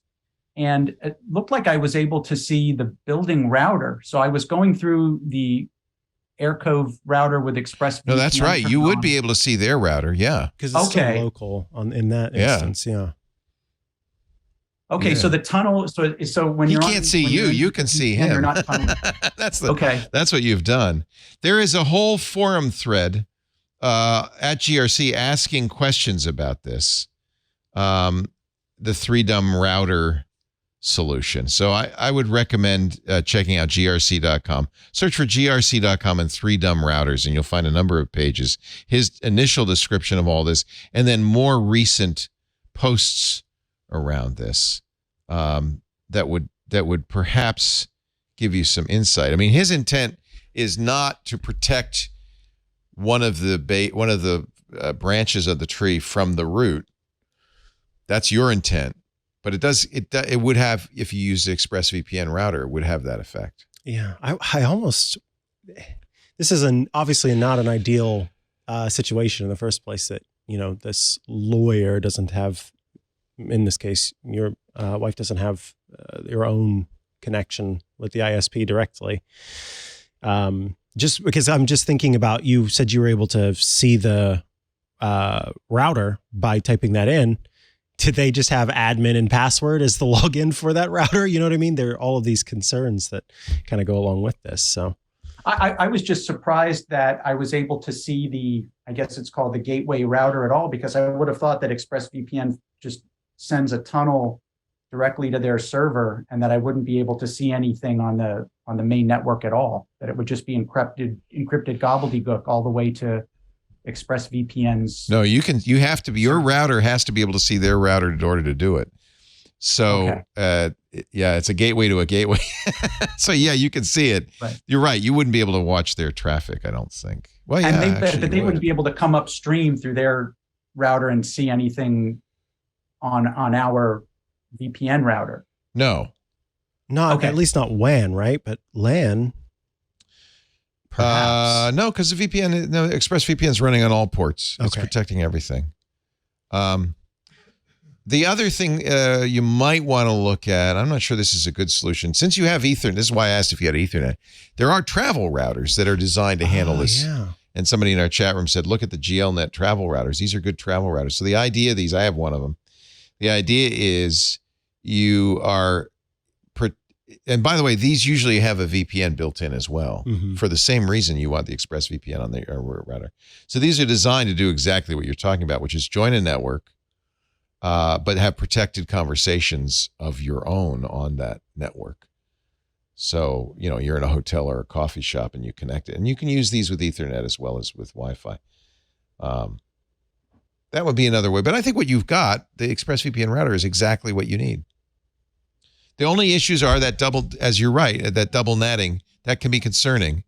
and it looked like I was able to see the building router. So I was going through the Air Cove router with ExpressVPN. No, that's right. You would be able to see their router, yeah. Because it's still local in that instance, yeah. Okay, so the tunnel. So when he can't see you, you can see him. You're not tunneling. That's what you've done. There is a whole forum thread at GRC asking questions about this, the 3Dumb router solution. So I would recommend checking out grc.com. Search for grc.com and 3Dumb routers, and you'll find a number of pages. His initial description of all this, and then more recent posts around this that would perhaps give you some insight. I mean, his intent is not to protect one of the branches of the tree from the root. That's your intent, but it would have, if you use the ExpressVPN router, it would have that effect. Yeah, I almost. This is obviously not an ideal situation in the first place. That this lawyer doesn't have. In this case, your wife doesn't have your own connection with the ISP directly. Just because I'm just thinking about, you said you were able to see the router by typing that in. Did they just have admin and password as the login for that router? You know what I mean? There are all of these concerns that kind of go along with this. So I was just surprised that I was able to see I guess it's called the gateway router at all, because I would have thought that ExpressVPN just sends a tunnel directly to their server, and that I wouldn't be able to see anything on the main network at all. That it would just be encrypted gobbledygook all the way to ExpressVPN's. No, your router has to be able to see their router in order to do it. So, it's a gateway to a gateway. So you can see it. Right. You're right. You wouldn't be able to watch their traffic, I don't think. Well, yeah, but they wouldn't be able to come upstream through their router and see anything on our VPN router. No, at least not WAN, right? But LAN, perhaps. No, because the ExpressVPN is running on all ports. It's protecting everything. The other thing you might want to look at, I'm not sure this is a good solution. Since you have Ethernet, this is why I asked if you had Ethernet. There are travel routers that are designed to handle this. Yeah. And somebody in our chat room said, look at the GLNet travel routers. These are good travel routers. So the idea of these, I have one of them. The idea is and by the way, these usually have a VPN built in as well, for the same reason you want the ExpressVPN on the router. So these are designed to do exactly what you're talking about, which is join a network, but have protected conversations of your own on that network. So, you're in a hotel or a coffee shop and you connect it. And you can use these with Ethernet as well as with Wi-Fi. That would be another way. But I think what you've got, the ExpressVPN router, is exactly what you need. The only issues are that as you're right, that double netting, that can be concerning.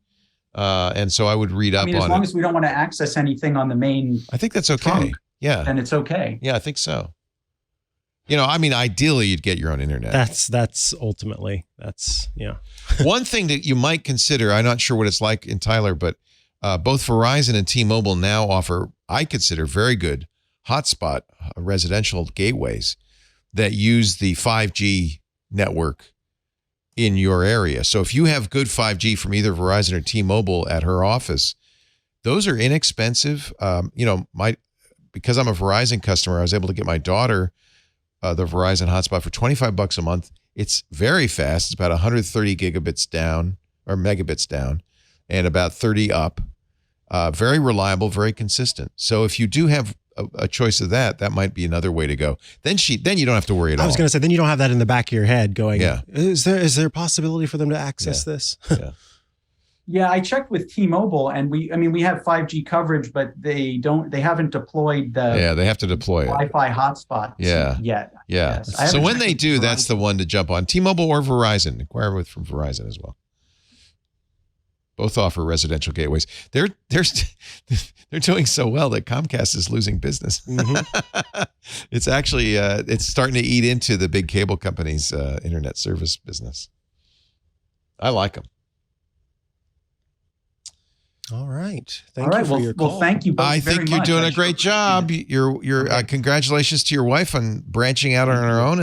And so I would read up on it. As long as we don't want to access anything on the main I think that's okay. trunk, yeah. Then it's okay. Yeah, I think so. Ideally you'd get your own internet. That's ultimately, yeah. One thing that you might consider, I'm not sure what it's like in Tyler, but both Verizon and T-Mobile now offer, I consider, very good hotspot residential gateways that use the 5G network in your area. So if you have good 5G from either Verizon or T-Mobile at her office, Those are inexpensive. Because I'm a Verizon customer, I was able to get my daughter the Verizon hotspot for $25 a month. It's very fast. It's about 130 gigabits down or megabits down and about 30 up. Very reliable, very consistent. So if you do have a choice of that might be another way to go. Then you don't have to worry at all. I was going to say, then you don't have that in the back of your head going, is there a possibility for them to access this? Yeah. Yeah, I checked with T-Mobile, and we have 5G coverage, but they haven't deployed they have to deploy it. Wi-Fi hotspot yet. Yeah. Yes. So when they do, that's the one to jump on. T-Mobile or Verizon. Inquire from Verizon as well. Both offer residential gateways. They're doing so well that Comcast is losing business. Mm-hmm. It's actually it's starting to eat into the big cable companies' internet service business. I like them. All right. Thank you for your call. Well, thank you both I very think you're much. doing a great job. Congratulations to your wife on branching out on her own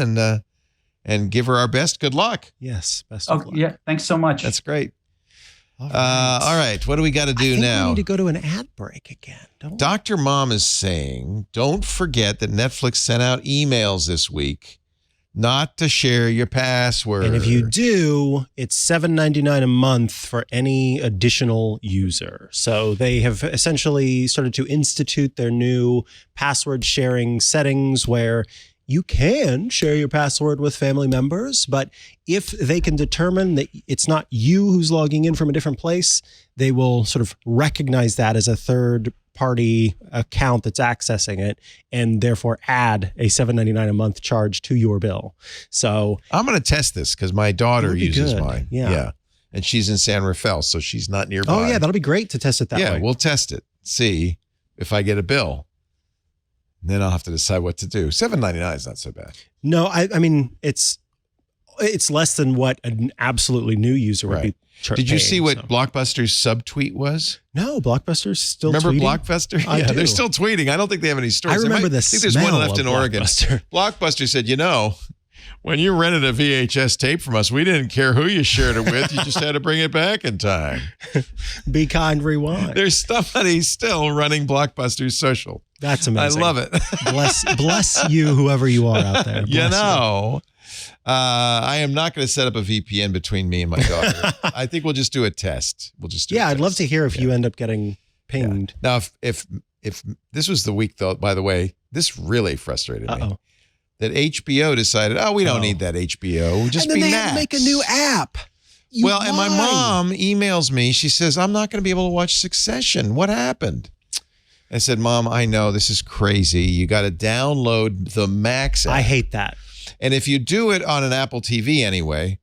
and give her our best. Good luck. Yes. Best of luck. Yeah. Thanks so much. That's great. All right. What do we got to do now? We need to go to an ad break again. Dr. Mom is saying, don't forget that Netflix sent out emails this week not to share your password. And if you do, it's $7.99 a month for any additional user. So they have essentially started to institute their new password sharing settings where you can share your password with family members, but if they can determine that it's not you who's logging in from a different place, they will sort of recognize that as a third party account that's accessing it and therefore add a $7.99 a month charge to your bill. So I'm going to test this because my daughter uses good. mine. Yeah. And she's in San Rafael, so she's not nearby. Oh, yeah. That'll be great to test it that way. Yeah, we'll test it. See if I get a bill. Then I'll have to decide what to do. $7.99 is not so bad. No, I mean, it's less than what an absolutely new user would be. Did you see what Blockbuster's subtweet was? No, Blockbuster's still Remember tweeting? Blockbuster? I do. They're still tweeting. I don't think they have any stores. I remember this. I think there's one left in Oregon. Blockbuster said, when you rented a VHS tape from us, we didn't care who you shared it with. You just had to bring it back in time. Be kind, rewind. There's somebody still running Blockbuster's social. That's amazing. I love it. bless you, whoever you are out there. I am not going to set up a VPN between me and my daughter. I think we'll just do a test. I'd love to hear if you end up getting pinged. Now, if this was the week, though, by the way, this really frustrated me. That HBO decided, we don't need that HBO. Just and then be they Max. had to make a new app. And my mom emails me. She says, I'm not going to be able to watch Succession. What happened? I said, Mom, I know this is crazy. You got to download the Max app. I hate that. And if you do it on an Apple TV anyway,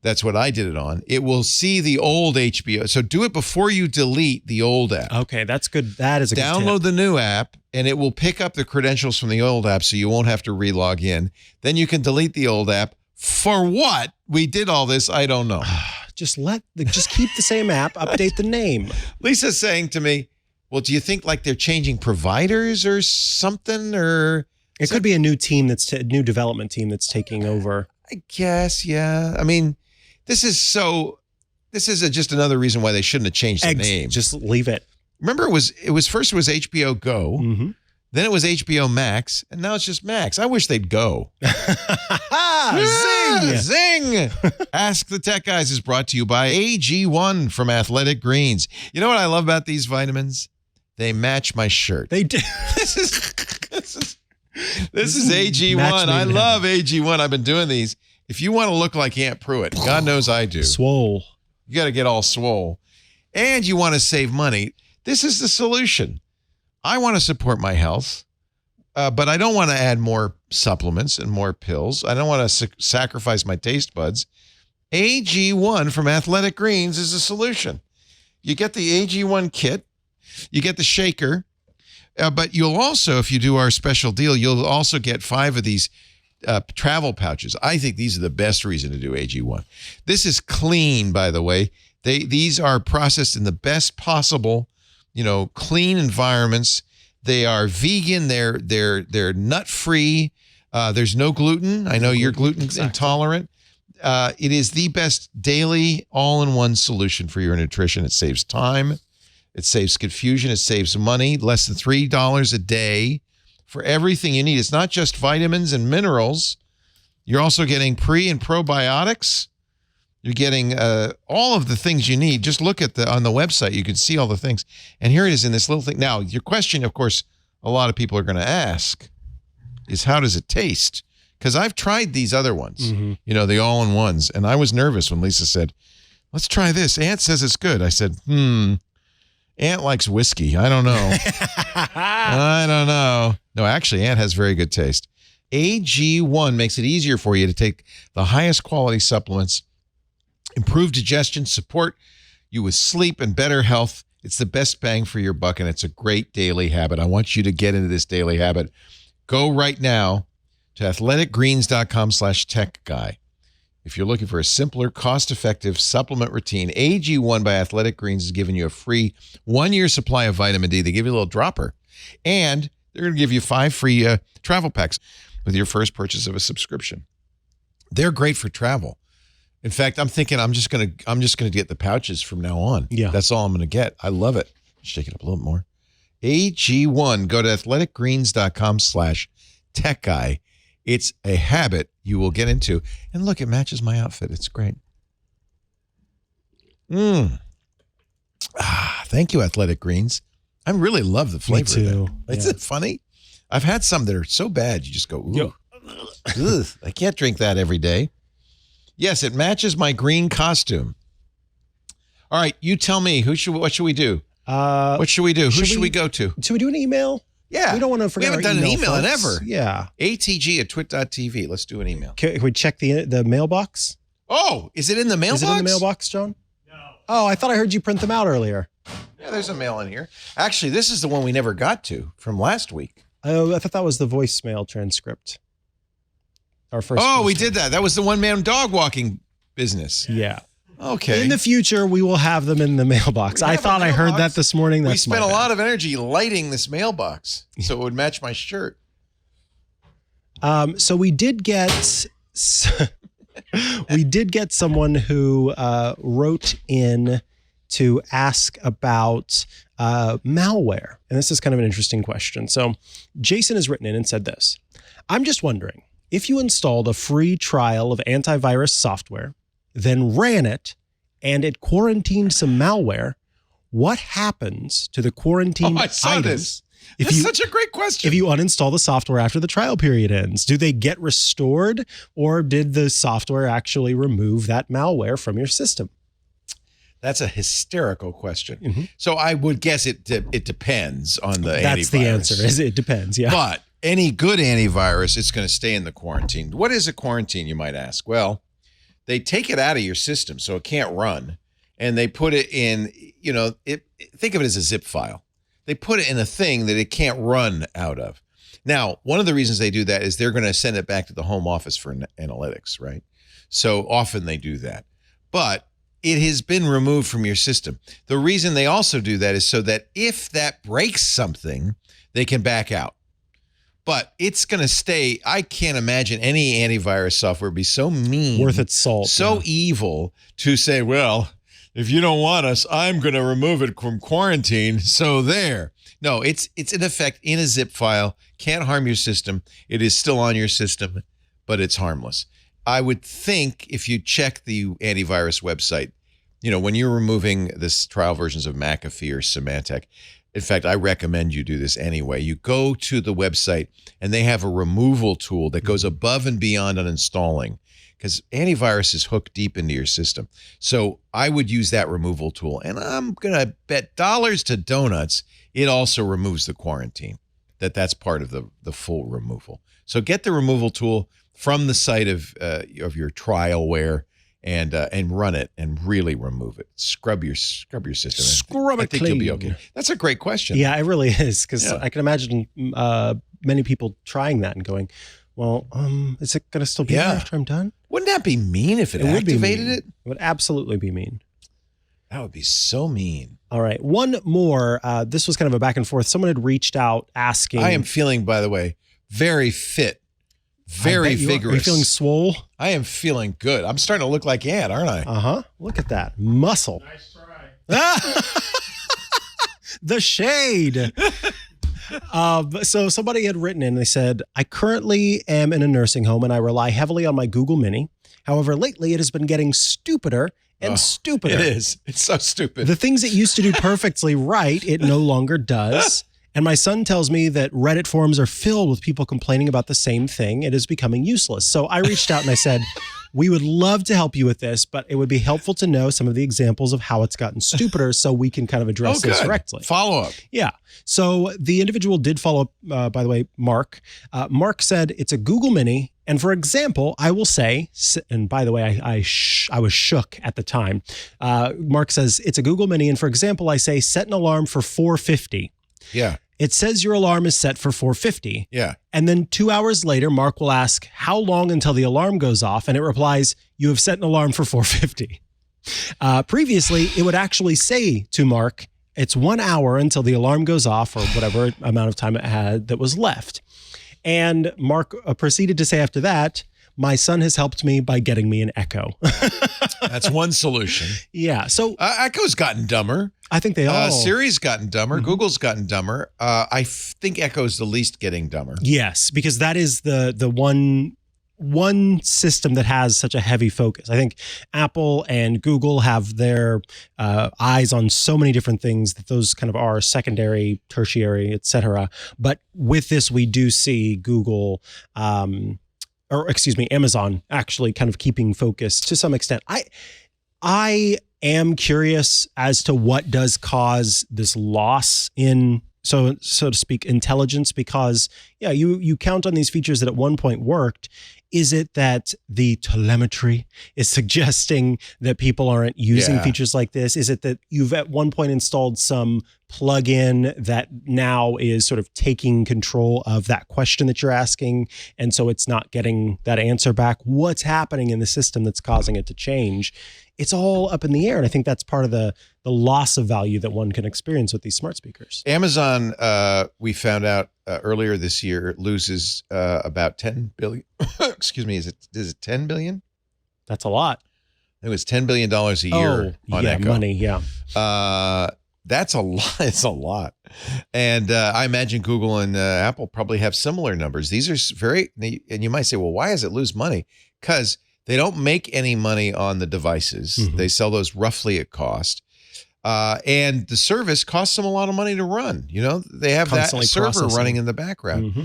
that's what I did it on, it will see the old HBO. So do it before you delete the old app. Okay, that's good. That is a good tip. Download the new app, and it will pick up the credentials from the old app so you won't have to re-log in. Then you can delete the old app. For what we did all this, I don't know. Just keep the same app, update the name. Lisa's saying to me, well, do you think like they're changing providers or something? Or it could be a new team new development team that's taking over. I guess, yeah. I mean, this is just another reason why they shouldn't have changed the name. Just leave it. Remember, it was HBO Go, mm-hmm. Then it was HBO Max, and now it's just Max. I wish they'd go. Zing! Ask the Tech Guys is brought to you by AG1 from Athletic Greens. You know what I love about these vitamins? They match my shirt. They do. This is AG1. I love AG1. I've been doing these. If you want to look like Aunt Pruitt, God knows I do. Swole. You got to get all swole. And you want to save money. This is the solution. I want to support my health, but I don't want to add more supplements and more pills. I don't want to sacrifice my taste buds. AG1 from Athletic Greens is the solution. You get the AG1 kit. You get the shaker. But you'll also, if you do our special deal, you'll also get 5 of these travel pouches. I think these are the best reason to do AG1. This is clean, by the way. These are processed in the best possible, clean environments. They are vegan. They're nut free. There's no gluten. I know you're gluten intolerant. It is the best daily all-in-one solution for your nutrition. It saves time. It saves confusion. It saves money, less than $3 a day for everything you need. It's not just vitamins and minerals. You're also getting pre and probiotics. You're getting all of the things you need. Just look at on the website. You can see all the things. And here it is in this little thing. Now, your question, of course, a lot of people are going to ask is how does it taste? Because I've tried these other ones, the all-in-ones. And I was nervous when Lisa said, let's try this. Aunt says it's good. I said, Aunt likes whiskey. I don't know. I don't know. No, actually, Aunt has very good taste. AG1 makes it easier for you to take the highest quality supplements, improve digestion, support you with sleep and better health. It's the best bang for your buck, and it's a great daily habit. I want you to get into this daily habit. Go right now to athleticgreens.com/tech-guy. If you're looking for a simpler, cost-effective supplement routine, AG1 by Athletic Greens is giving you a free 1-year supply of vitamin D. They give you a little dropper, and they're going to give you 5 free travel packs with your first purchase of a subscription. They're great for travel. In fact, I'm thinking I'm just gonna get the pouches from now on. Yeah, that's all I'm gonna get. I love it. Shake it up a little more. AG1. Go to athleticgreens.com/tech-guy. It's a habit you will get into. And look, it matches my outfit. It's great. Thank you, Athletic Greens. I really love the flavor. Me too. Of that. Isn't it funny? I've had some that are so bad you just go, ooh. Ugh, I can't drink that every day. Yes, it matches my green costume. All right, you tell me. What should we do? What should we do? Who should we go to? Should we do an email? Yeah. We don't want to forget. We haven't done an email in ever. Yeah. ATG@twit.tv. Let's do an email. Can we check the mailbox? Oh, is it in the mailbox? Is it in the mailbox, John? No. Oh, I thought I heard you print them out earlier. Yeah, there's a mail in here. Actually, this is the one we never got to from last week. Oh, I thought that was the voicemail transcript. Our first. Oh, we did that. That was the one-man dog walking business. Yeah. Okay. In the future, we will have them in the mailbox. I thought I heard that this morning. We spent a lot of energy lighting this mailbox so it would match my shirt. So we did get someone who wrote in to ask about malware. And this is kind of an interesting question. So Jason has written in and said this. I'm just wondering, if you installed a free trial of antivirus software, then ran it, and it quarantined some malware, what happens to the quarantined items? That's such a great question. If you uninstall the software after the trial period ends, do they get restored, or did the software actually remove that malware from your system? That's a hysterical question. So I would guess it depends on the antivirus. That's the answer. It depends, yeah. But any good antivirus, it's going to stay in the quarantine. What is a quarantine, you might ask? Well, they take it out of your system so it can't run, and they put it in, think of it as a zip file. They put it in a thing that it can't run out of. Now, one of the reasons they do that is they're going to send it back to the home office for analytics, right? So often they do that. But it has been removed from your system. The reason they also do that is so that if that breaks something, they can back out. But it's going to stay. I can't imagine any antivirus software be so mean. Worth its salt. So evil to say, well, if you don't want us, I'm going to remove it from quarantine. So there. No, it's in effect in a zip file. Can't harm your system. It is still on your system, but it's harmless. I would think if you check the antivirus website, when you're removing this trial versions of McAfee or Symantec, in fact, I recommend you do this anyway. You go to the website and they have a removal tool that goes above and beyond uninstalling, because antivirus is hooked deep into your system. So I would use that removal tool. And I'm going to bet dollars to donuts it also removes the quarantine, that's part of the full removal. So get the removal tool from the site of your trialware and run it and really remove it. Scrub your system. Scrub it clean. You'll be okay. That's a great question. Yeah, it really is, because I can imagine many people trying that and going, well, is it going to still be there after I'm done? Wouldn't that be mean if it activated it? It would absolutely be mean. That would be so mean. All right. One more. This was kind of a back and forth. Someone had reached out asking. I am feeling, by the way, very fit. Very vigorous. Are you feeling swole? I am feeling good. I'm starting to look like Ant, aren't I? Uh-huh. Look at that. Muscle. Nice try. The shade. So somebody had written in, they said, I currently am in a nursing home and I rely heavily on my Google Mini. However, lately it has been getting stupider and stupider. It is. It's so stupid. The things it used to do perfectly right, it no longer does. And my son tells me that Reddit forums are filled with people complaining about the same thing. It is becoming useless. So I reached out and I said, we would love to help you with this, but it would be helpful to know some of the examples of how it's gotten stupider so we can kind of address this correctly. Follow up. Yeah. So the individual did follow up, by the way, Mark. Mark said it's a Google Mini. And for example, I will say, and by the way, I was shook at the time. Mark says it's a Google Mini. And for example, I say set an alarm for 4:50. Yeah. It says your alarm is set for 4:50. Yeah. And then 2 hours later, Mark will ask, how long until the alarm goes off? And it replies, you have set an alarm for 4:50. Previously, it would actually say to Mark, it's 1 hour until the alarm goes off or whatever amount of time it had that was left. And Mark proceeded to say after that, my son has helped me by getting me an Echo. That's one solution. Yeah. So Echo's gotten dumber. I think they all. Siri's gotten dumber. Mm-hmm. Google's gotten dumber. I think Echo's the least getting dumber. Yes, because that is the one system that has such a heavy focus. I think Apple and Google have their eyes on so many different things that those kind of are secondary, tertiary, etc. But with this, we do see Google, Amazon actually kind of keeping focus to some extent. I am curious as to what does cause this loss in, so to speak, intelligence, because you count on these features that at one point worked. Is it that the telemetry is suggesting that people aren't using features like this? Is it that you've at one point installed some plugin that now is sort of taking control of that question that you're asking, and so it's not getting that answer back? What's happening in the system that's causing it to change? It's all up in the air, and I think that's part of the loss of value that one can experience with these smart speakers. Amazon, we found out earlier this year, loses about 10 billion. Excuse me, is it 10 billion? That's a lot. It was $10 billion a year on Echo. Money, that's a lot. It's a lot. And I imagine Google and Apple probably have similar numbers. These are very, and you might say, well, why does it lose money? Because they don't make any money on the devices. Mm-hmm. They sell those roughly at cost. And the service costs them a lot of money to run. You know, they have constantly that server running in the background. Mm-hmm.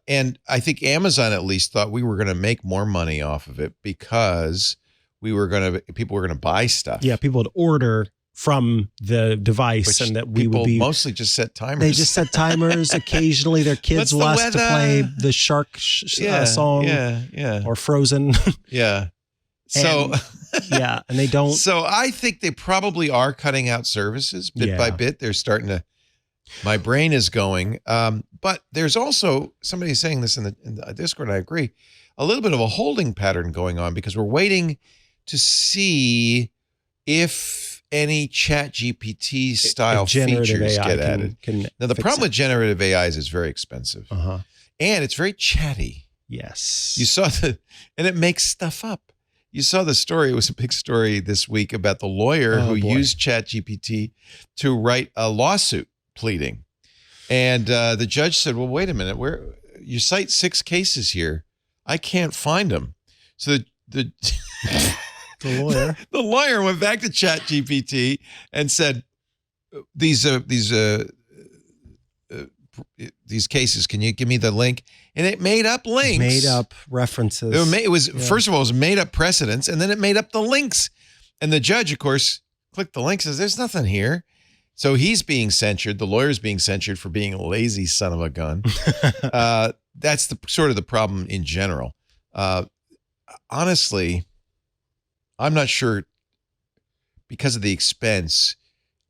And I think Amazon at least thought we were going to make more money off of it because people were going to buy stuff. Yeah, people would order from the device, and that we would be mostly just set timers. They just set timers. Occasionally, their kids will ask to play the Shark song, or Frozen. Yeah. So and they don't. So I think they probably are cutting out services bit by bit. They're starting to. My brain is going. But there's also somebody saying this in the Discord, and I agree, a little bit of a holding pattern going on because we're waiting to see if any Chat GPT style features get added. Now, the problem with generative AI is it's very expensive. And it's very chatty. Yes. You saw and it makes stuff up. You saw the story. It was a big story this week about the lawyer who used Chat GPT to write a lawsuit pleading. And the judge said, well, wait a minute. You cite 6 cases here. I can't find them. So the lawyer went back to Chat GPT and said, these cases, can you give me the link? And it made up links. Made up references. It was first of all, it was made up precedents, and then it made up the links. And the judge, of course, clicked the link, says, there's nothing here. So he's being censured. The lawyer's being censured for being a lazy son of a gun. That's the sort of the problem in general. Honestly, I'm not sure, because of the expense,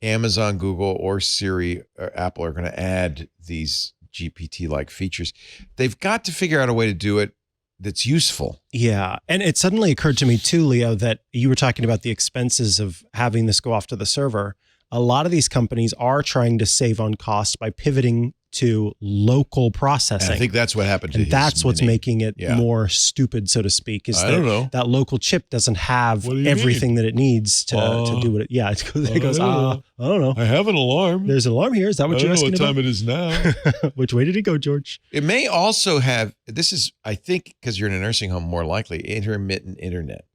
Amazon, Google, or Siri or Apple are going to add these GPT-like features. They've got to figure out a way to do it that's useful. Yeah. And it suddenly occurred to me too, Leo, that you were talking about the expenses of having this go off to the server. A lot of these companies are trying to save on cost by pivoting to local processing. And I think that's what happened to and his that's what's Mini. making it more stupid, so to speak, is I don't know. that local chip doesn't have What do you everything mean? that it needs to do it. Yeah, it goes, I don't know. I have an alarm. There's an alarm here. Is that what you're asking about? it is now. Which way did it go, George? It may also have, this is, I think, because you're in a nursing home, more likely, intermittent internet.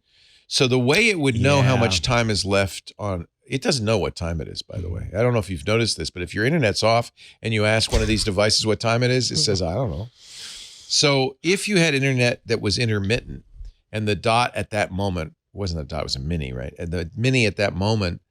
So the way it would know how much time is left on, it doesn't know what time it is, by the way. I don't know if you've noticed this, but if your internet's off and you ask one of these devices what time it is, it says, I don't know. So if you had internet that was intermittent and the dot at that moment, wasn't a dot, it was a mini, right? And the mini at that moment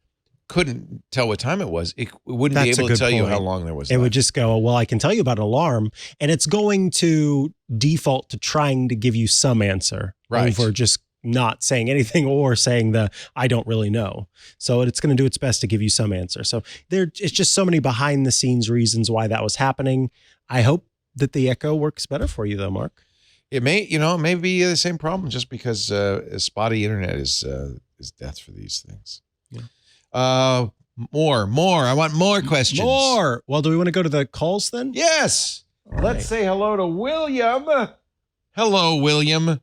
couldn't tell what time it was, it wouldn't be able to tell you how long there was left. It would left. just go, well, I can tell you about an alarm, and it's going to default to trying to give you some answer over just not saying anything or saying I don't really know. So it's going to do its best to give you some answer. So it's just so many behind the scenes reasons why that was happening. I hope that the Echo works better for you though, Mark. It may, it may be the same problem just because spotty internet is death for these things. Yeah. More. I want more questions. More. Well, do we want to go to the calls then? Yes. Let's say hello to William. Hello, William.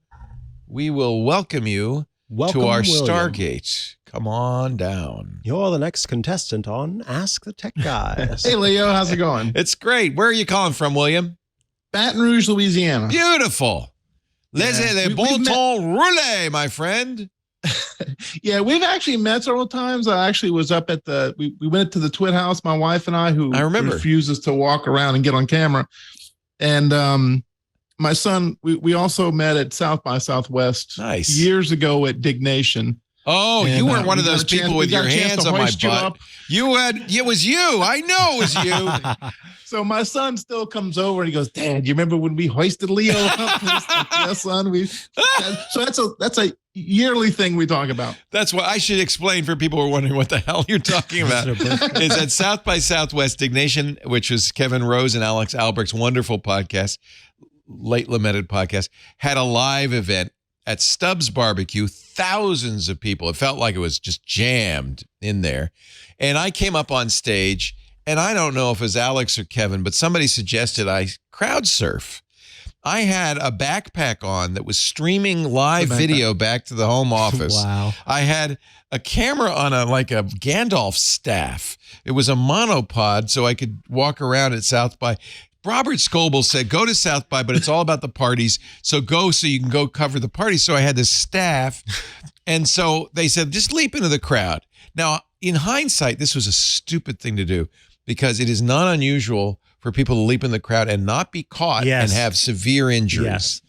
We will welcome you to our William. Stargate. Come on down. You're the next contestant on Ask the Tech Guys. Hey, Leo, how's it going? It's great. Where are you calling from, William? Baton Rouge, Louisiana. Beautiful. Laissez les bon temps rouler, my friend. Yeah, we've actually met several times. I actually was up at we went to the Twit House, my wife and I remember refuses to walk around and get on camera. And my son, we also met at South by Southwest years ago at Dignation. Oh, and you weren't one of those people with your hands on my butt. It was you. I know it was you. So my son still comes over and he goes, Dad, you remember when we hoisted Leo up? Yes, son. So that's a yearly thing we talk about. That's what I should explain for people who are wondering what the hell you're talking about. Is at South by Southwest Dignation, which was Kevin Rose and Alex Albrecht's wonderful podcast, late lamented podcast, had a live event at Stubbs Barbecue, thousands of people. It felt like it was just jammed in there. And I came up on stage, and I don't know if it was Alex or Kevin, but somebody suggested I crowd surf. I had a backpack on that was streaming live video back to the home office. Wow. I had a camera on a Gandalf staff. It was a monopod, so I could walk around at South by. Robert Scoble said, go to South by, but it's all about the parties. So go so you can go cover the parties. So I had this staff. And so they said, just leap into the crowd. Now, in hindsight, this was a stupid thing to do because it is not unusual for people to leap in the crowd and not be caught and have severe injuries. Yes.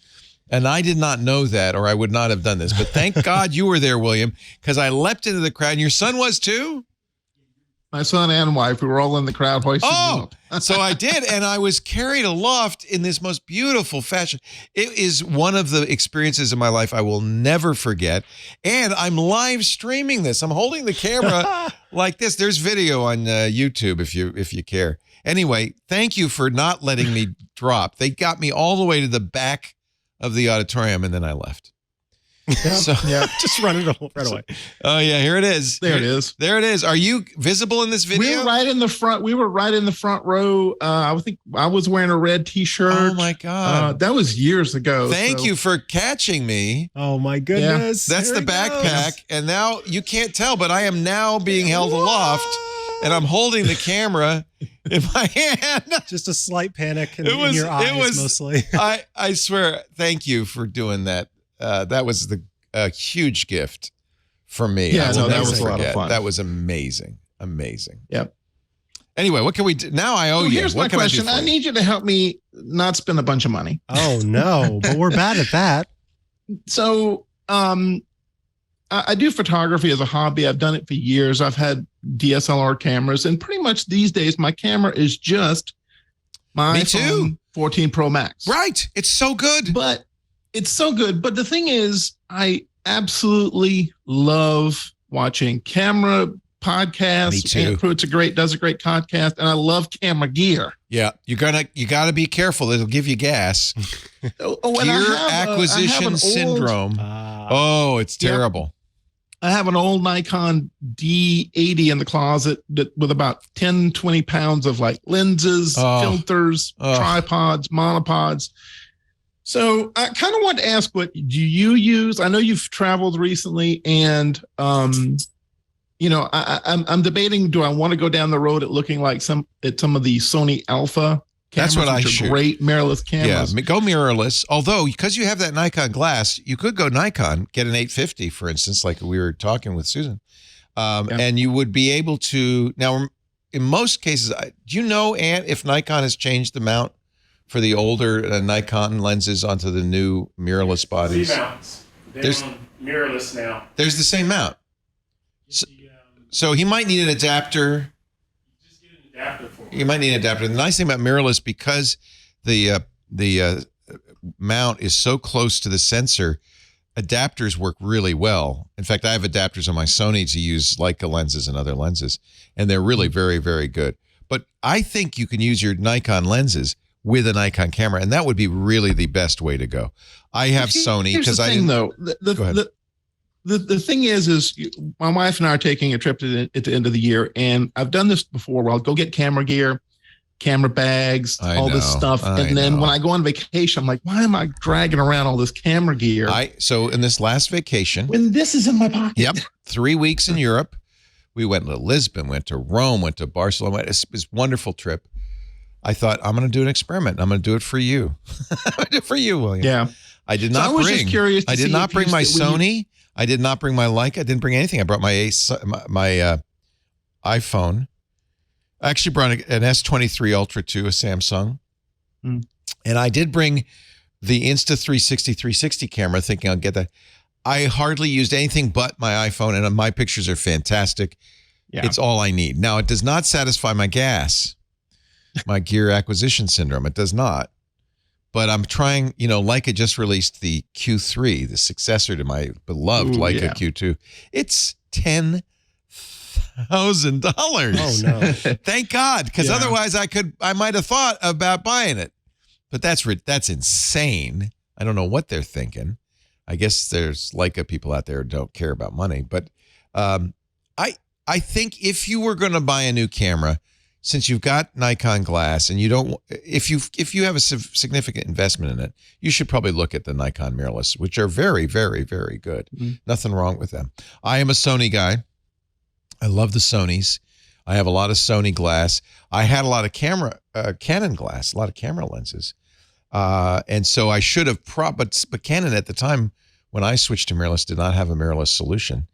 And I did not know that, or I would not have done this. But thank God you were there, William, because I leapt into the crowd. And your son was too? My son and wife, we were all in the crowd hoisting. So I did, and I was carried aloft in this most beautiful fashion. It is one of the experiences in my life I will never forget. And I'm live streaming this. I'm holding the camera like this. There's video on YouTube if you care. Anyway, thank you for not letting me drop. They got me all the way to the back of the auditorium, and then I left. Just run it right away. Oh yeah, here it is. There it is. There it is. Are you visible in this video? We're right in the front. We were right in the front row. I think I was wearing a red T-shirt. Oh my God, that was years ago. Thank you for catching me. Oh my goodness, that's the backpack, and now you can't tell, but I am now being held aloft, and I'm holding the camera in my hand. Just a slight panic in your eyes, mostly. I swear, thank you for doing that. That was a huge gift for me. Yeah, that was a lot of fun. That was amazing. Amazing. Yep. Anyway, what can we do? Now I owe you. Here's my question. I need you to help me not spend a bunch of money. Oh, no, but we're bad at that. So I do photography as a hobby. I've done it for years. I've had DSLR cameras, and pretty much these days my camera is just my iPhone 14 Pro Max. Right. It's so good. It's so good. But the thing is, I absolutely love watching camera podcasts. Me too. Does a great podcast, and I love camera gear. Yeah, you gotta be careful. It'll give you gas. Gear acquisition syndrome. Oh, it's terrible. I have an old Nikon D80 in the closet with about 10, 20 pounds of like lenses, filters, tripods, monopods. So I kind of want to ask, what do you use? I know you've traveled recently, and I'm debating, do I want to go down the road at looking like some of the Sony Alpha cameras? That's what I shoot. Great mirrorless cameras. Yeah, go mirrorless. Although, because you have that Nikon glass, you could go Nikon, get an 850, for instance, like we were talking with Susan, and you would be able to. Now, in most cases, do you know, Ant, if Nikon has changed the mount for the older Nikon lenses onto the new mirrorless bodies? Z-mounts. They're on mirrorless now. There's the same mount. So he might need an adapter. You might need an adapter. The nice thing about mirrorless, because the mount is so close to the sensor, adapters work really well. In fact, I have adapters on my Sony to use Leica lenses and other lenses, and they're really very, very good. But I think you can use your Nikon lenses with a Nikon camera, and that would be really the best way to go. I have Sony because I didn't. Though the thing is my wife and I are taking a trip at the end of the year, and I've done this before where I'll go get camera gear, camera bags, this stuff. And then when I go on vacation, I'm like, why am I dragging around all this camera gear? So in this last vacation, when this is in my pocket. Yep. 3 weeks in Europe. We went to Lisbon, went to Rome, went to Barcelona. It was a wonderful trip. I thought, I'm going to do an experiment. I'm going to do it for you. I'm going to do it for you, William. Yeah. I did not bring. Just curious. I did not bring my Sony. I did not bring my Leica. I didn't bring anything. I brought my iPhone. I actually brought an S23 Ultra 2, a Samsung. And I did bring the Insta360 360 camera, thinking I'll get that. I hardly used anything but my iPhone, and my pictures are fantastic. Yeah. It's all I need. Now, it does not satisfy my gas, my gear acquisition syndrome. It does not. But I'm trying, Leica just released the Q3, the successor to my beloved Leica Q2. It's $10,000. Oh, no. Thank God, because otherwise I might have thought about buying it. But that's insane. I don't know what they're thinking. I guess there's Leica people out there who don't care about money. But I think if you were going to buy a new camera, since you've got Nikon glass and you don't, if you have a significant investment in it, you should probably look at the Nikon mirrorless, which are very, very, very good. Nothing wrong with them. I am a Sony guy. I love the Sonys. I have a lot of Sony glass. I had a lot of Canon glass, a lot of camera lenses. And so I should have but Canon at the time when I switched to mirrorless did not have a mirrorless solution.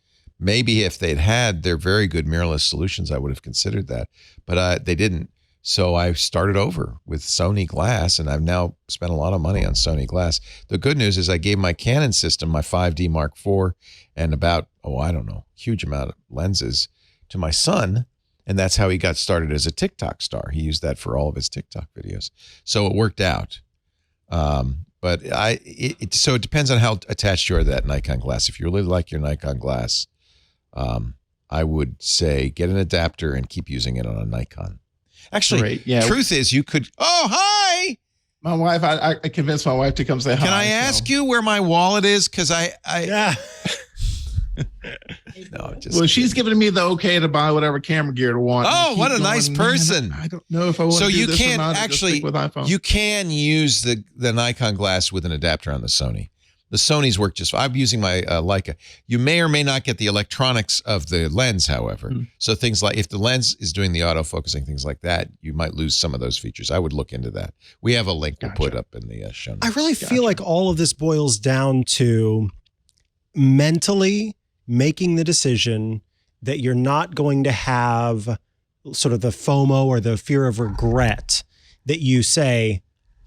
Maybe if they'd had their very good mirrorless solutions, I would have considered that, but they didn't. So I started over with Sony glass, and I've now spent a lot of money on Sony glass. The good news is I gave my Canon system, my 5D Mark IV, and about, huge amount of lenses to my son, and that's how he got started as a TikTok star. He used that for all of his TikTok videos. So it worked out. But so it depends on how attached you are to that Nikon glass. If you really like your Nikon glass, I would say get an adapter and keep using it on a Nikon. Actually, truth is you could, hi! My wife, I convinced my wife to come say hi. Can I ask you where my wallet is? Because well, she's giving me the okay to buy whatever camera gear to want. Oh, what a nice person! I don't know if I want to do this or not. Actually, with iPhone. You can use the Nikon glass with an adapter on the Sony. The Sonys work just fine. I'm using my Leica. You may or may not get the electronics of the lens, however. So things like if the lens is doing the autofocusing, things like that, you might lose some of those features. I would look into that. We have a link we'll put up in the show notes. I really feel like all of this boils down to mentally making the decision that you're not going to have sort of the FOMO or the fear of regret, that you say,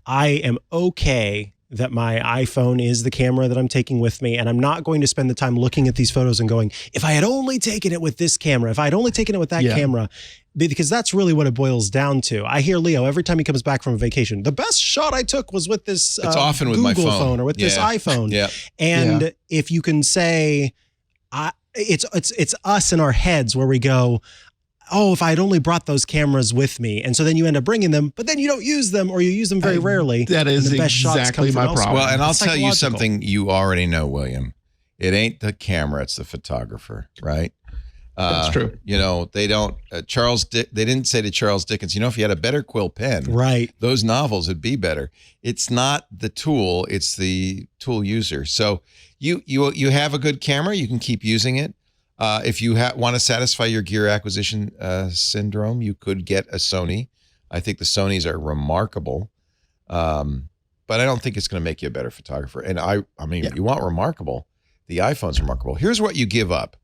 I am okay that my iPhone is the camera that I'm taking with me, and I'm not going to spend the time looking at these photos and going, if I had only taken it with this camera, if I had only taken it with that camera, because that's really what it boils down to. I hear Leo every time he comes back from a vacation, the best shot I took was with this it's often with Google my phone or with this iPhone. And if you can say, it's us in our heads where we go, oh, if I had only brought those cameras with me. And so then you end up bringing them, but then you don't use them or you use them very rarely. That is the best exactly my problem. Well, and I'll tell you something you already know, William. It ain't the camera, it's the photographer, right? That's true. You know, they don't, they didn't say to Charles Dickens, you know, if you had a better quill pen, right, those novels would be better. It's not the tool, it's the tool user. So you have a good camera, you can keep using it. If you want to satisfy your gear acquisition syndrome, you could get a Sony. I think the Sonys are remarkable, but I don't think it's going to make you a better photographer. And I mean, you want remarkable, the iPhone's remarkable. Here's what you give up,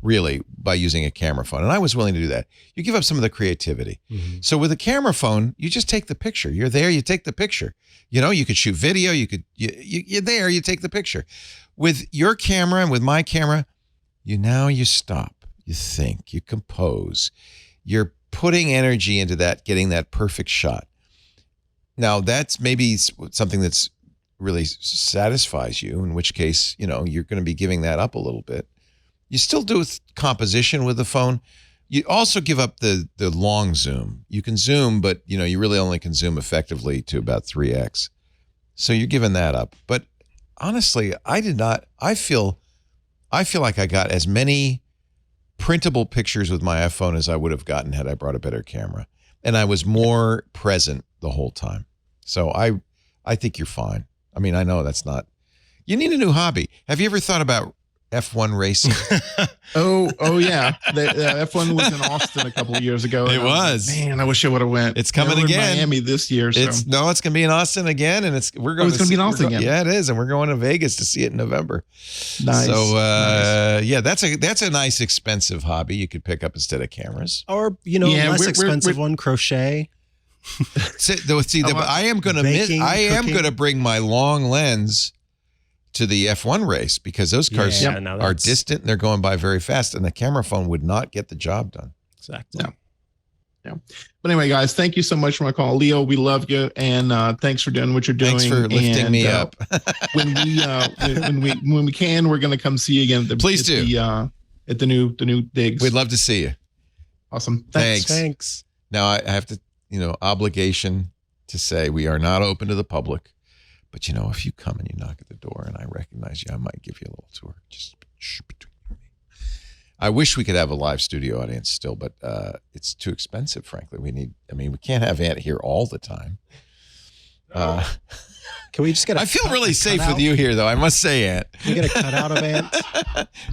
really, by using a camera phone. And I was willing to do that. You give up some of the creativity. Mm-hmm. So with a camera phone, you just take the picture. You're there, you take the picture. You know, you could shoot video, you're there, you take the picture. With your camera and with my camera, you stop, you think, you compose. You're putting energy into that, getting that perfect shot. Now, that's maybe something that's really satisfies you, in which case, you know, you're going to be giving that up a little bit. You still do composition with the phone. You also give up the long zoom. You can zoom, but, you know, you really only can zoom effectively to about 3x. So you're giving that up. But honestly, I feel like I got as many printable pictures with my iPhone as I would have gotten had I brought a better camera. And I was more present the whole time. So I think you're fine. I mean, I know that's not, you need a new hobby. Have you ever thought about F1 racing? Oh yeah. The F1 was in Austin a couple of years ago. It was. Man, I wish I would have went. It's coming again. In Miami this year. So. It's going to be in Austin again, and it's going to be in Austin again. Yeah, it is, and we're going to Vegas to see it in November. Nice. So nice. Yeah, that's a nice expensive hobby you could pick up instead of cameras, or less expensive one, crochet. I am going to bring my long lens to the F1 race because those cars are distant and they're going by very fast, and the camera phone would not get the job done. Exactly. Yeah. But anyway, guys, thank you so much for my call. Leo, we love you, and thanks for doing what you're doing. Thanks for lifting me up. when we can, we're going to come see you again. Please do. At the new digs. We'd love to see you. Awesome. Thanks. Now I have to, obligation to say we are not open to the public. But, if you come and you knock at the door and I recognize you, I might give you a little tour. Just between you and me. I wish we could have a live studio audience still, but it's too expensive, frankly. We can't have Ant here all the time. Can we just get I feel really safe with you here, though, I must say, Ant. Can we get a cutout of Ant?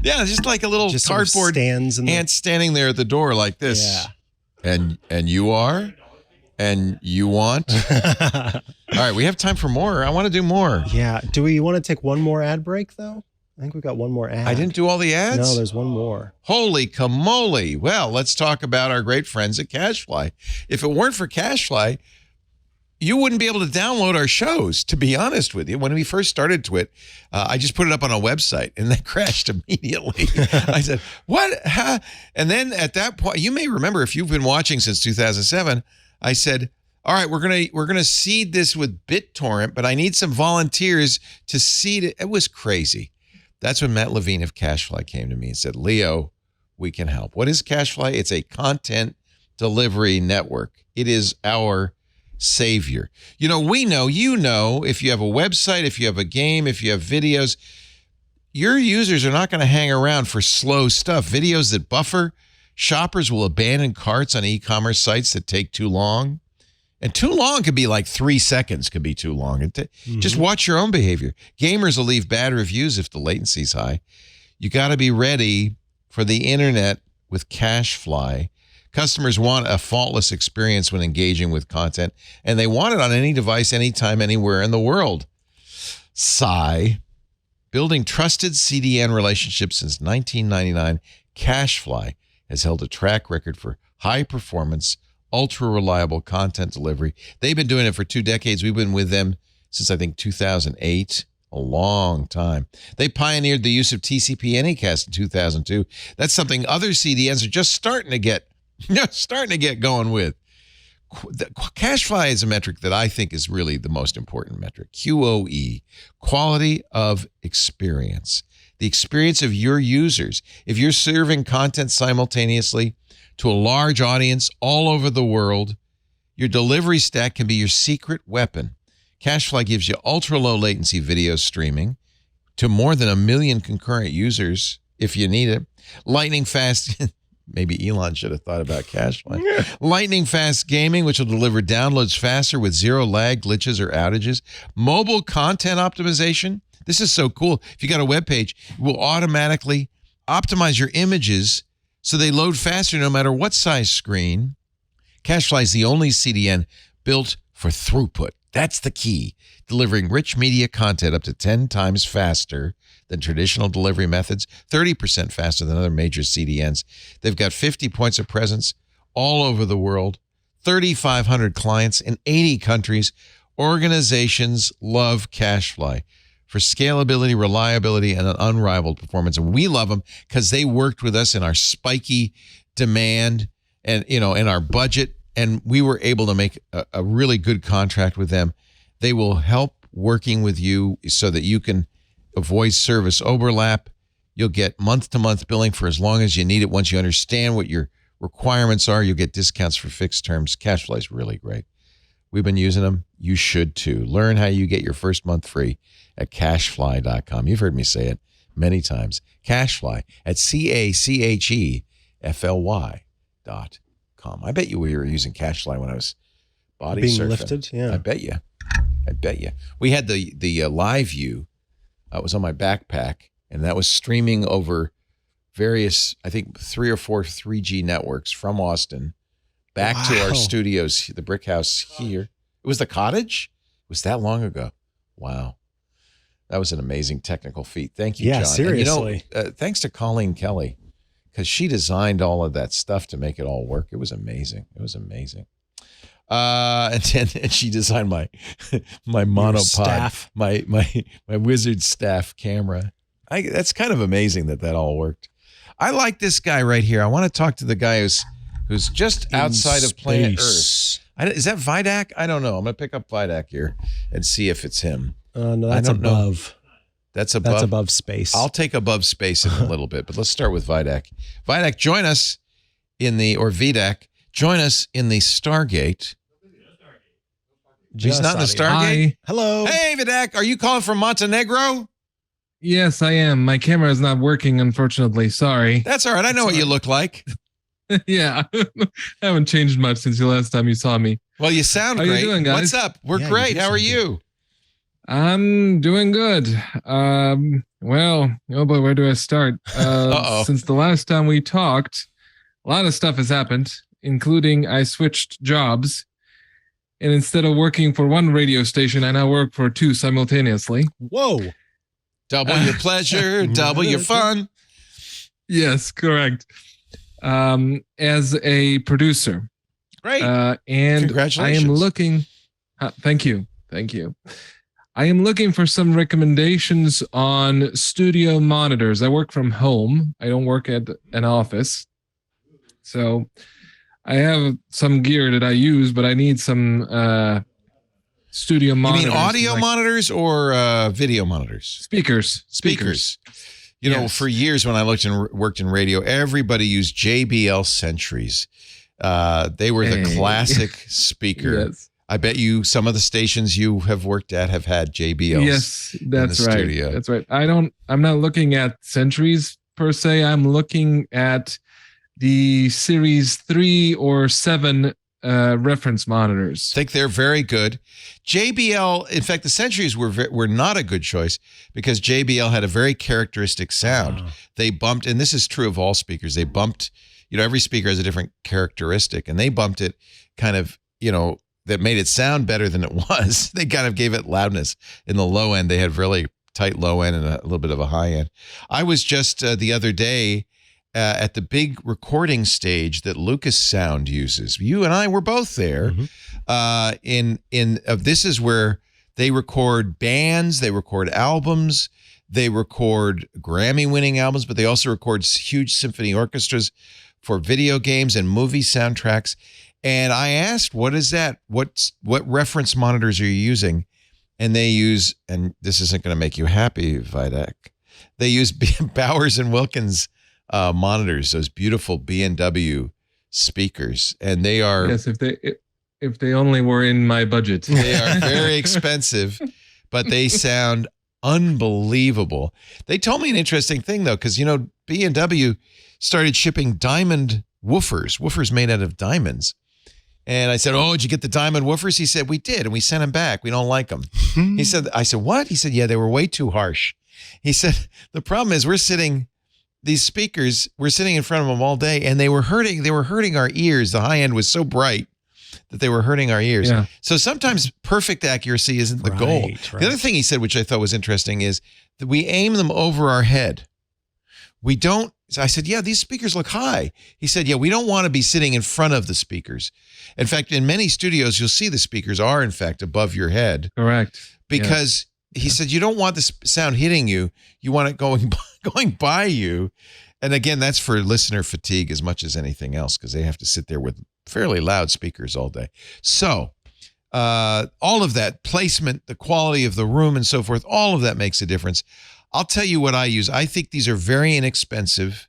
Yeah, just like a little cardboard Ant standing there at the door like this. Yeah. And you are? And you want? All right, we have time for more. I want to do more. Yeah. Do we want to take one more ad break, though? I think we've got one more ad. I didn't do all the ads? No, there's one more. Holy camole. Well, let's talk about our great friends at CashFly. If it weren't for CashFly, you wouldn't be able to download our shows, to be honest with you. When we first started Twit, I just put it up on a website, and that crashed immediately. I said, what? Huh? And then at that point, you may remember, if you've been watching since 2007, I said, all right, we're gonna seed this with BitTorrent, but I need some volunteers to seed it. It was crazy. That's when Matt Levine of CashFly came to me and said, Leo, we can help. What is CashFly? It's a content delivery network. It is our savior. We know, if you have a website, if you have a game, if you have videos, your users are not going to hang around for slow stuff. Videos that buffer. Shoppers will abandon carts on e-commerce sites that take too long. And too long could be like 3 seconds could be too long. Just watch your own behavior. Gamers will leave bad reviews if the latency's high. You got to be ready for the internet with CashFly. Customers want a faultless experience when engaging with content, and they want it on any device, anytime, anywhere in the world. Sigh. Building trusted CDN relationships since 1999, CashFly has held a track record for high-performance, ultra-reliable content delivery. They've been doing it for 2 decades. We've been with them since, I think, 2008, a long time. They pioneered the use of TCP Anycast in 2002. That's something other CDNs are just starting to get going with. CashFly is a metric that I think is really the most important metric. QoE, quality of experience. The experience of your users. If you're serving content simultaneously to a large audience all over the world, your delivery stack can be your secret weapon. CashFly gives you ultra-low latency video streaming, to more than 1 million concurrent users if you need it. Lightning fast. Maybe Elon should have thought about CacheFly. Lightning fast gaming, which will deliver downloads faster with zero lag, glitches, or outages. Mobile content optimization. This is so cool. If you got a web page, it will automatically optimize your images so they load faster no matter what size screen. CacheFly is the only CDN built for throughput. That's the key. Delivering rich media content up to 10 times faster than traditional delivery methods, 30% faster than other major CDNs. They've got 50 points of presence all over the world, 3,500 clients in 80 countries. Organizations love CacheFly for scalability, reliability, and an unrivaled performance. And we love them because they worked with us in our spiky demand and, in our budget. And we were able to make a really good contract with them. They will help working with you so that you can avoid service overlap. You'll get month-to-month billing for as long as you need it. Once you understand what your requirements are, you'll get discounts for fixed terms. CacheFly is really great. We've been using them. You should too. Learn how you get your first month free at cachefly.com. You've heard me say it many times. CacheFly at CacheFly.com. I bet you we were using CacheFly when I was body being surfing. lifted. Yeah, I bet you. We had the live view. It was on my backpack, and that was streaming over various, I think, 3 or 4 3G networks from Austin back to our studios, the brick house here. It was the cottage? It was that long ago. Wow. That was an amazing technical feat. Thank you, John. Seriously. And, thanks to Colleen Kelly, because she designed all of that stuff to make it all work. It was amazing. And she designed my monopod staff. my Wizard staff camera. That's kind of amazing that all worked. I like this guy right here. I want to talk to the guy who's just outside of planet Earth. Is that Vidak? I don't know. I'm going to pick up Vidak here and see if it's him. No, that's above. That's above. That's above space. I'll take above space in a little bit, but let's start with Vidak. Vidak, join us Vidak, join us in the Stargate. He's not in the Stargate? Hi. Hello. Hey, Vidak, are you calling from Montenegro? Yes, I am. My camera is not working, unfortunately. Sorry. That's all right. I know what you look like. Yeah. I haven't changed much since the last time you saw me. Well, you sound How great. How you doing, guys? What's up? We're great. How are you? I'm doing good. Well, oh boy, where do I start? Since the last time we talked, a lot of stuff has happened, including I switched jobs. And instead of working for one radio station, I now work for 2 simultaneously. Whoa. Double your pleasure, double your fun. Yes, correct. As a producer. Great. And congratulations. I am looking. Thank you. I am looking for some recommendations on studio monitors. I work from home. I don't work at an office. So I have some gear that I use, but I need some studio monitors. You mean audio monitors or video monitors? Speakers. You know, for years when I worked in radio, everybody used JBL Sentries. They were the classic speaker. Yes. I bet you some of the stations you have worked at have had JBLs. Yes, that's right. Studio. That's right. I'm not looking at Sentries per se. I'm looking at the Series 3 or 7 reference monitors. I think they're very good. JBL, in fact, the Sentries were not a good choice because JBL had a very characteristic sound. They bumped, and this is true of all speakers, they bumped, every speaker has a different characteristic, and they bumped it kind of, that made it sound better than it was. They kind of gave it loudness. In the low end, they had really tight low end and a little bit of a high end. I was just the other day at the big recording stage that Lucas Sound uses. You and I were both there. This is where they record bands, they record albums, they record Grammy-winning albums, but they also record huge symphony orchestras for video games and movie soundtracks. And I asked, what is that? What reference monitors are you using? And they use, and this isn't going to make you happy, Vidak, they use Bowers and Wilkins monitors, those beautiful B&W speakers. And they are... Yes, if they only were in my budget. They are very expensive, but they sound Unbelievable. They told me an interesting thing, though, because, B&W started shipping diamond woofers made out of diamonds. And I said, oh, did you get the diamond woofers? He said, we did, and we sent them back. We don't like them. I said, what? He said, yeah, they were way too harsh. He said, the problem is we're sitting in front of them all day, and they were hurting our ears. The high end was so bright that they were hurting our ears. Yeah. So sometimes perfect accuracy isn't the goal. Right. The other thing he said, which I thought was interesting, is that we aim them over our head. We don't. I said, yeah, these speakers look high. He said, yeah, we don't want to be sitting in front of the speakers. In fact, in many studios, you'll see the speakers are, in fact, above your head. Correct. Because he said, you don't want the sound hitting you. You want it going by you. And again, that's for listener fatigue as much as anything else, because they have to sit there with fairly loud speakers all day. So all of that placement, the quality of the room and so forth, all of that makes a difference. I'll tell you what I use. I think these are very inexpensive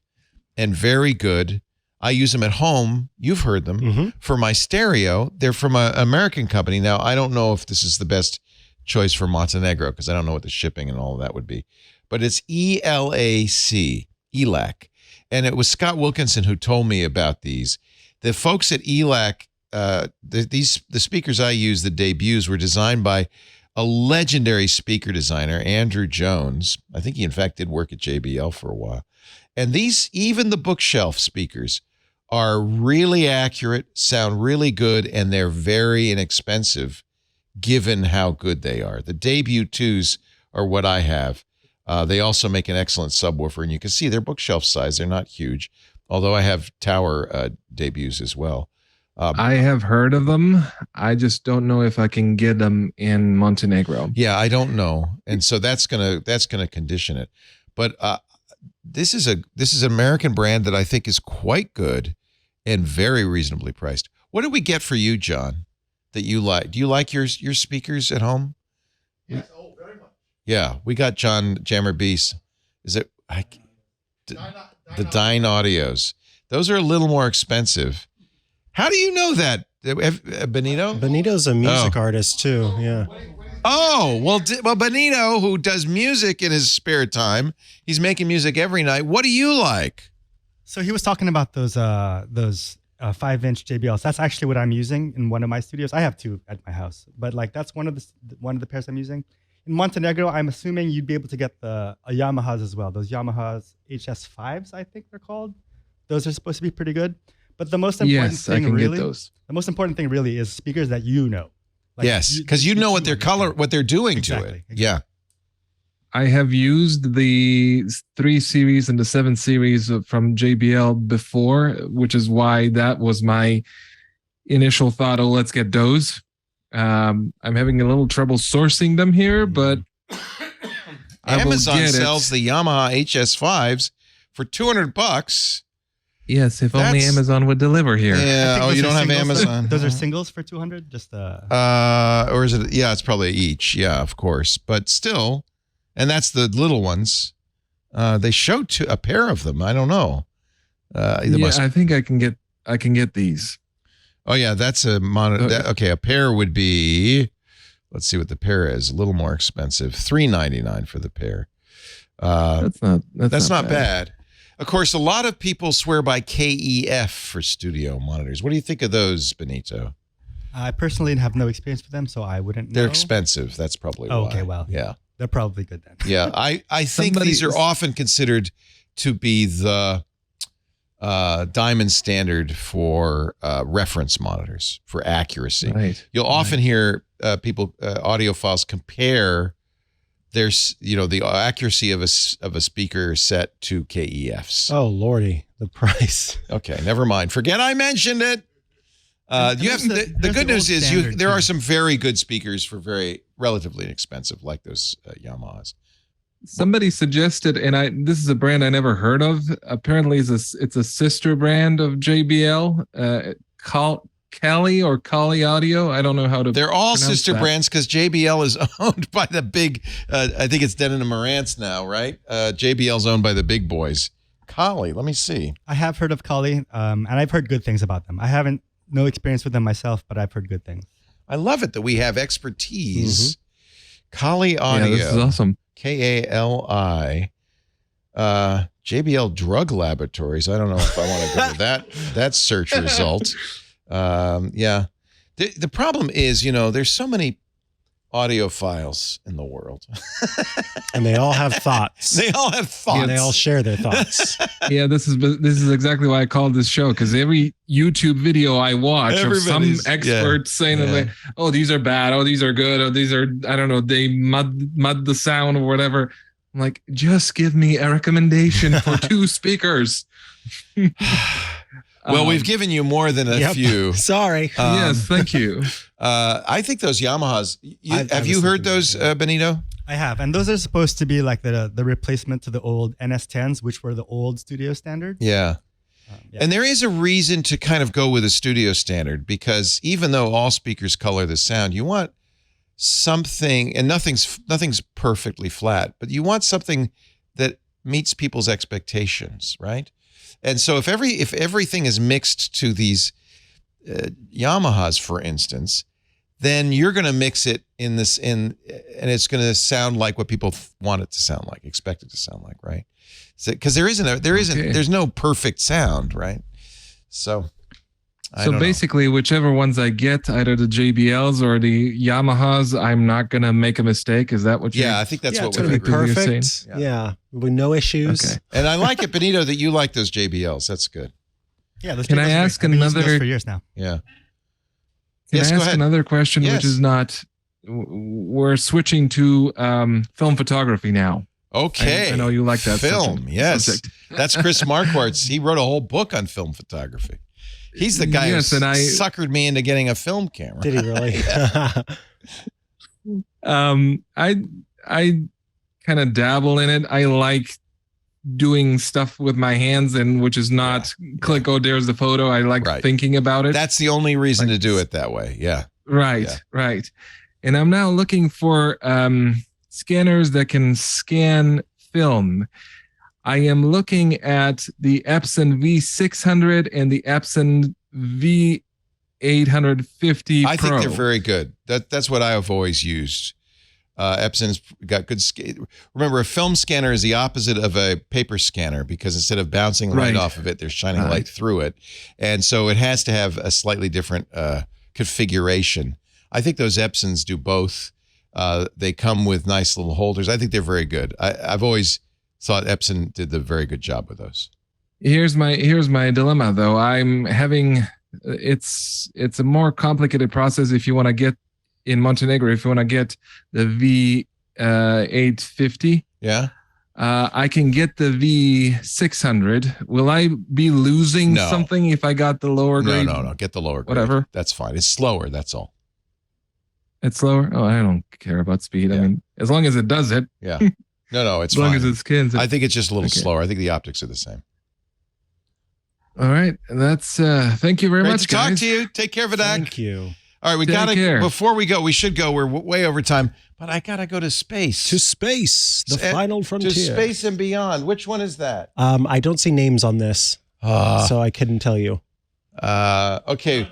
and very good. I use them at home. You've heard them. Mm-hmm. For my stereo, they're from an American company. Now, I don't know if this is the best choice for Montenegro because I don't know what the shipping and all of that would be. But it's ELAC. And it was Scott Wilkinson who told me about these. The folks at ELAC, the speakers I use, the debuts, were designed by a legendary speaker designer, Andrew Jones. I think he, in fact, did work at JBL for a while. And these, even the bookshelf speakers, are really accurate, sound really good, and they're very inexpensive given how good they are. The debut 2s are what I have. They also make an excellent subwoofer, and you can see they're bookshelf size. They're not huge, although I have tower debuts as well. I have heard of them. I just don't know if I can get them in Montenegro. Yeah, I don't know, and so that's gonna condition it. But this is an American brand that I think is quite good and very reasonably priced. What did we get for you, John, that you like? Do you like your speakers at home? Yes, very much. Yeah, we got John Jammer Beast. Is it the Dyne Audios? Those are a little more expensive. How do you know that, Benito? Benito's a music artist too. Yeah. Oh, well, Benito, who does music in his spare time, he's making music every night. What do you like? So he was talking about those 5-inch JBLs. That's actually what I'm using in one of my studios. I have two at my house, but like that's one of the pairs I'm using. In Montenegro, I'm assuming you'd be able to get the Yamahas as well. Those Yamahas HS5s, I think they're called. Those are supposed to be pretty good. But the most important thing really is speakers that you know. Like yes, because you know what they're doing exactly, to it. Yeah. I have used the 3 series and the 7 series from JBL before, which is why that was my initial thought. Oh, let's get those. I'm having a little trouble sourcing them here, but Amazon sells the Yamaha HS5s for $200. Yes, if only Amazon would deliver here. Yeah. Oh, you don't have Amazon. Those are singles for $200. Just or is it? Yeah, it's probably each. Yeah, of course, but still, and that's the little ones. They show a pair of them. I don't know. I think I can get these. Oh yeah, that's a monitor. Okay, a pair would be. Let's see what the pair is. A little more expensive. $399 for the pair. That's not bad. Of course, a lot of people swear by KEF for studio monitors. What do you think of those, Benito? I personally have no experience with them, so I wouldn't know. They're expensive. That's probably why. Okay, well, yeah. They're probably good then. Yeah, I think these are often considered to be the diamond standard for reference monitors, for accuracy. Right. You'll often hear people, audiophiles, compare the accuracy of a speaker set to KEFs. Oh Lordy, the price. Okay, never mind. Forget I mentioned it. You have the good news is there are some very good speakers for very relatively inexpensive, like those Yamahas. Somebody suggested, and this is a brand I never heard of. Apparently, it's a sister brand of JBL. Kali or Kali Audio. I don't know how to. They're all sister brands because JBL is owned by the big. I think it's Denon and Marantz now, right? JBL's owned by the big boys. Kali, let me see. I have heard of Kali, and I've heard good things about them. I haven't no experience with them myself, but I've heard good things. I love it that we have expertise. Kali Audio. Yeah, this is awesome. KALI. JBL Drug Laboratories. I don't know if I want to go to that search result. Yeah. The problem is, there's so many audiophiles in the world. And they all have thoughts. They all have thoughts. And they all share their thoughts. Yeah, this is exactly why I called this show, because every YouTube video I watch of some expert saying that, oh, these are bad, oh, these are good, oh, these are, I don't know, they mud the sound or whatever. I'm like, just give me a recommendation for 2 speakers. Well, we've given you more than a few. Sorry. Yes, thank you. I think those Yamahas. Have you heard those, Benito? I have, and those are supposed to be like the replacement to the old NS10s, which were the old studio standards. Yeah. And there is a reason to kind of go with a studio standard, because even though all speakers color the sound, you want something, and nothing's perfectly flat, but you want something that meets people's expectations, right? And so if everything is mixed to these Yamahas, for instance, then you're going to mix it and it's going to sound like what people want it to sound like, expect it to sound like, right? Because there's no perfect sound, right? So basically, whichever ones I get, either the JBLs or the Yamahas, I'm not going to make a mistake. Is that what you're saying? Yeah, I think that's what it's going to be perfect. Yeah, with no issues. Okay. And I like it, Benito, that you like those JBLs. That's good. Yeah, those Can I ask another? For years now. Yeah. Can I ask another question, which is not? We're switching to film photography now. Okay. I know you like that film. Yes, that's Chris Marquardt. He wrote a whole book on film photography. He's the guy who suckered me into getting a film camera. Did he really? I kind of dabble in it. I like doing stuff with my hands, and which is not click, oh, there's the photo. I like thinking about it. That's the only reason to do it that way. Yeah. Right. And I'm now looking for scanners that can scan film. I am looking at the Epson V600 and the Epson V850 I Pro. think they're very good. That's what I have always used. Epson's got good. Remember, a film scanner is the opposite of a paper scanner, because instead of bouncing light off of it, they're shining light through it. And so it has to have a slightly different configuration. I think those Epsons do both. They come with nice little holders. I think they're very good. I've always thought Epson did a very good job with those. Here's my dilemma, though. I'm having it's a more complicated process if you want to get in Montenegro. If you want to get the V850, I can get the V600. Will I be losing something if I got the lower grade? No. Get the lower grade. Whatever. That's fine. It's slower. That's all. It's slower. Oh, I don't care about speed. I mean, as long as it does it. Yeah. No, it's as long fine. as it scans it. I think it's just a little slower. I think the optics are the same. All right. That's thank you very much, Great to talk guys. to you. Take care, Vidak. Thank you. All right, we got to, before we go, we should go. We're way over time, but I got to go to space. To space, the final frontier. To space and beyond. Which one is that? I don't see names on this, so I couldn't tell you. Okay.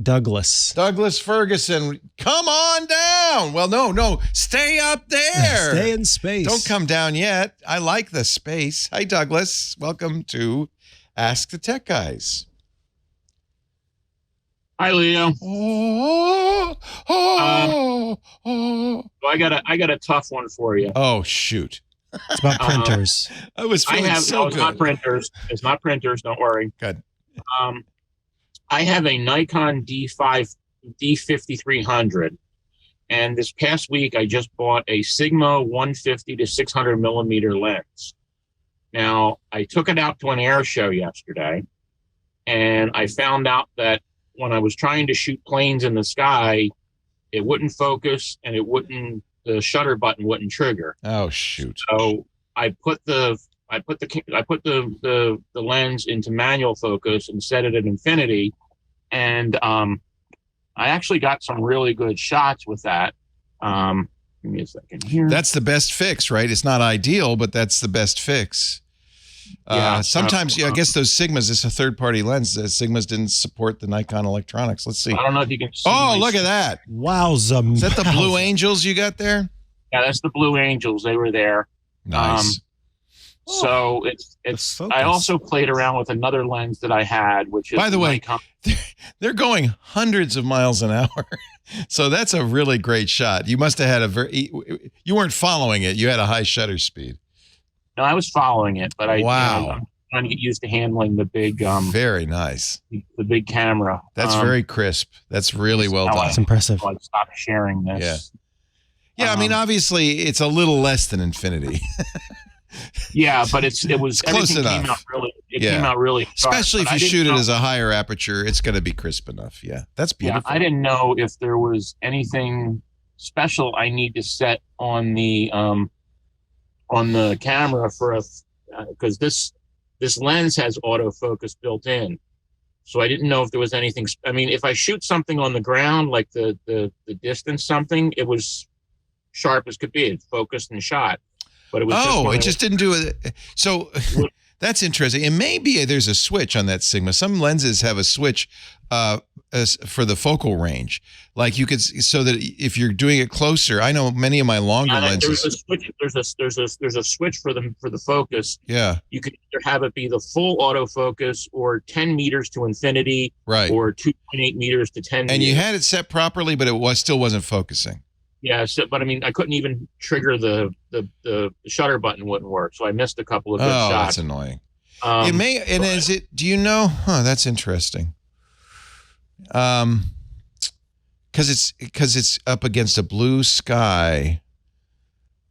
Douglas Ferguson. Come on down. Well, no. Stay up there. Stay in space. Don't come down yet. I like the space. Hi, Douglas. Welcome to Ask the Tech Guys. Hi, Leo. I got a tough one for you. Oh, shoot. It's about printers. I was feeling so good. It's not printers. It's not printers. Don't worry. Good. I have a Nikon D5300, and this past week I just bought a Sigma 150 to 600 millimeter lens. Now, I took it out to an air show yesterday, and I found out that when I was trying to shoot planes in the sky, it wouldn't focus, and the shutter button wouldn't trigger. Oh, shoot. So I put the lens into manual focus and set it at infinity, and I actually got some really good shots with that. Give me a second here. That's the best fix, right? It's not ideal, but that's the best fix. Sometimes, I guess those Sigmas, it's a third-party lens. The Sigmas didn't support the Nikon electronics. Let's see. I don't know if you can see. Oh, look at that. Wowza. Is that the Blue Angels you got there? Yeah, that's the Blue Angels. They were there. Nice. So it's. I also played around with another lens that I had, which is, by the way, they're going hundreds of miles an hour. So that's a really great shot. You must have had you weren't following it. You had a high shutter speed. No, I was following it, but wow. I'm trying to get used to handling the big. Very nice. The big camera. That's very crisp. That's really well done. That's impressive. I stopped sharing this. Yeah. Yeah, I mean, obviously, it's a little less than infinity. Yeah, but it was close enough. Came out really sharp, especially if you shoot it as a higher aperture, it's going to be crisp enough. Yeah, that's beautiful. Yeah, I didn't know if there was anything special I need to set on the camera because this lens has autofocus built in, so I didn't know if there was anything. I mean, if I shoot something on the ground, like the distance something, it was sharp as could be. It focused and shot. But it was it just didn't do it. So that's interesting. And maybe there's a switch on that Sigma. Some lenses have a switch for the focal range. Like you could, so that if you're doing it closer, I know many of my longer lenses. There's a switch. There's a switch for the focus. Yeah. You could either have it be the full autofocus or 10 meters to infinity, right? Or 2.8 meters to 10. And you had it set properly, but it still wasn't focusing. Yeah, but I mean, I couldn't even trigger the shutter button wouldn't work, so I missed a couple of good shots. Oh, that's annoying. It may, and is it? Do you know? That's interesting. Because it's up against a blue sky.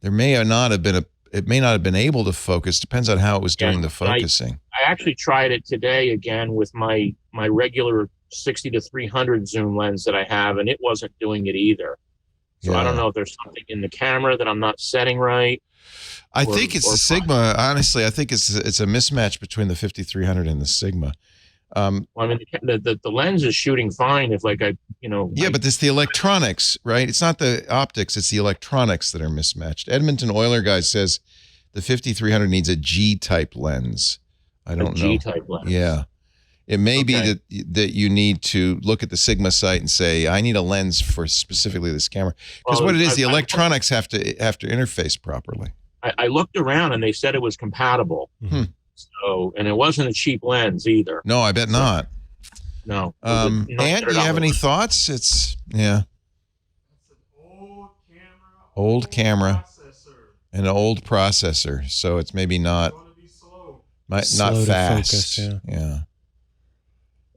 There may not have been it may not have been able to focus. Depends on how it was doing the focusing. I actually tried it today again with my regular 60 to 300 zoom lens that I have, and it wasn't doing it either. So I don't know if there's something in the camera that I'm not setting right. I think it's the Sigma. Honestly, I think it's a mismatch between the 5300 and the Sigma. I mean, the lens is shooting fine. If but it's the electronics, right? It's not the optics; it's the electronics that are mismatched. Edmonton Oiler guy says the 5300 needs a G-type lens. I don't know. G-type lens. Yeah. It may be that you need to look at the Sigma site and say, I need a lens for specifically this camera. Because what it is, the electronics have to interface properly. I looked around and they said it was compatible. Mm-hmm. So, and it wasn't a cheap lens either. No, I bet not. No. Ant, do you have any thoughts? It's, yeah. Old camera and an old processor. So it's maybe not fast. Focus, yeah.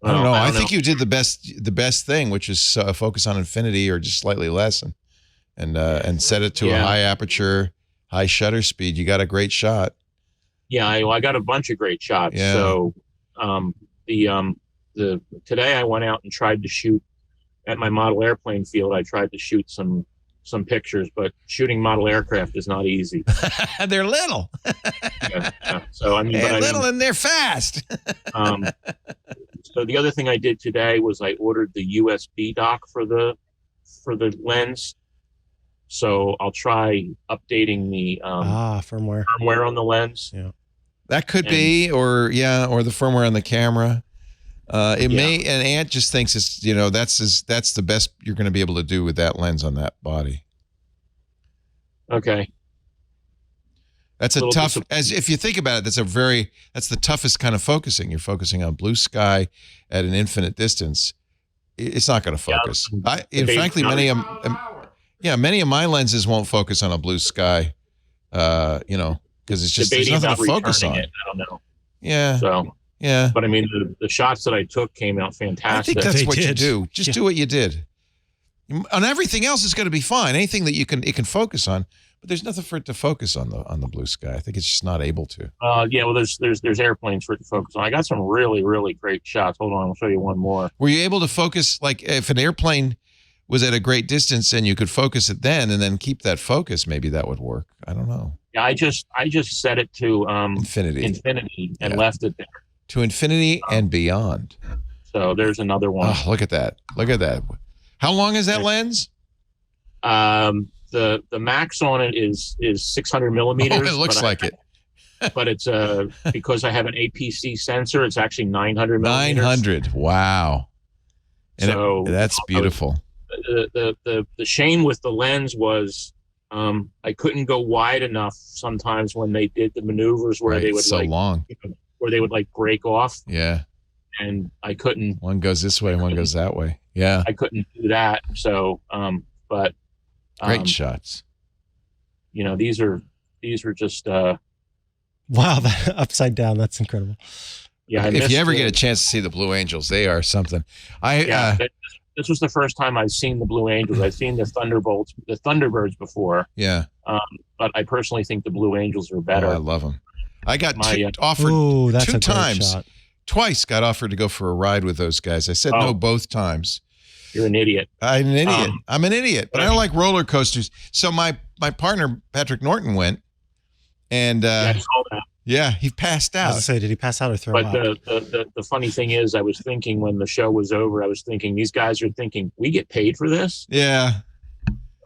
I don't know. I think you did the best thing, which is focus on infinity or just slightly less, and set it to a high aperture, high shutter speed. You got a great shot. Yeah, I got a bunch of great shots. Yeah. So, today I went out and tried to shoot at my model airplane field. I tried to shoot some pictures, but shooting model aircraft is not easy. They're little. Yeah. So I mean, they're little and they're fast. So the other thing I did today was I ordered the USB dock for the lens. So I'll try updating the firmware on the lens. Yeah, that could be, or the firmware on the camera. May, and Ant just thinks it's that's the best you're going to be able to do with that lens on that body. Okay. That's if you think about it, that's the toughest kind of focusing. You're focusing on blue sky at an infinite distance. It's not going to focus. Frankly, many of my lenses won't focus on a blue sky, because it's just there's nothing to focus on. I don't know. Yeah. So. Yeah. But I mean, the shots that I took came out fantastic. I think that's what you do. Just do what you did. On everything else is going to be fine. Anything that it can focus on. But there's nothing for it to focus on the blue sky. I think it's just not able to. Well, there's airplanes for it to focus on. I got some really, really great shots. Hold on, I'll show you one more. Were you able to focus, like if an airplane was at a great distance and you could focus it then and then keep that focus, maybe that would work. I don't know. Yeah, I just set it to infinity and left it there. To infinity and beyond. So there's another one. Oh, look at that. Look at that. How long is that lens? The max on it is 600 millimeters. Oh, it looks like it. But it's because I have an APC sensor, it's actually 900 millimeters. 900. Wow. And so that's beautiful. The shame with the lens was I couldn't go wide enough sometimes when they did the maneuvers where they would long. Where they would like break off. Yeah. And I couldn't. One goes this way, one goes that way. Yeah. I couldn't do that. So, but great shots. These are just. Wow, that upside down. That's incredible. Yeah. If you ever get a chance to see the Blue Angels, they are something. This was the first time I've seen the Blue Angels. I've seen the Thunderbirds before. Yeah. But I personally think the Blue Angels are better. Oh, I love them. I got offered that's 2 a great times. shot. Twice got offered to go for a ride with those guys. I said no both times. You're an idiot. I'm an idiot. I'm an idiot, but I don't like roller coasters. So my partner, Patrick Norton, went. And I saw that. Yeah, he passed out. I was say, did he pass out or throw up? But the funny thing is, I was thinking when the show was over, I was thinking these guys are thinking we get paid for this. Yeah.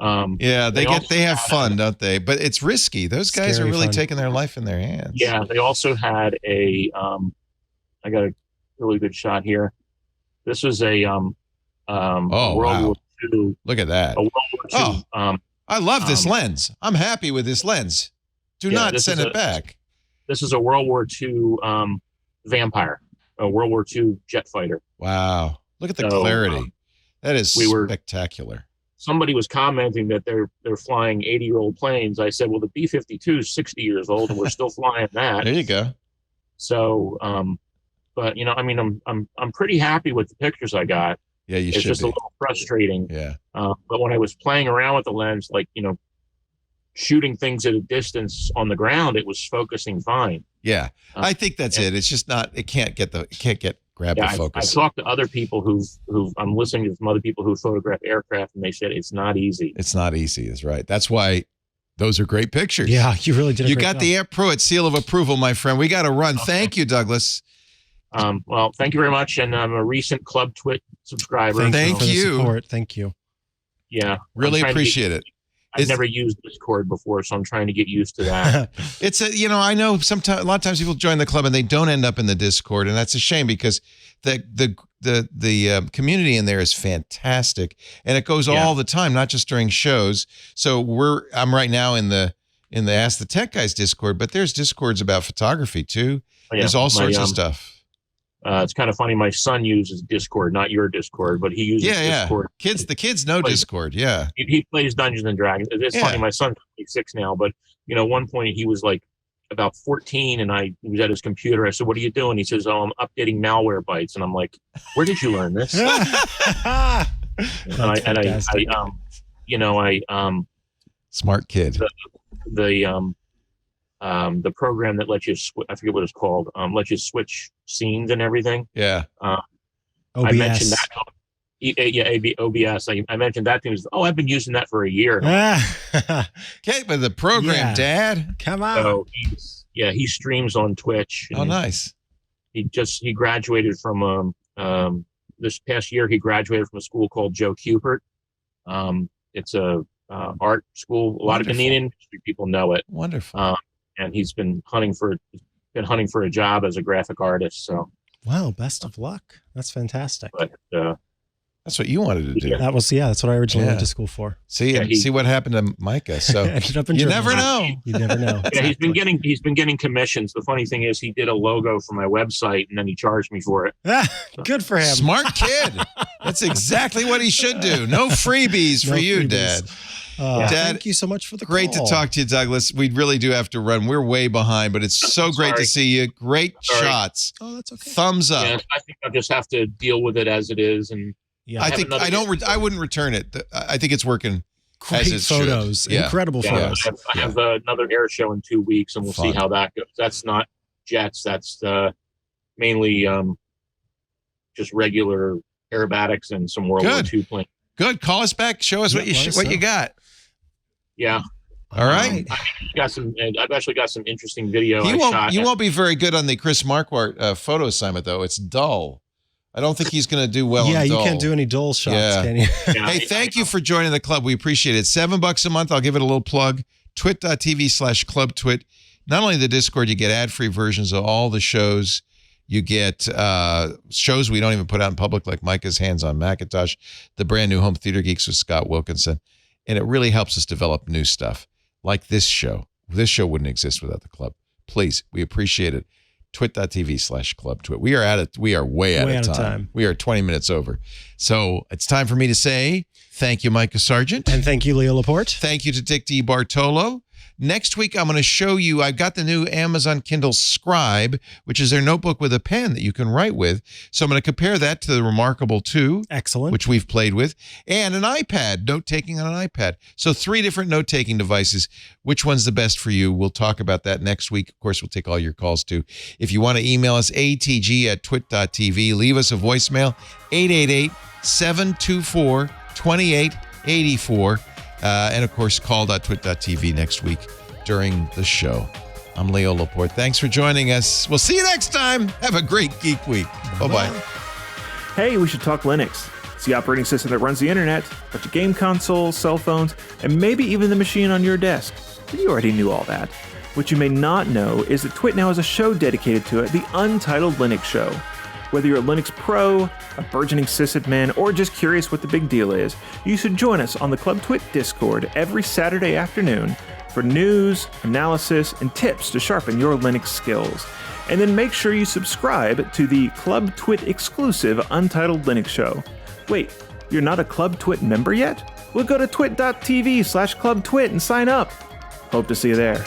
They have fun, don't they? But it's risky. Those guys Scary are really fun. taking their life in their hands. Yeah. They also had I got a really good shot here. This was a World War II. Look at that. A World War II. I love this lens. I'm happy with this lens. Do not send it back. This is a World War II Vampire, a World War II jet fighter. Wow. Look at the clarity. That is spectacular. Somebody was commenting that they're flying 80-year-old planes. I said, well, the B-52 is 60 years old and we're still flying that. There you go. So, but I'm pretty happy with the pictures I got. Yeah, you should It's just be. a little frustrating. Yeah. But when I was playing around with the lens, shooting things at a distance on the ground, it was focusing fine. Yeah. I think that's it. It's just not, it can't grab the focus. I talked to other people I'm listening to some other people who photograph aircraft, and they said it's not easy. It's not easy, is right. That's why those are great pictures. Yeah, you really did. You got the Air Pruitt seal of approval, my friend. We got to run. Okay. Thank you, Douglas. Well, thank you very much. And I'm a recent Club Twit subscriber. Thank you. Thank you. Yeah. Really appreciate it. I've never used Discord before, so I'm trying to get used to that. I know a lot of times people join the club and they don't end up in the Discord, and that's a shame because the community in there is fantastic, and it goes all the time, not just during shows. So I'm right now in the Ask the Tech Guys Discord, but there's Discords about photography too. There's all sorts of stuff. It's kind of funny. My son uses Discord, not your Discord, but he uses Discord. The kids know Discord. Yeah. He plays Dungeons and Dragons. It's funny. My son's 26 now, but one point he was like about 14 and he was at his computer. I said, "What are you doing?" He says, "Oh, I'm updating malware bytes." And I'm like, "Where did you learn this?" Smart kid. The program that lets you I forget what it's called, lets you switch scenes and everything. Yeah. OBS. I mentioned that. OBS. I mentioned that to him. I've been using that for a year. Okay, but the program, Dad. Come on. So he streams on Twitch. Oh, nice. He graduated from this past year. He graduated from a school called Joe Kubert. It's a art school. A lot of Canadian industry people know it. Wonderful. And he's been hunting for a job as a graphic artist. So, wow, best of luck. That's fantastic. But that's what you wanted to do. That's what I originally went to school for. See what happened to Micah. So you never know. You never know. Yeah, he's been getting commissions. The funny thing is, he did a logo for my website and then he charged me for it. Good for him. Smart kid. That's exactly what he should do. No freebies for you, Dad. Dad, thank you so much for the great call. to talk to you, Douglas. We really do have to run. We're way behind, but it's so great to see you. Great shots. Oh, that's okay. Thumbs up. Yeah, I think I'll just have to deal with it as it is. And I wouldn't return it. I think it's working. Great as it photos. should. Yeah. Incredible photos. I have another air show in 2 weeks, and we'll see how that goes. That's not jets. That's mainly just regular aerobatics and some World War II planes. Good. Call us back. Show us what you got. Yeah. All right. I've actually got some interesting video. You won't be very good on the Chris Marquardt photo assignment, though. It's dull. I don't think he's going to do well. Yeah, you can't do any dull shots, can you? Hey, thank you for joining the club. We appreciate it. $7 a month. I'll give it a little plug. twit.tv/clubtwit. Not only the Discord, you get ad-free versions of all the shows. You get shows we don't even put out in public, like Micah's Hands on Macintosh, the brand new Home Theater Geeks with Scott Wilkinson. and it really helps us develop new stuff like this show. This show wouldn't exist without the club. Please, we appreciate it. twit.tv/clubtwit. We are at it. We are way out of time. We are 20 minutes over. So it's time for me to say thank you, Micah Sargent. And thank you, Leo Laporte. Thank you to Dick DeBartolo. Next week, I'm going to show you, I've got the new Amazon Kindle Scribe, which is their notebook with a pen that you can write with. So I'm going to compare that to the Remarkable 2. Excellent. Which we've played with, and an iPad, note-taking on an iPad. So 3 different note-taking devices. Which one's the best for you? We'll talk about that next week. Of course, we'll take all your calls, too. If you want to email us, atg@twit.tv. Leave us a voicemail, 888-724-2884. And, of course, call.twit.tv next week during the show. I'm Leo Laporte. Thanks for joining us. We'll see you next time. Have a great Geek Week. Bye-bye. Hey, we should talk Linux. It's the operating system that runs the internet, a bunch of game consoles, cell phones, and maybe even the machine on your desk. But you already knew all that. What you may not know is that Twit now has a show dedicated to it, the Untitled Linux Show. Whether you're a Linux pro, a burgeoning sysadmin, or just curious what the big deal is, you should join us on the Club Twit Discord every Saturday afternoon for news, analysis, and tips to sharpen your Linux skills. And then make sure you subscribe to the Club Twit exclusive Untitled Linux Show. Wait, you're not a Club Twit member yet? Well, go to twit.tv/clubtwit and sign up. Hope to see you there.